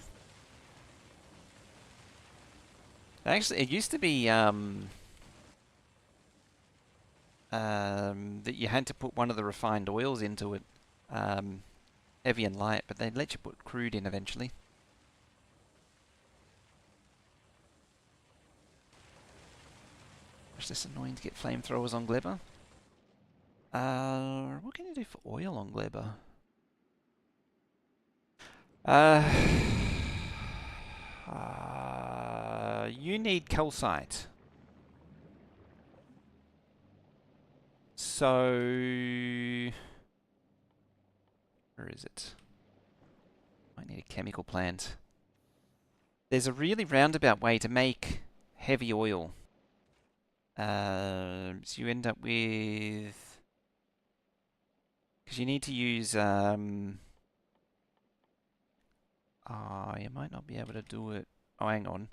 Actually, it used to be that you had to put one of the refined oils into it, heavy and light, but they'd let you put crude in eventually. Is this annoying to get flamethrowers on Glebber? What can you do for oil on Glebber? You need calcite. So, where is it? I need a chemical plant. There's a really roundabout way to make heavy oil. So you end up with, because you need to use you might not be able to do it. Oh, hang on.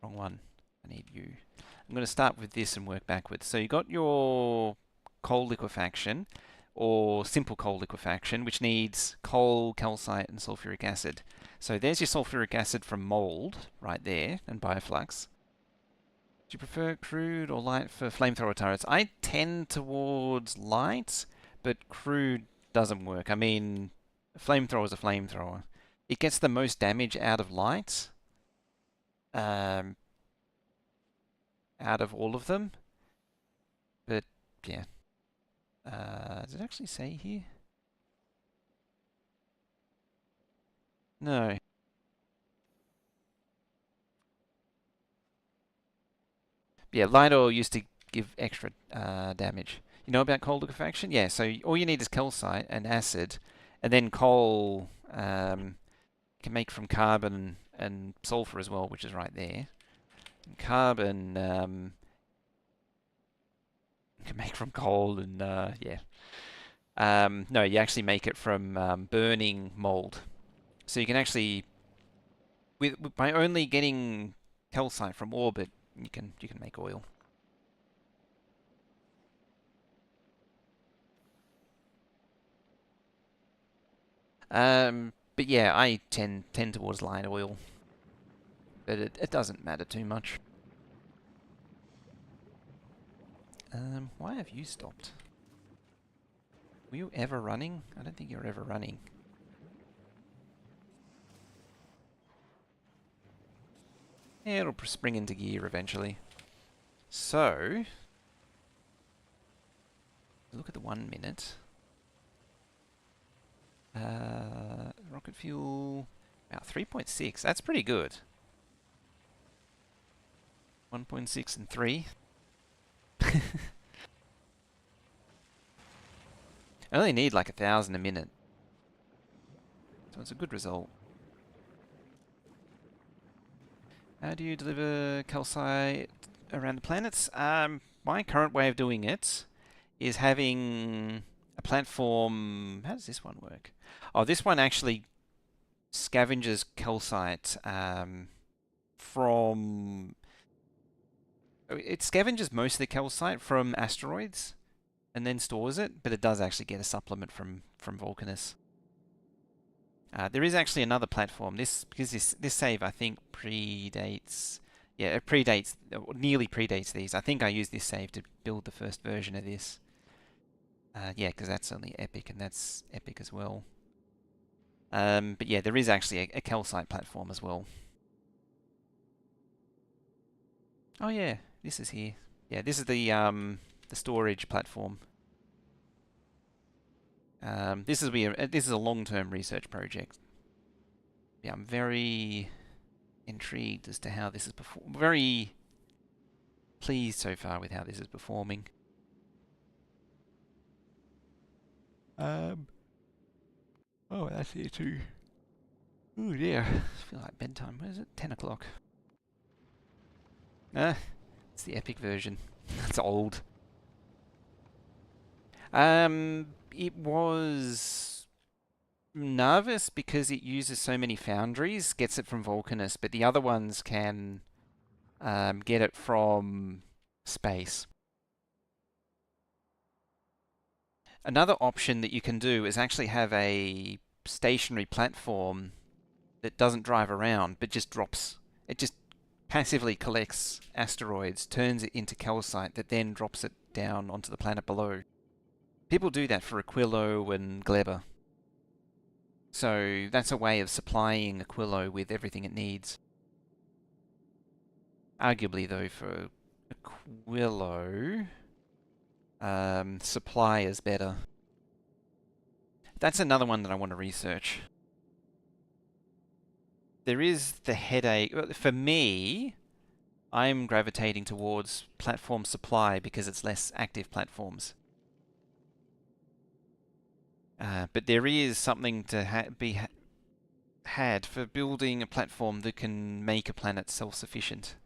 Wrong one. I need you. I'm going to start with this and work backwards. So you got your coal liquefaction, or simple coal liquefaction, which needs coal, calcite, and sulfuric acid. So there's your sulfuric acid from mold, right there, and bioflux. Do you prefer crude or light for flamethrower turrets? I tend towards light, but crude doesn't work. I mean, a flamethrower is a flamethrower. It gets the most damage out of light, out of all of them. But, yeah. Does it actually say here? No. Yeah, light oil used to give extra damage. You know about coal liquefaction? Yeah, so all you need is calcite and acid, and then coal can make from carbon and sulfur as well, which is right there. And carbon can make from coal and yeah. No, you actually make it from burning mold. So you can actually, by only getting calcite from orbit, you can make oil. But yeah, I tend towards light oil, but it doesn't matter too much. Why have you stopped? Were you ever running? I don't think you're ever running. Yeah, it'll spring into gear eventually. So, look at the 1 minute. Rocket fuel, about 3.6. That's pretty good. 1.6 and 3. I only need like 1,000 a minute. So it's a good result. How do you deliver calcite around the planets? My current way of doing it is having a platform. How does this one work? Oh, this one actually scavenges calcite from. It scavenges most of the calcite from asteroids and then stores it, but it does actually get a supplement from Vulcanus. There is actually another platform. Because this save I think predates. Yeah, it predates, or nearly predates these. I think I used this save to build the first version of this. Yeah, because that's only Epic, and that's Epic as well. But yeah, there is actually a calcite platform as well. Oh yeah, this is here. Yeah, this is the storage platform. This is a long-term research project. Yeah, I'm very intrigued as to how this is very pleased so far with how this is performing. Oh, that's here too. Oh dear, I feel like bedtime. What is it? 10 o'clock. It's the Epic version. It's old. It was nervous because it uses so many foundries, gets it from Vulcanus, but the other ones can get it from space. Another option that you can do is actually have a stationary platform that doesn't drive around, but just drops. It just passively collects asteroids, turns it into calcite, that then drops it down onto the planet below. People do that for Aquilo and Gleba. So that's a way of supplying Aquilo with everything it needs. Arguably, though, for Aquilo, supply is better. That's another one that I want to research. There is the headache. For me, I'm gravitating towards platform supply because it's less active platforms. But there is something to be had for building a platform that can make a planet self-sufficient.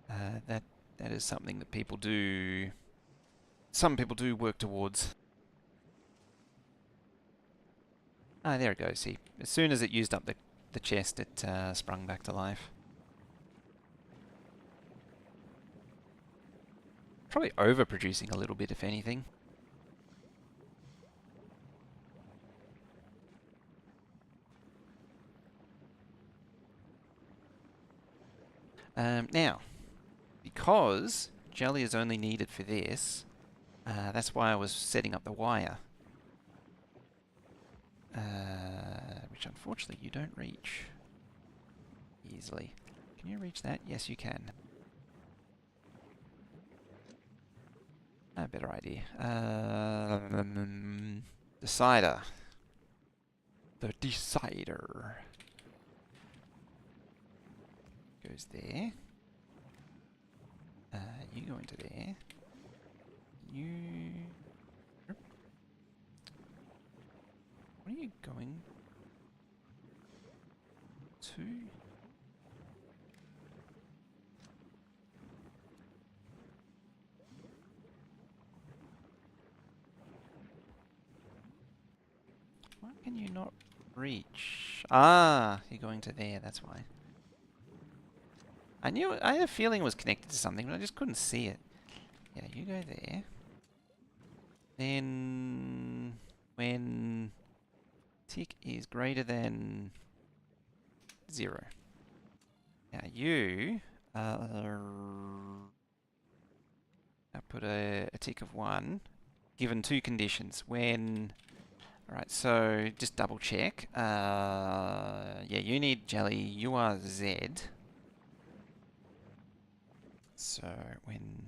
That is something that people do. Some people do work towards. Ah, there it goes. See, as soon as it used up the chest, it sprung back to life. Probably overproducing a little bit, if anything. Now, because jelly is only needed for this, that's why I was setting up the wire. Which unfortunately you don't reach easily. Can you reach that? Yes, you can. A better idea. Decider. The decider goes there. You go into there. You... What are you going to? Why can you not reach? Ah, you're going to there, that's why. I had a feeling it was connected to something, but I just couldn't see it. Yeah, you go there. Then, when tick is greater than 0. Now you, I put a tick of 1, given 2 conditions. When Alright, so just double check. Yeah, you need jelly. You are Z. So when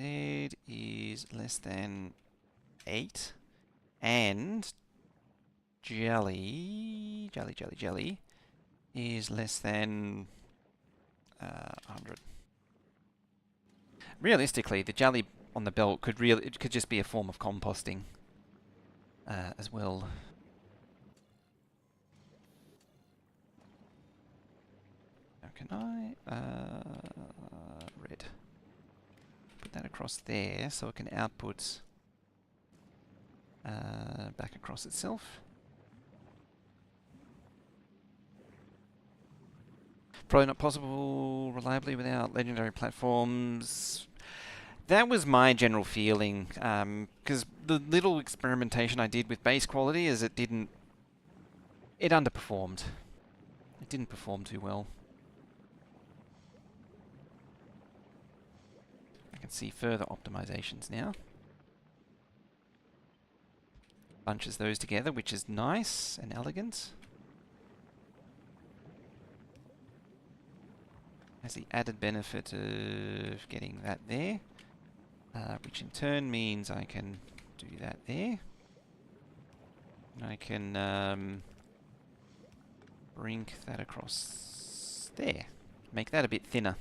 Z is less than 8 and jelly is less than 100. Realistically, the jelly on the belt it could just be a form of composting as well. Now can I red put that across there so it can output back across itself. Probably not possible reliably without legendary platforms. That was my general feeling, because the little experimentation I did with base quality is it underperformed. It didn't perform too well. I can see further optimizations now. Bunches those together, which is nice and elegant. Has the added benefit of getting that there, which in turn means I can do that there. And I can bring that across there. Make that a bit thinner.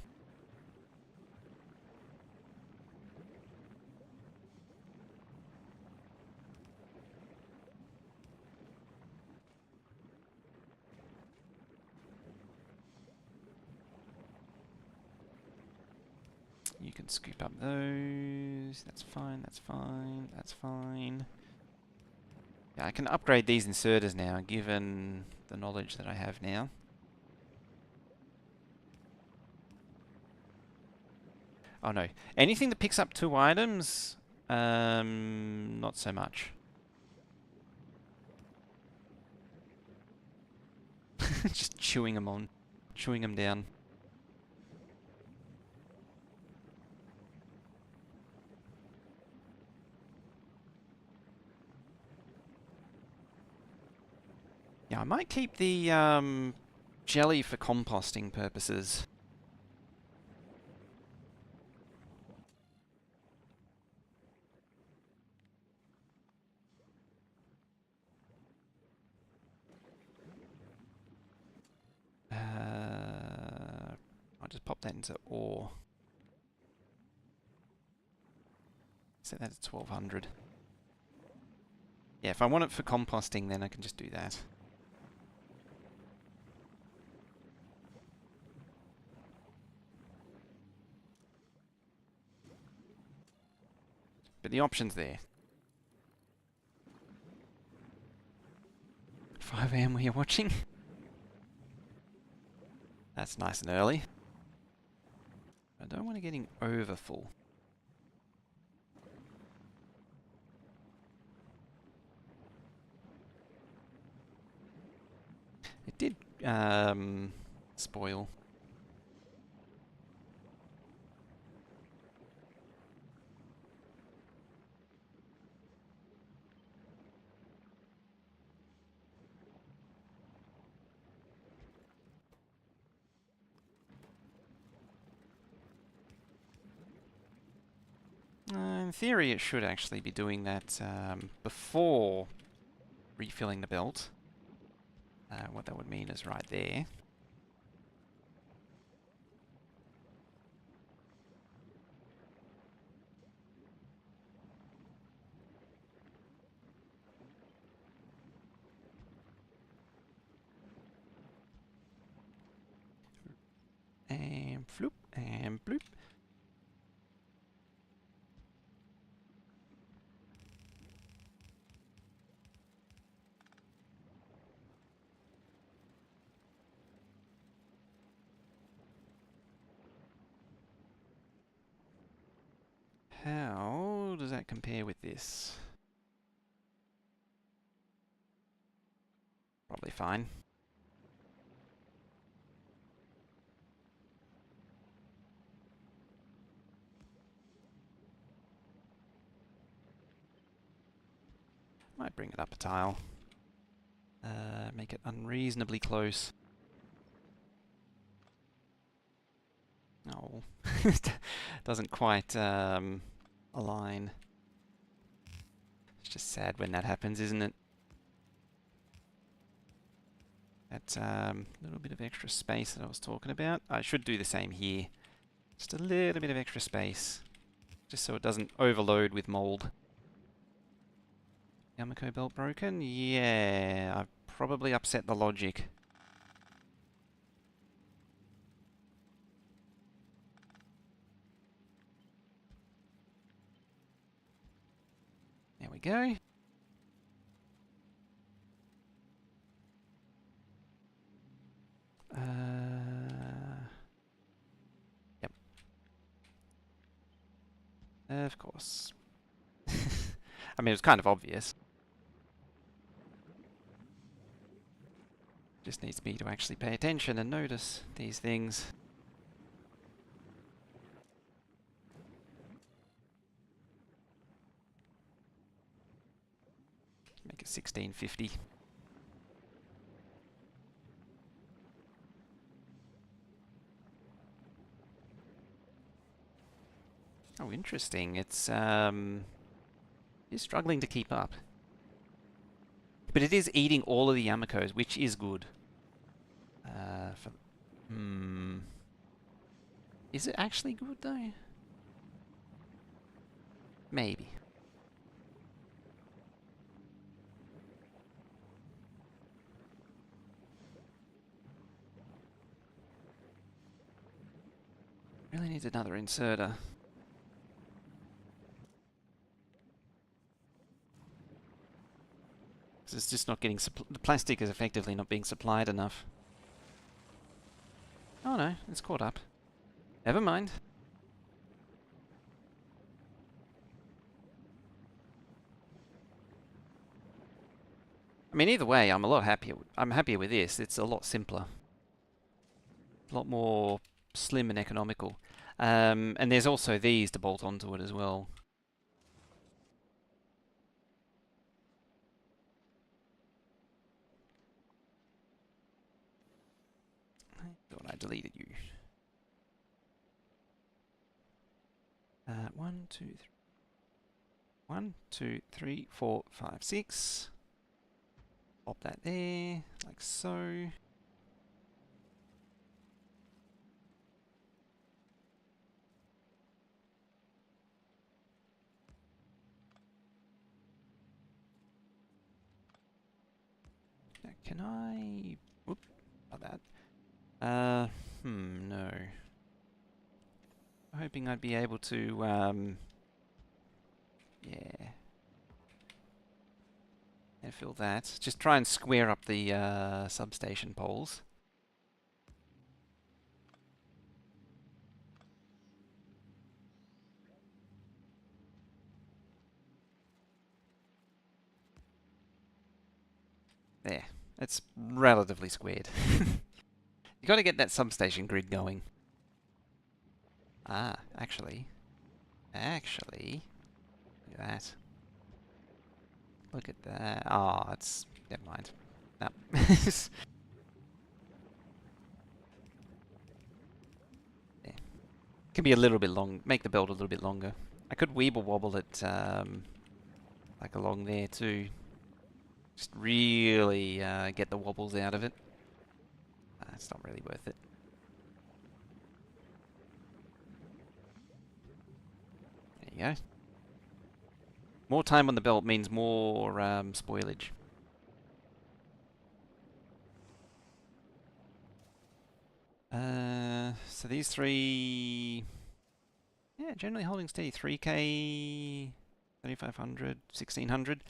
You can scoop up those. That's fine, that's fine, that's fine. Yeah, I can upgrade these inserters now, given the knowledge that I have now. Oh no. Anything that picks up 2 items, not so much. Just chewing them down. Yeah, I might keep the jelly for composting purposes. I'll just pop that into ore. Set that at 1200. Yeah, if I want it for composting, then I can just do that. But the option's there. 5 AM where you're watching? That's nice and early. I don't want it getting over full. It did spoil. In theory, it should actually be doing that before refilling the belt. What that would mean is right there. And floop, and bloop. How does that compare with this? Probably fine. Might bring it up a tile. Make it unreasonably close. Oh, doesn't quite align. It's just sad when that happens, isn't it? That little bit of extra space that I was talking about. I should do the same here. Just a little bit of extra space, just so it doesn't overload with mold. Yamako belt broken? Yeah, I've probably upset the logic. There we go. Yep. Of course. I mean, it was kind of obvious. Just needs me to actually pay attention and notice these things. Make it 1650. Oh, interesting. It's struggling to keep up. But it is eating all of the Yamakos, which is good. Is it actually good though? Maybe. Really needs another inserter. It's just not getting the plastic is effectively not being supplied enough. Oh no, it's caught up. Never mind. I mean, either way, I'm a lot happier. I'm happier with this. It's a lot simpler, a lot more slim and economical. And there's also these to bolt onto it as well. I thought I deleted you. 1, 2, 3. 1, 2, 3, 4, 5, 6. Pop that there, like so. Now, can I... Whoop, not that. No. I'm hoping I'd be able to, yeah. And fill that. Just try and square up the substation poles. There. It's relatively squared. You got to get that substation grid going. Ah, actually, look at that. Look at that. Oh, it's never mind. No. Yeah. Could be a little bit long. Make the belt a little bit longer. I could weeble wobble it like along there too. Just really get the wobbles out of it. It's not really worth it. There you go. More time on the belt means more spoilage. So these three... Yeah, generally holding steady. 3K, 3500, 1600.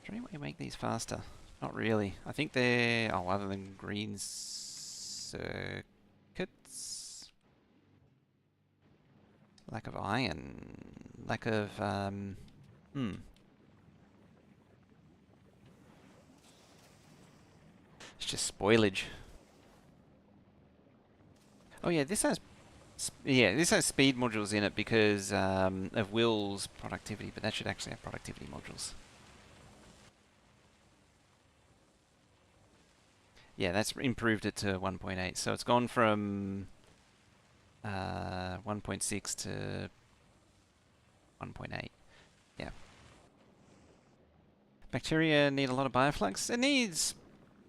Trying to make these faster. Not really. I think they're... Oh, other than green circuits? Lack of iron. Lack of... It's just spoilage. Oh yeah, this has Yeah, this has speed modules in it because of Will's productivity, but that should actually have productivity modules. Yeah, that's improved it to 1.8. So it's gone from 1.6 to 1.8. Yeah. Bacteria need a lot of bioflux. It needs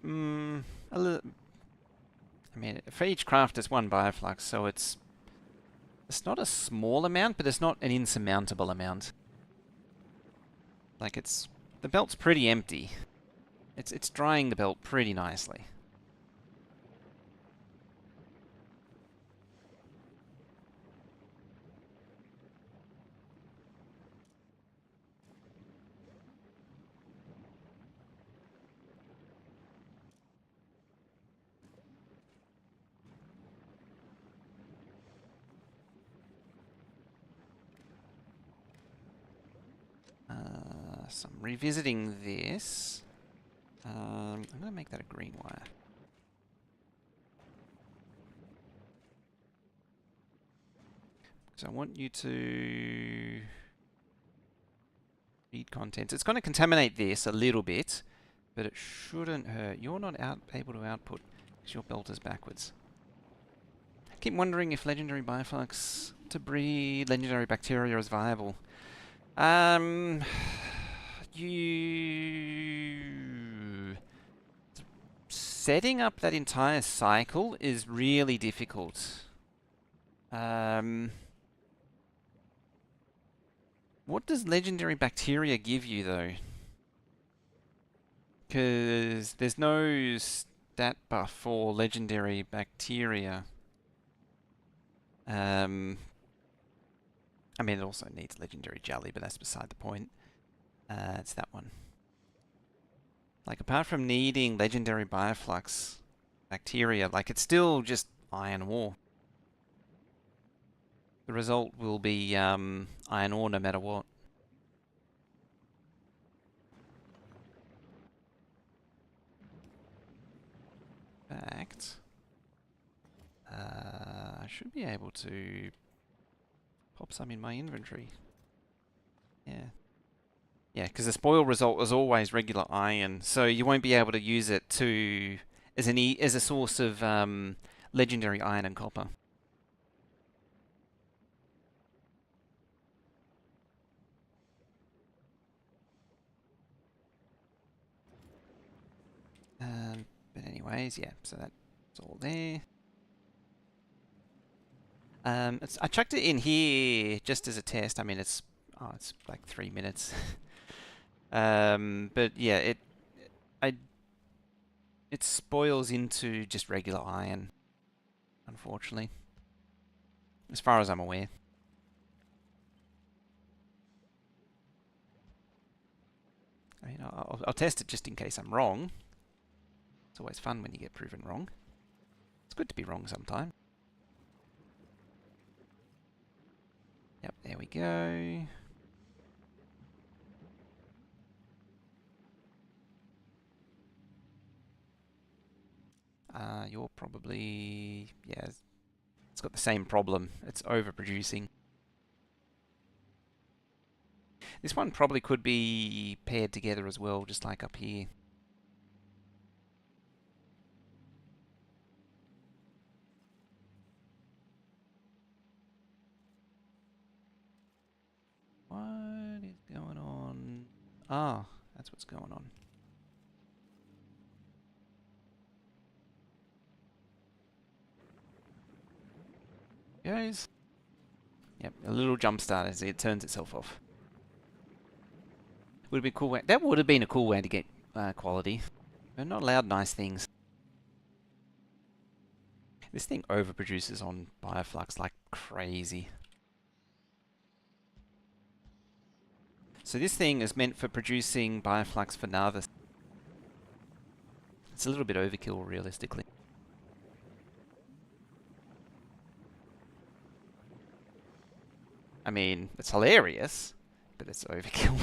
a little. I mean, for each craft, it's one bioflux, so it's not a small amount, but it's not an insurmountable amount. Like the belt's pretty empty. It's drying the belt pretty nicely. So I'm revisiting this. I'm going to make that a green wire. So I want you to read contents. It's going to contaminate this a little bit, but it shouldn't hurt. You're not able to output because your belt is backwards. I keep wondering if legendary bioflux to breed legendary bacteria is viable. You setting up that entire cycle is really difficult. What does legendary bacteria give you though? Because there's no stat buff for legendary bacteria. I mean, it also needs legendary jelly, but that's beside the point. It's that one. Like, apart from needing legendary bioflux bacteria, like, it's still just iron ore. The result will be iron ore no matter what. In fact, I should be able to pop some in my inventory. Yeah. Yeah, because the spoil result is always regular iron, so you won't be able to use it to as as a source of legendary iron and copper. But anyways, yeah, so that's all there. I chucked it in here just as a test. I mean, it's like 3 minutes. But yeah, I it spoils into just regular iron, unfortunately, as far as I'm aware. I mean, I'll test it just in case I'm wrong. It's always fun when you get proven wrong. It's good to be wrong sometime. Yep, there we go. You're probably, yeah, it's got the same problem. It's overproducing. This one probably could be paired together as well, just like up here. What is going on? Ah, that's what's going on. Goes. Yep, a little jump start as it turns itself off. Would have been a cool way. That would have been a cool way to get quality. They're not allowed nice things. This thing overproduces on bioflux like crazy. So this thing is meant for producing bioflux for Narvis. It's a little bit overkill, realistically. I mean, it's hilarious, but it's overkill.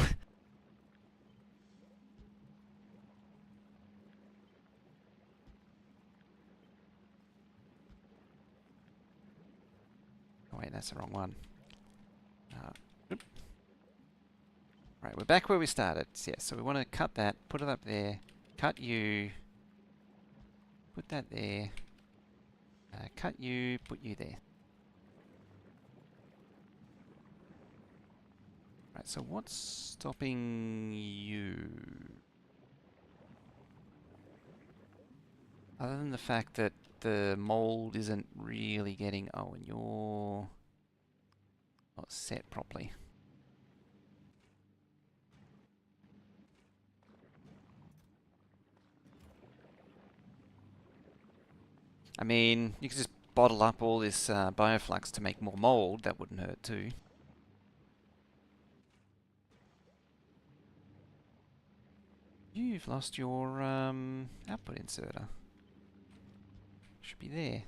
Oh wait, that's the wrong one. Oop. Right, we're back where we started. Yeah, so we want to cut that, put it up there, cut you, put that there, cut you, put you there. Right, so what's stopping you? Other than the fact that the mold isn't really getting... Oh, and you're not set properly. I mean, you could just bottle up all this bioflux to make more mold. That wouldn't hurt too. You've lost your output inserter. Should be there.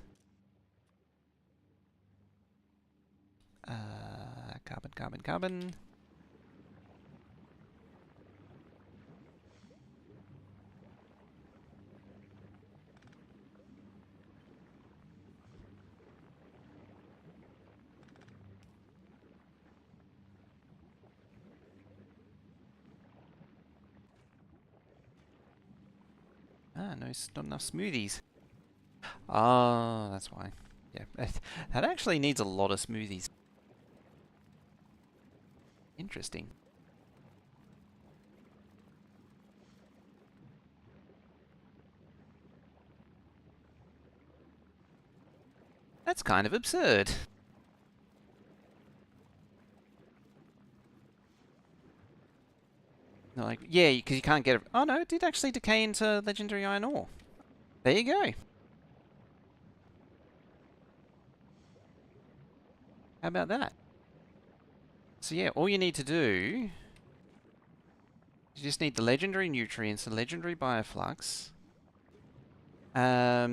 Carbon, carbon, carbon. Ah, no, it's not enough smoothies. Ah, that's why. Yeah, that actually needs a lot of smoothies. Interesting. That's kind of absurd. Like, yeah, because you can't get it. Oh no, it did actually decay into legendary iron ore. There you go. How about that? So yeah, all you need to do, you just need the legendary nutrients, the legendary bioflux. Yeah,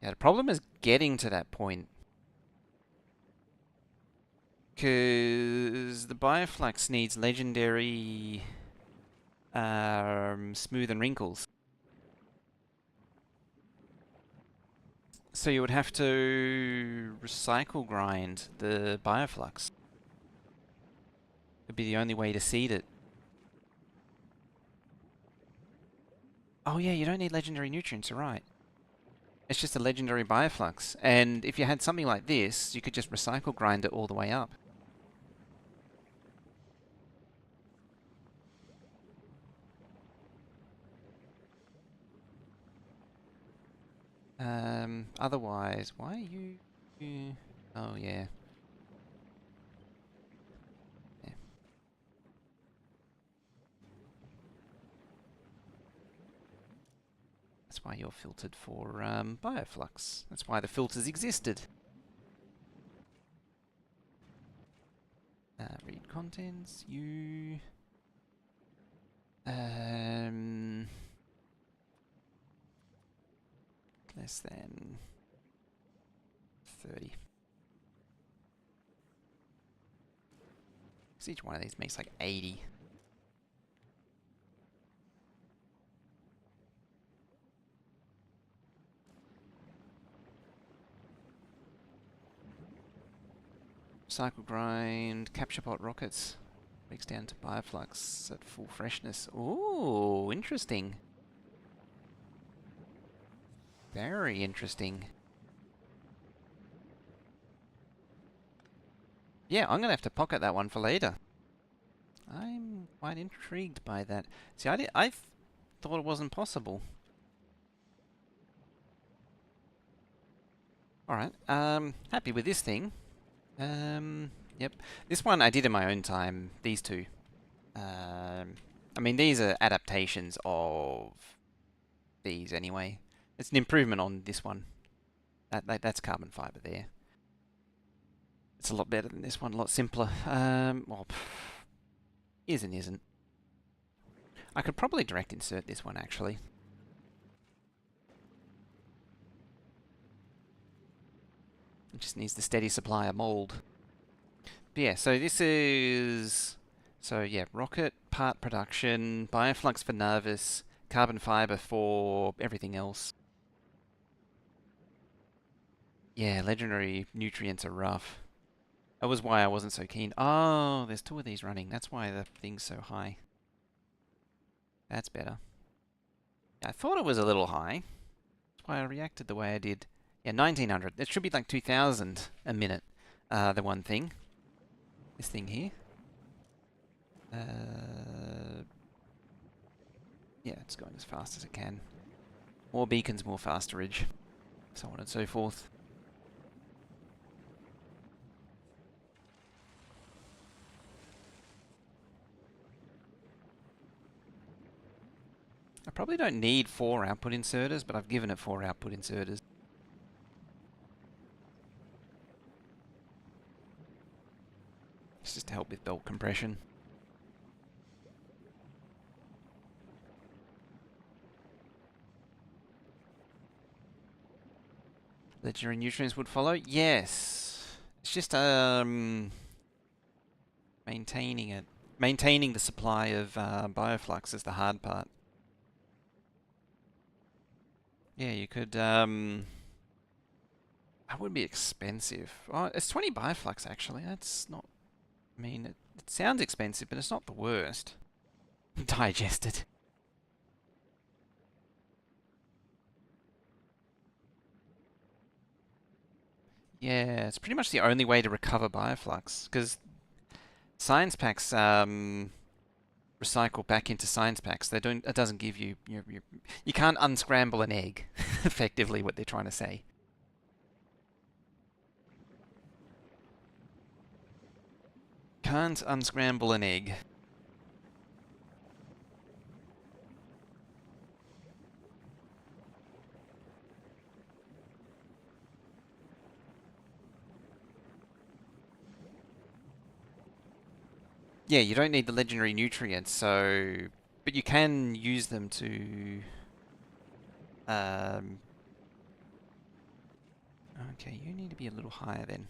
the problem is getting to that point. Because the bioflux needs legendary smooth and wrinkles. So you would have to recycle grind the bioflux. It'd be the only way to seed it. Oh yeah, you don't need legendary nutrients, you're right. It's just a legendary bioflux. And if you had something like this, you could just recycle grind it all the way up. Otherwise, why are you... Oh yeah. Yeah. That's why you're filtered for bioflux. That's why the filters existed. Read contents, you... Less than 30. Because each one of these makes like 80. Cycle grind, capture pot rockets. Breaks down to bioflux at full freshness. Ooh, interesting. Very interesting. Yeah, I'm gonna have to pocket that one for later. I'm quite intrigued by that. See, I thought it wasn't possible. Alright, happy with this thing. Yep. This one I did in my own time, these two. I mean, these are adaptations of these anyway. It's an improvement on this one. That's carbon fiber there. It's a lot better than this one, a lot simpler. Well, is and isn't. I could probably direct insert this one actually. It just needs the steady supply of mold. But yeah, so this is... So yeah, rocket part production, bioflux for Nervous, carbon fiber for everything else. Yeah, legendary nutrients are rough. That was why I wasn't so keen. Oh, there's two of these running. That's why the thing's so high. That's better. I thought it was a little high. That's why I reacted the way I did. Yeah, 1900. It should be like 2000 a minute. The one thing. This thing here. Yeah, it's going as fast as it can. More beacons, more fasterage. So on and so forth. I probably don't need 4 output inserters, but I've given it 4 output inserters. It's just to help with belt compression. Legendary nutrients would follow? Yes. It's just maintaining it. Maintaining the supply of bioflux is the hard part. Yeah, you could that would be expensive. Oh, it's 20 bioflux actually. That's not, I mean, it sounds expensive, but it's not the worst. Digested. Yeah, it's pretty much the only way to recover bioflux, because science packs recycle back into science packs. They don't. It doesn't give you you can't unscramble an egg. Effectively, what they're trying to say. Can't unscramble an egg. Yeah, you don't need the legendary nutrients, so but you can use them to. Um, okay, you need to be a little higher then.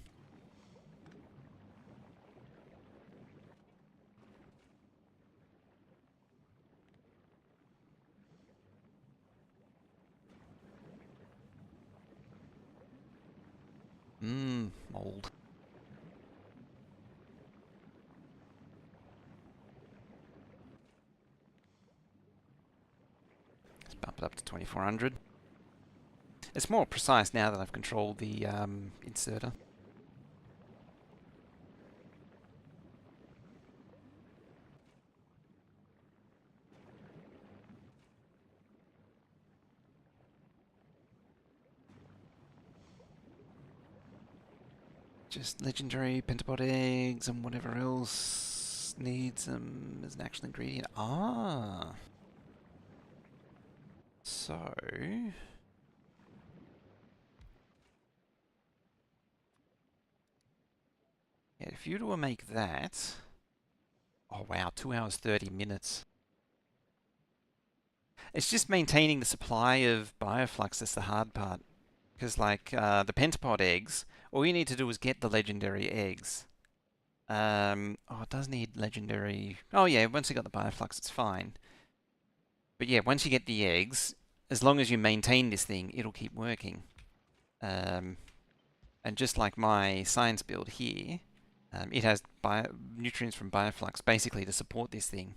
Mold. Let's bump it up to 2400. It's more precise now that I've controlled the inserter. Just legendary pentapod eggs and whatever else needs them as an actual ingredient. Ah. So... yeah, if you were to make that... oh wow, 2 hours 30 minutes. It's just maintaining the supply of bioflux that's the hard part. Because like the pentapod eggs, all you need to do is get the legendary eggs. Oh, it does need legendary... oh yeah, once you got the bioflux, it's fine. But yeah, once you get the eggs, as long as you maintain this thing, it'll keep working. And just like my science build here, it has nutrients from bioflux basically to support this thing.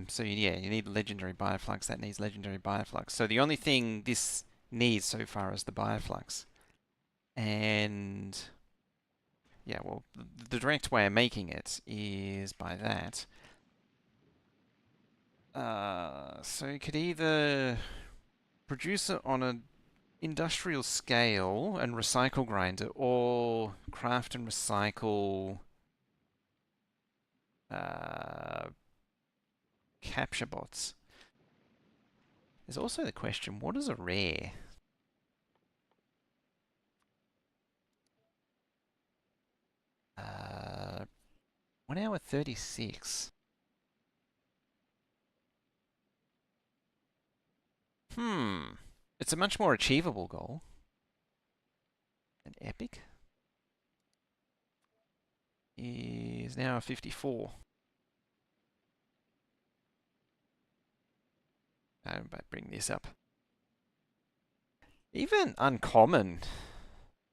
So yeah, you need legendary bioflux. That needs legendary bioflux. So the only thing this needs so far is the bioflux. And yeah, well, the direct way of making it is by that. So you could either produce it on an industrial scale and recycle grinder, or craft and recycle uh, capture bots. There's also the question, what is a rare? 1 hour 36. It's a much more achievable goal. An epic is now 54. I might bring this up. Even uncommon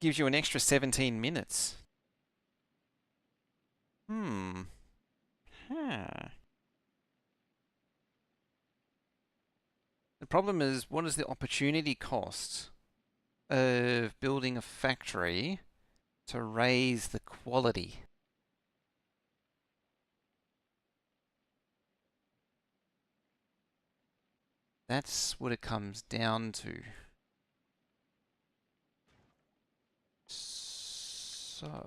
gives you an extra 17 minutes. Hmm. Huh. The problem is, what is the opportunity cost of building a factory to raise the quality? That's what it comes down to. So,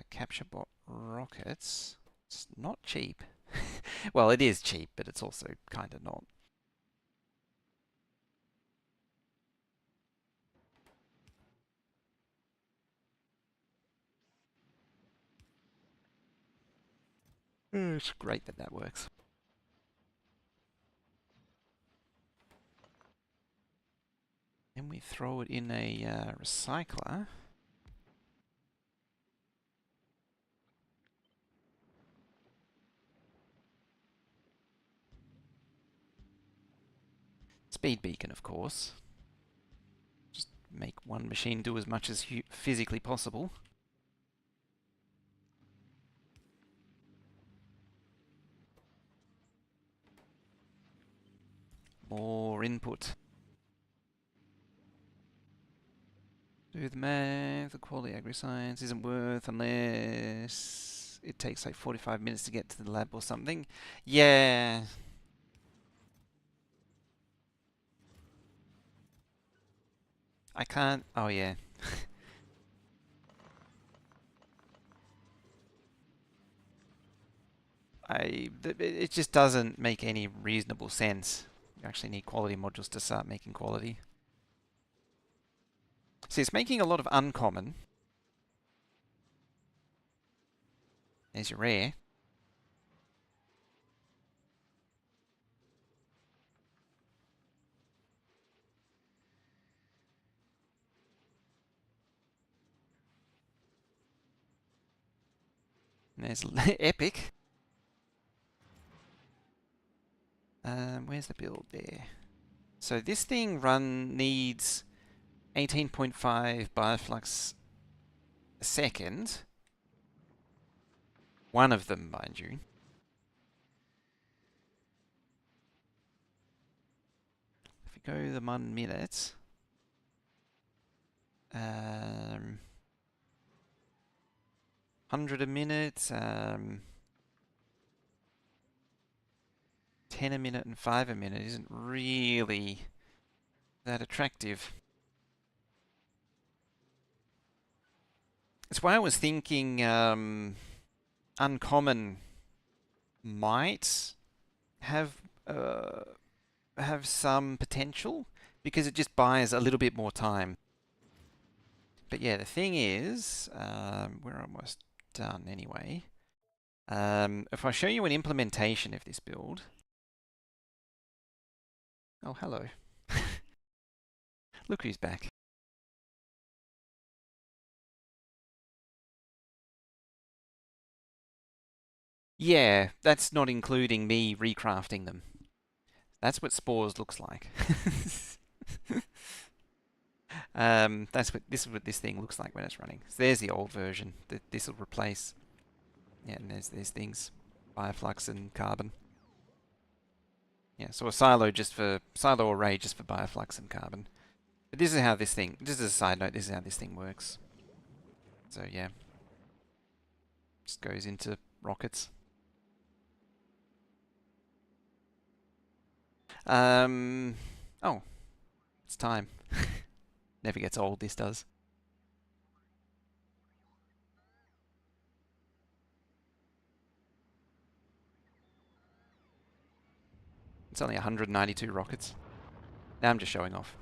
capture bot rockets. It's not cheap. Well, it is cheap, but it's also kind of not. It's great that that works. Then we throw it in a recycler. Speed beacon, of course. Just make one machine do as much as physically possible. More input. Do the math. The quality agri-science isn't worth unless it takes like 45 minutes to get to the lab or something. Yeah. I can't. Oh, yeah. It just doesn't make any reasonable sense. You actually need quality modules to start making quality. See, it's making a lot of uncommon. There's your rare. And there's epic. Where's the build there? So this thing needs 18.5 bioflux a second. One of them, mind you. If we go the 1 minute, 100 a minute, 10 a minute and 5 a minute isn't really that attractive. That's why I was thinking uncommon might have some potential because it just buys a little bit more time. But yeah, the thing is, we're almost done anyway. If I show you an implementation of this build. Oh, hello. Look who's back. Yeah, that's not including me recrafting them. That's what spores looks like. This is what this thing looks like when it's running. So there's the old version that this will replace. Yeah, and there's things, bioflux and carbon. Yeah, so a silo array just for bioflux and carbon. But this is how this thing. Just as a side note, this is how this thing works. So yeah, just goes into rockets. Oh, it's time. Never gets old, this does. It's only 192 rockets. Now I'm just showing off.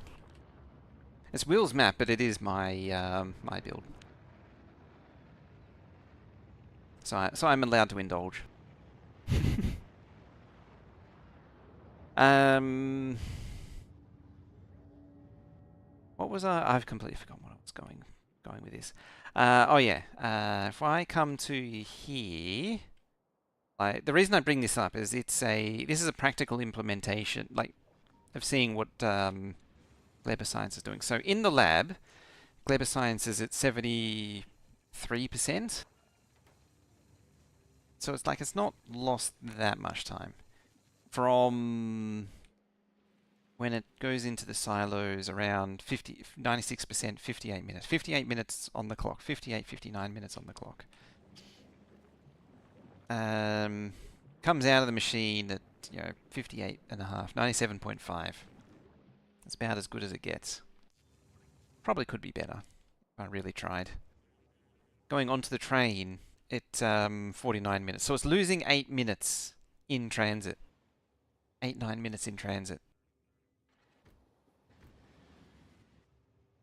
It's Will's map, but it is my my build. So I'm allowed to indulge. What was I? I've completely forgotten what I was going with this. Oh yeah. If I come to here, The reason I bring this up is this is a practical implementation, like, of seeing what Gleba Science is doing. So in the lab, Gleba Science is at 73%. So it's like it's not lost that much time from when it goes into the silos around 96%, 58 minutes. 58 minutes on the clock, 58, 59 minutes on the clock. Comes out of the machine at 58.5, 97.5. That's about as good as it gets. Probably could be better if I really tried. Going onto the train at 49 minutes. So it's losing 8 minutes in transit. 9 minutes in transit.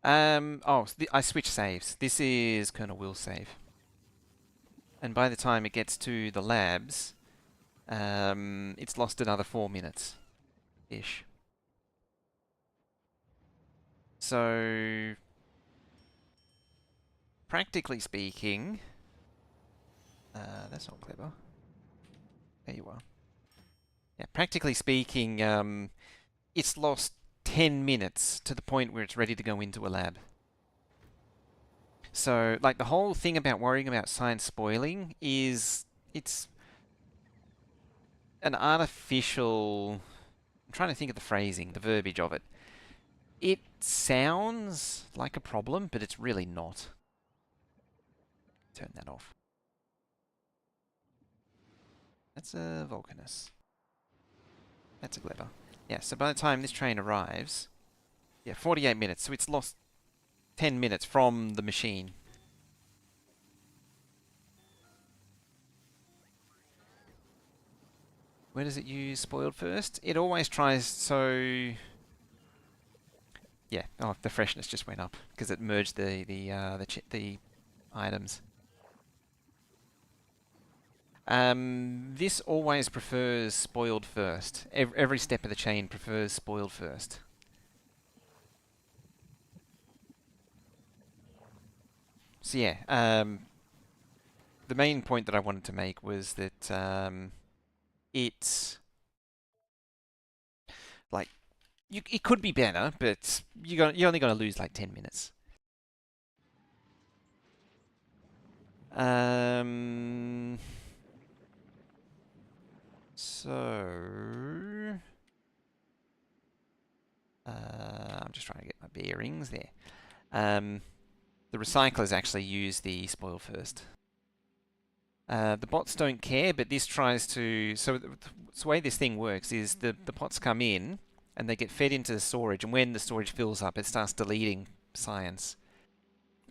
I switched saves. This is Colonel Will's save. And by the time it gets to the labs, it's lost another 4 minutes-ish. So, practically speaking, that's not clever. There you are. Yeah, practically speaking, it's lost 10 minutes to the point where it's ready to go into a lab. So, like, the whole thing about worrying about science spoiling is it's an artificial... I'm trying to think of the phrasing, the verbiage of it. It sounds like a problem, but it's really not. Turn that off. That's a Vulcanus. That's a Gleba. Yeah, so by the time this train arrives, 48 minutes. So it's lost 10 minutes from the machine. Where does it use spoiled first? It always tries, so... Yeah, the freshness just went up because it merged the items. This always prefers spoiled first. Every step of the chain prefers spoiled first. So yeah, the main point that I wanted to make was that it's like it could be better, but you're only going to lose like 10 minutes. So I'm just trying to get my bearings there. The recyclers actually use the spoil first. The bots don't care, but this tries to... So the way this thing works is the bots come in and they get fed into the storage, and when the storage fills up, it starts deleting science.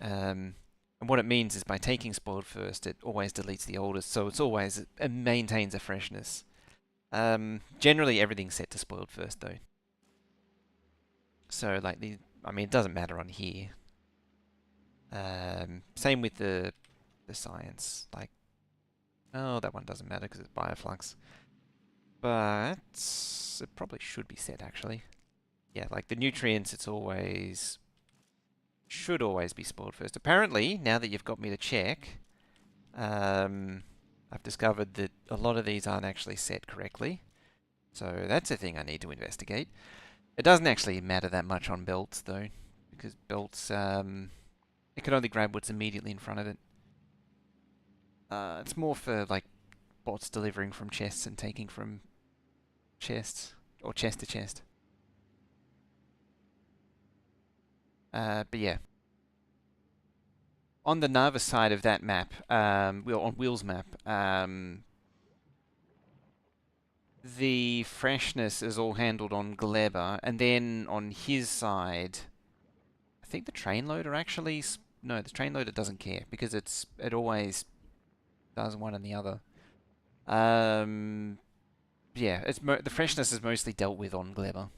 And what it means is by taking spoiled first, it always deletes the oldest, so it maintains a freshness. Generally, everything's set to spoiled first, though. So, like, it doesn't matter on here. Same with the science. Like, oh, that one doesn't matter because it's bioflux. But it probably should be set, actually. Yeah, like the nutrients, should always be spoiled first. Apparently, now that you've got me to check, I've discovered that a lot of these aren't actually set correctly. So that's a thing I need to investigate. It doesn't actually matter that much on belts, though, because belts, it can only grab what's immediately in front of it. It's more for, like, bots delivering from chests and taking from chests, or chest to chest. But yeah. On the Nava side of that map, on Will's map, the freshness is all handled on Gleba, and then on his side, I think the train loader actually... No, the train loader doesn't care, because it always does one and the other. Yeah, the freshness is mostly dealt with on Gleba.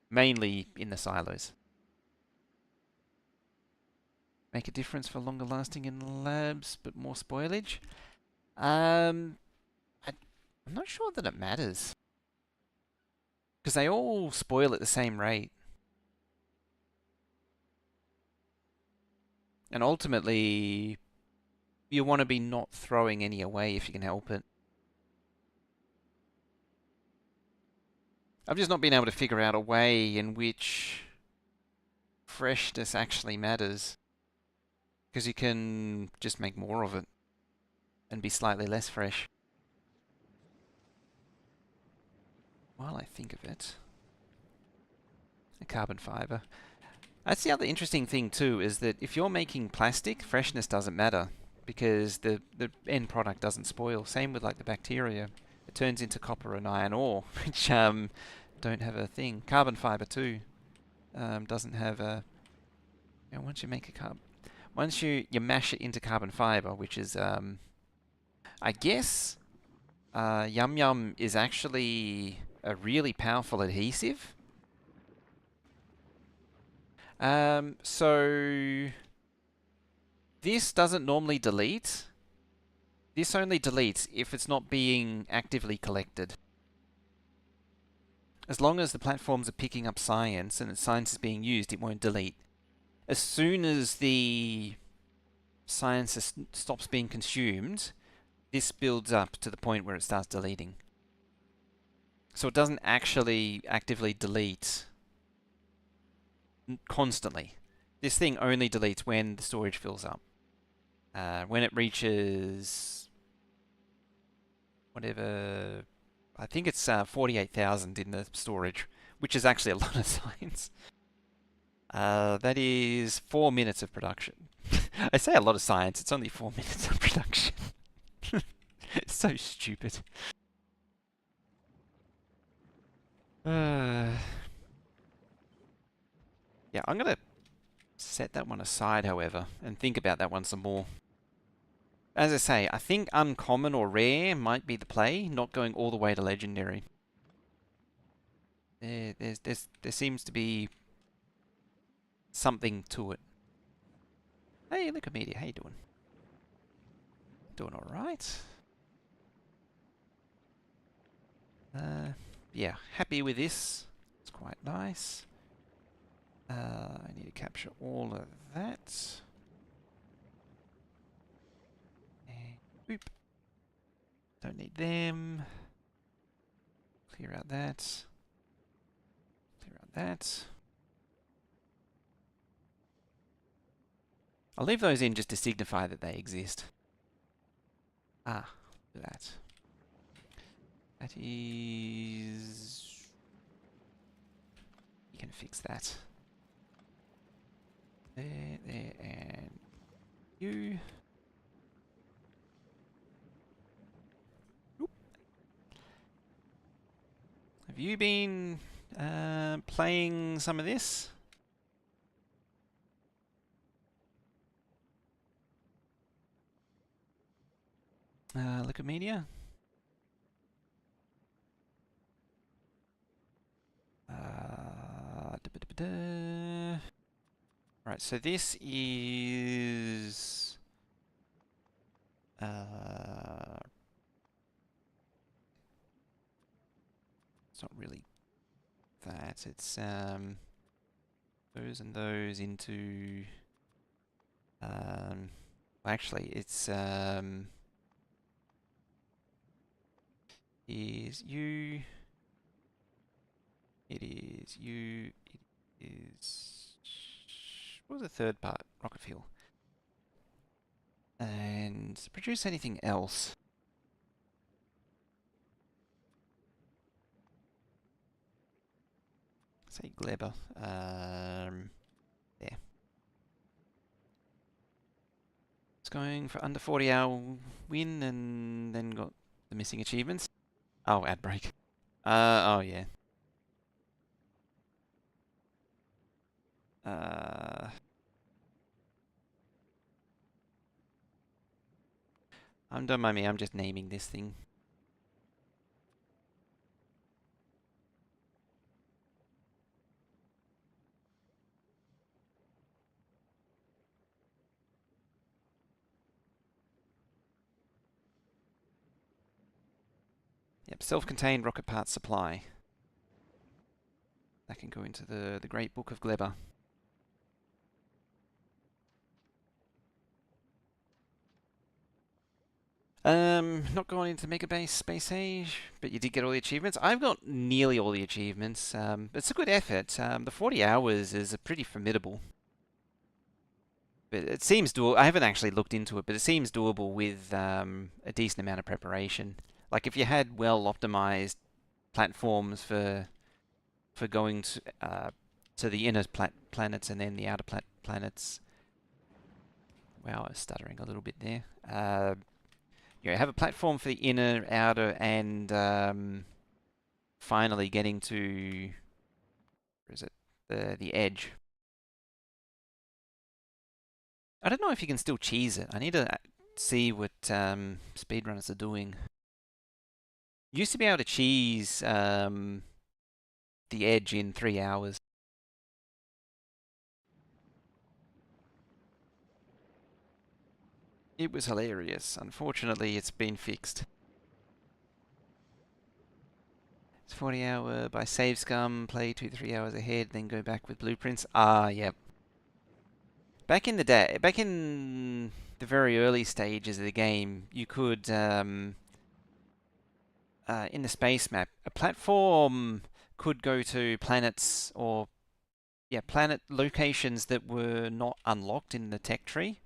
Mainly in the silos. Make a difference for longer lasting in labs, but more spoilage? I'm not sure that it matters. Because they all spoil at the same rate. And ultimately, you want to be not throwing any away if you can help it. I've just not been able to figure out a way in which freshness actually matters. Because you can just make more of it and be slightly less fresh. While I think of it, a carbon fiber. That's the other interesting thing too, is that if you're making plastic, freshness doesn't matter because the end product doesn't spoil. Same with like the bacteria. It turns into copper and iron ore, which don't have a thing. Carbon fiber too doesn't have a... You know, once you make a once you mash it into carbon fiber, which is I guess Yum Yum is actually a really powerful adhesive. So this doesn't normally delete. This only deletes if it's not being actively collected. As long as the platforms are picking up science and science is being used, it won't delete. As soon as the science stops being consumed, this builds up to the point where it starts deleting. So it doesn't actually actively delete constantly. This thing only deletes when the storage fills up. When it reaches whatever, I think it's 48,000 in the storage, which is actually a lot of science. That is 4 minutes of production. I say a lot of science, it's only 4 minutes of production. It's so stupid. Yeah, I'm going to set that one aside, however, and think about that one some more. As I say, I think uncommon or rare might be the play, not going all the way to legendary. There seems to be something to it. Hey, look at media. How you doing? Doing all right. Yeah, happy with this. It's quite nice. I need to capture all of that. And boop. Don't need them. Clear out that. Clear out that. I'll leave those in just to signify that they exist. Ah, look at that. That is... You can fix that. There, and you. Oop. Have you been playing some of this? Look at media. Right, so this is it's not really that. It's those and those into well, actually it's is you. It is you. It is... What was the third part? Rocket fuel. And produce anything else. Say Gleber. There. It's going for under 40-hour win and then got the missing achievements. Oh, ad break. Oh yeah. Don't mind me, I'm just naming this thing. Yep, self-contained rocket part supply. That can go into the Great Book of Gleber. Not going into Mega Base Space Age, but you did get all the achievements. I've got nearly all the achievements. It's a good effort. The 40 hours is a pretty formidable. But it seems doable. I haven't actually looked into it, but it seems doable with a decent amount of preparation. Like if you had well optimized platforms for going to the inner planets and then the outer planets. Wow, I was stuttering a little bit there. You have a platform for the inner, outer, and finally getting to, where is it? The edge. I don't know if you can still cheese it. I need to see what speedrunners are doing. Used to be able to cheese the edge in 3 hours. It was hilarious. Unfortunately, it's been fixed. It's 40 hour by save scum, play 2 to 3 hours ahead, then go back with blueprints. Ah, yep. Back in the day, back in the very early stages of the game, you could, in the space map, a platform could go to planets or, yeah, planet locations that were not unlocked in the tech tree.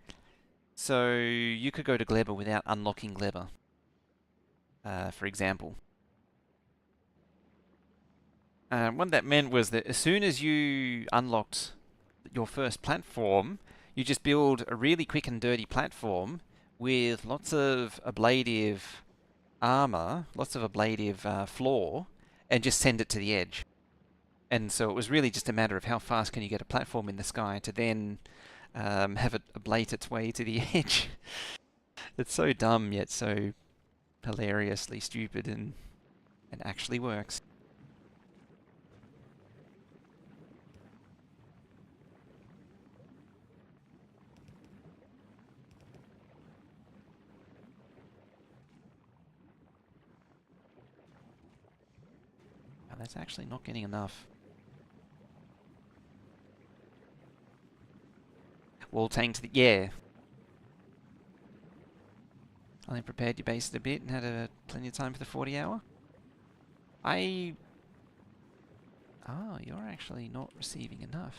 So you could go to Gleba without unlocking Gleba, for example. What that meant was that as soon as you unlocked your first platform, you just build a really quick and dirty platform with lots of ablative armor, lots of ablative floor, and just send it to the edge. And so it was really just a matter of how fast can you get a platform in the sky to then have it ablate its way to the edge. It's so dumb yet so hilariously stupid and actually works. Oh, that's actually not getting enough. Wall tank to the... Yeah. Only prepared your base a bit and had plenty of time for the 40 hour. Oh, you're actually not receiving enough.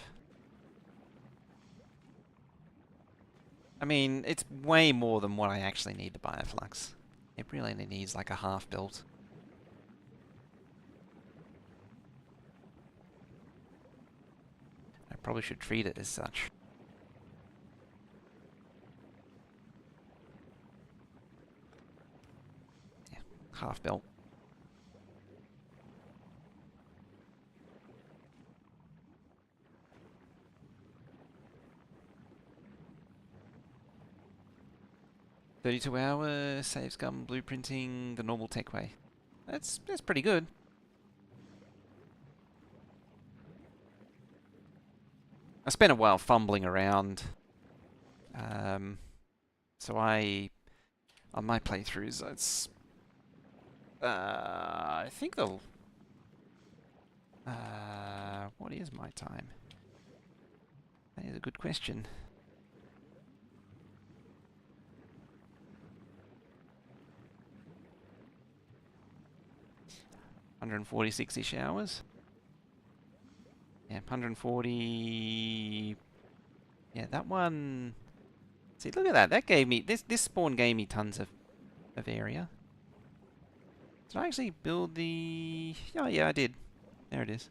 I mean, it's way more than what I actually need to buy a flux. It really only needs like a half built. I probably should treat it as such. Yeah, half built. $32 save scum blueprinting the normal tech way. That's pretty good. I spent a while fumbling around. So on my playthroughs, it's I think they'll what is my time? That is a good question. 146-ish hours. Yeah, 140. Yeah, that one. See, look at that. That gave me this spawn gave me tons of area. Did I actually build the? Oh yeah, I did. There it is.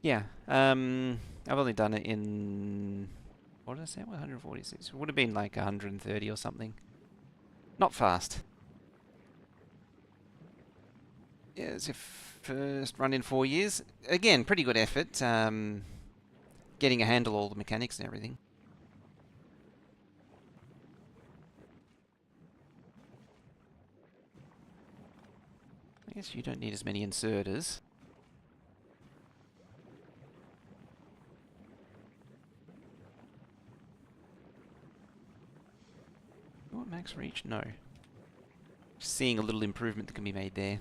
Yeah. I've only done it in, what did I say? 146. It would have been like 130 or something. Not fast. Yeah, it's your first run in 4 years. Again, pretty good effort. Getting a handle on all the mechanics and everything. I guess you don't need as many inserters. You want max reach? No. Just seeing a little improvement that can be made there.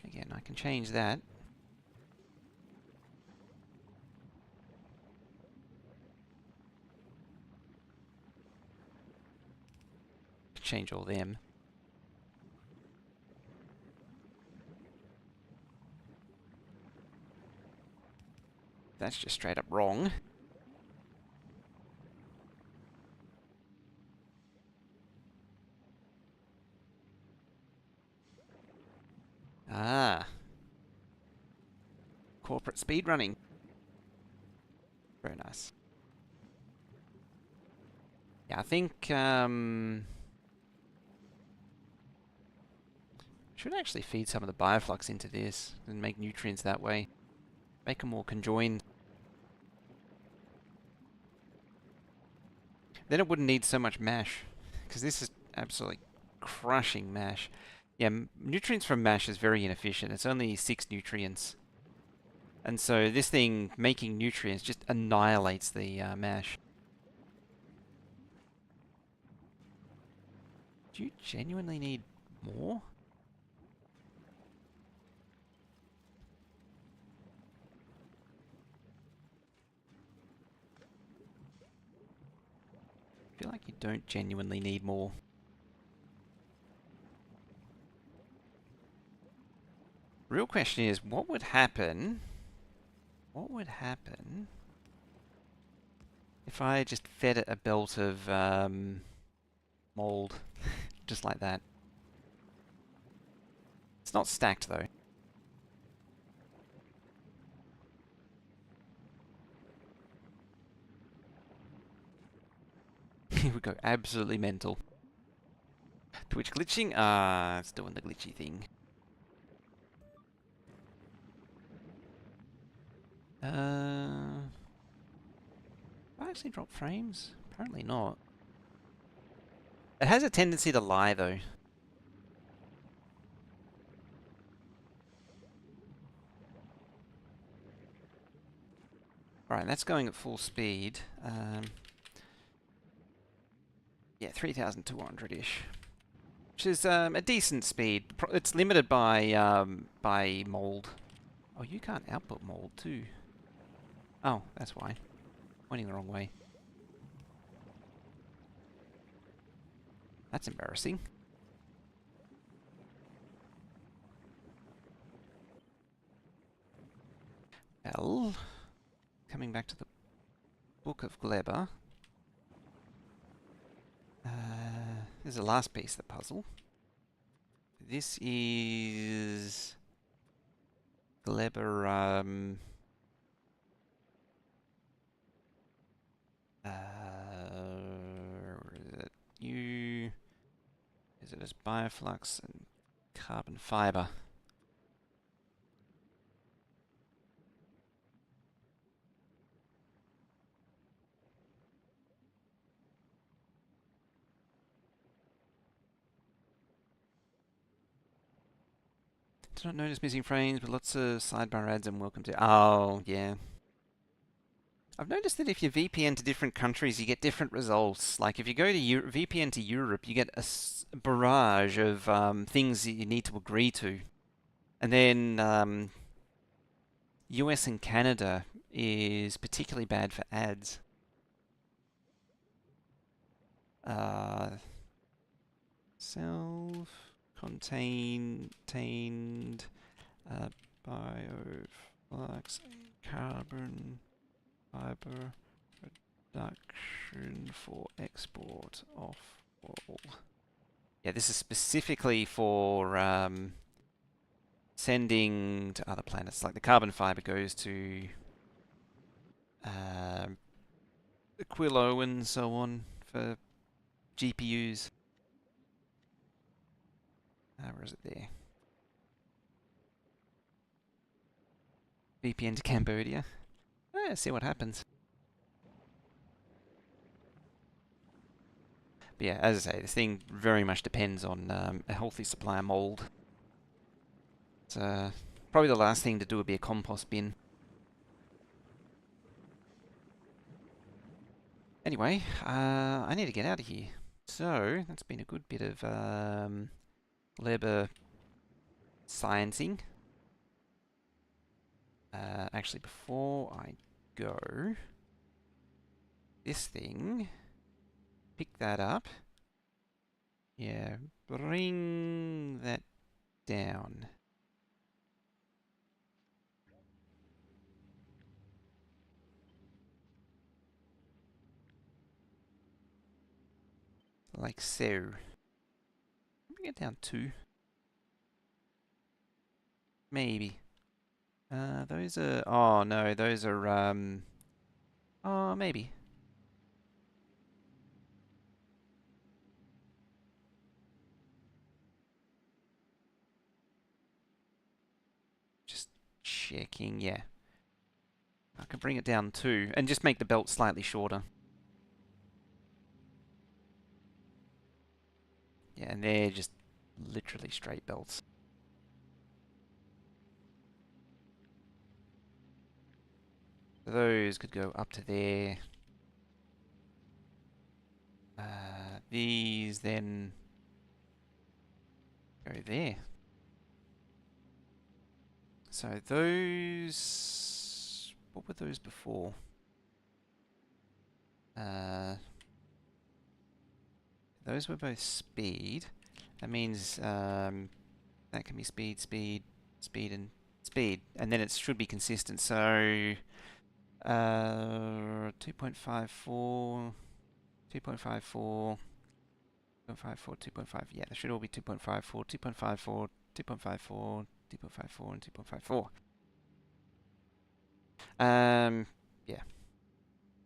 Again, I can change that. Change all them. That's just straight up wrong. Ah. Corporate speedrunning. Very nice. Yeah, I think, should actually feed some of the bioflux into this and make nutrients that way. Make them more conjoined. Then it wouldn't need so much mash, because this is absolutely crushing mash. Yeah, nutrients from mash is very inefficient. It's only 6 nutrients. And so this thing, making nutrients, just annihilates the mash. Do you genuinely need more? I feel like you don't genuinely need more. Real question is, what would happen? What would happen if I just fed it a belt of mold, just like that? It's not stacked though. It would go absolutely mental. Twitch glitching? Ah, it's doing the glitchy thing. I actually drop frames? Apparently not. It has a tendency to lie though. Alright, that's going at full speed. Yeah, 3,200-ish. Which is a decent speed. It's limited by mold. Oh, you can't output mold too. Oh, that's why. Pointing the wrong way. That's embarrassing. Well, coming back to the Book of Gleber. This is the last piece of the puzzle. This is Gleber, is it as bioflux and carbon fiber? Do not notice missing frames, but lots of sidebar ads and welcome to... Oh, yeah. I've noticed that if you VPN to different countries, you get different results. Like if you go to VPN to Europe, you get a barrage of things that you need to agree to. And then US and Canada is particularly bad for ads. Self-contained bioflux carbon fiber production for export off wall. Yeah, this is specifically for sending to other planets. Like the carbon fiber goes to Aquilo and so on for GPUs. Where is it there? VPN to Cambodia. See what happens. But yeah, as I say, this thing very much depends on a healthy supply of mold. It's probably the last thing to do would be a compost bin. Anyway, I need to get out of here. So, that's been a good bit of labor sciencing. Actually, before I go, this thing, pick that up. Yeah, bring that down. Like so. Bring it down 2. Maybe. Those are... Oh, no, those are, Oh, maybe. Just checking, yeah. I can bring it down 2, and just make the belt slightly shorter. Yeah, and they're just literally straight belts. Those could go up to there. These then go there. So those... What were those before? Those were both speed. That means that can be speed, speed, speed, and speed. And then it should be consistent. So 2.54, 2.54, 2.54, 2.5. Yeah, they should all be 2.54, 2.54, 2.54, 2.54, and 2.54. Yeah.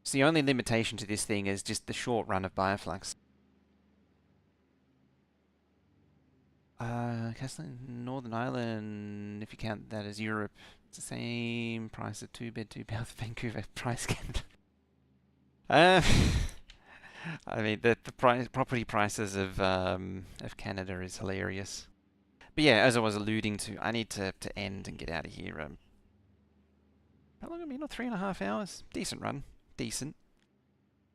So the only limitation to this thing is just the short run of Bioflux. Castle Northern Ireland, if you count that as Europe, it's the same price of 2-bed, 2 bath Vancouver price Canada. Uh, I mean, the property prices of Canada is hilarious. But yeah, as I was alluding to, I need to end and get out of here. How long have I been on? 3.5 hours? Decent run. Decent.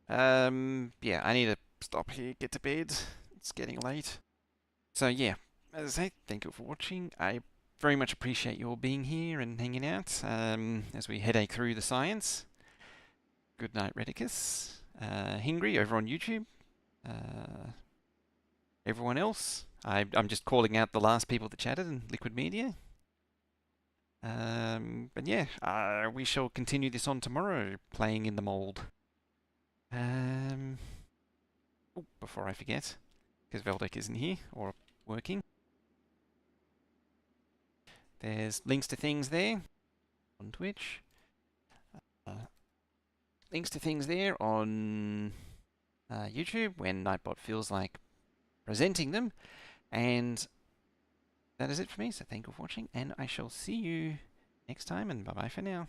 Yeah, I need to stop here, get to bed. It's getting late. So yeah, as I say, thank you for watching. I very much appreciate you all being here and hanging out as we headache through the science. Good night, Redicus. Hingry over on YouTube. Everyone else. I'm just calling out the last people that chatted in Liquid Media. But yeah, we shall continue this on tomorrow, playing in the mold. Before I forget, because Veldek isn't here or working. There's links to things there on Twitch. Links to things there on YouTube when Nightbot feels like presenting them. And that is it for me. So thank you for watching, and I shall see you next time, and bye bye for now.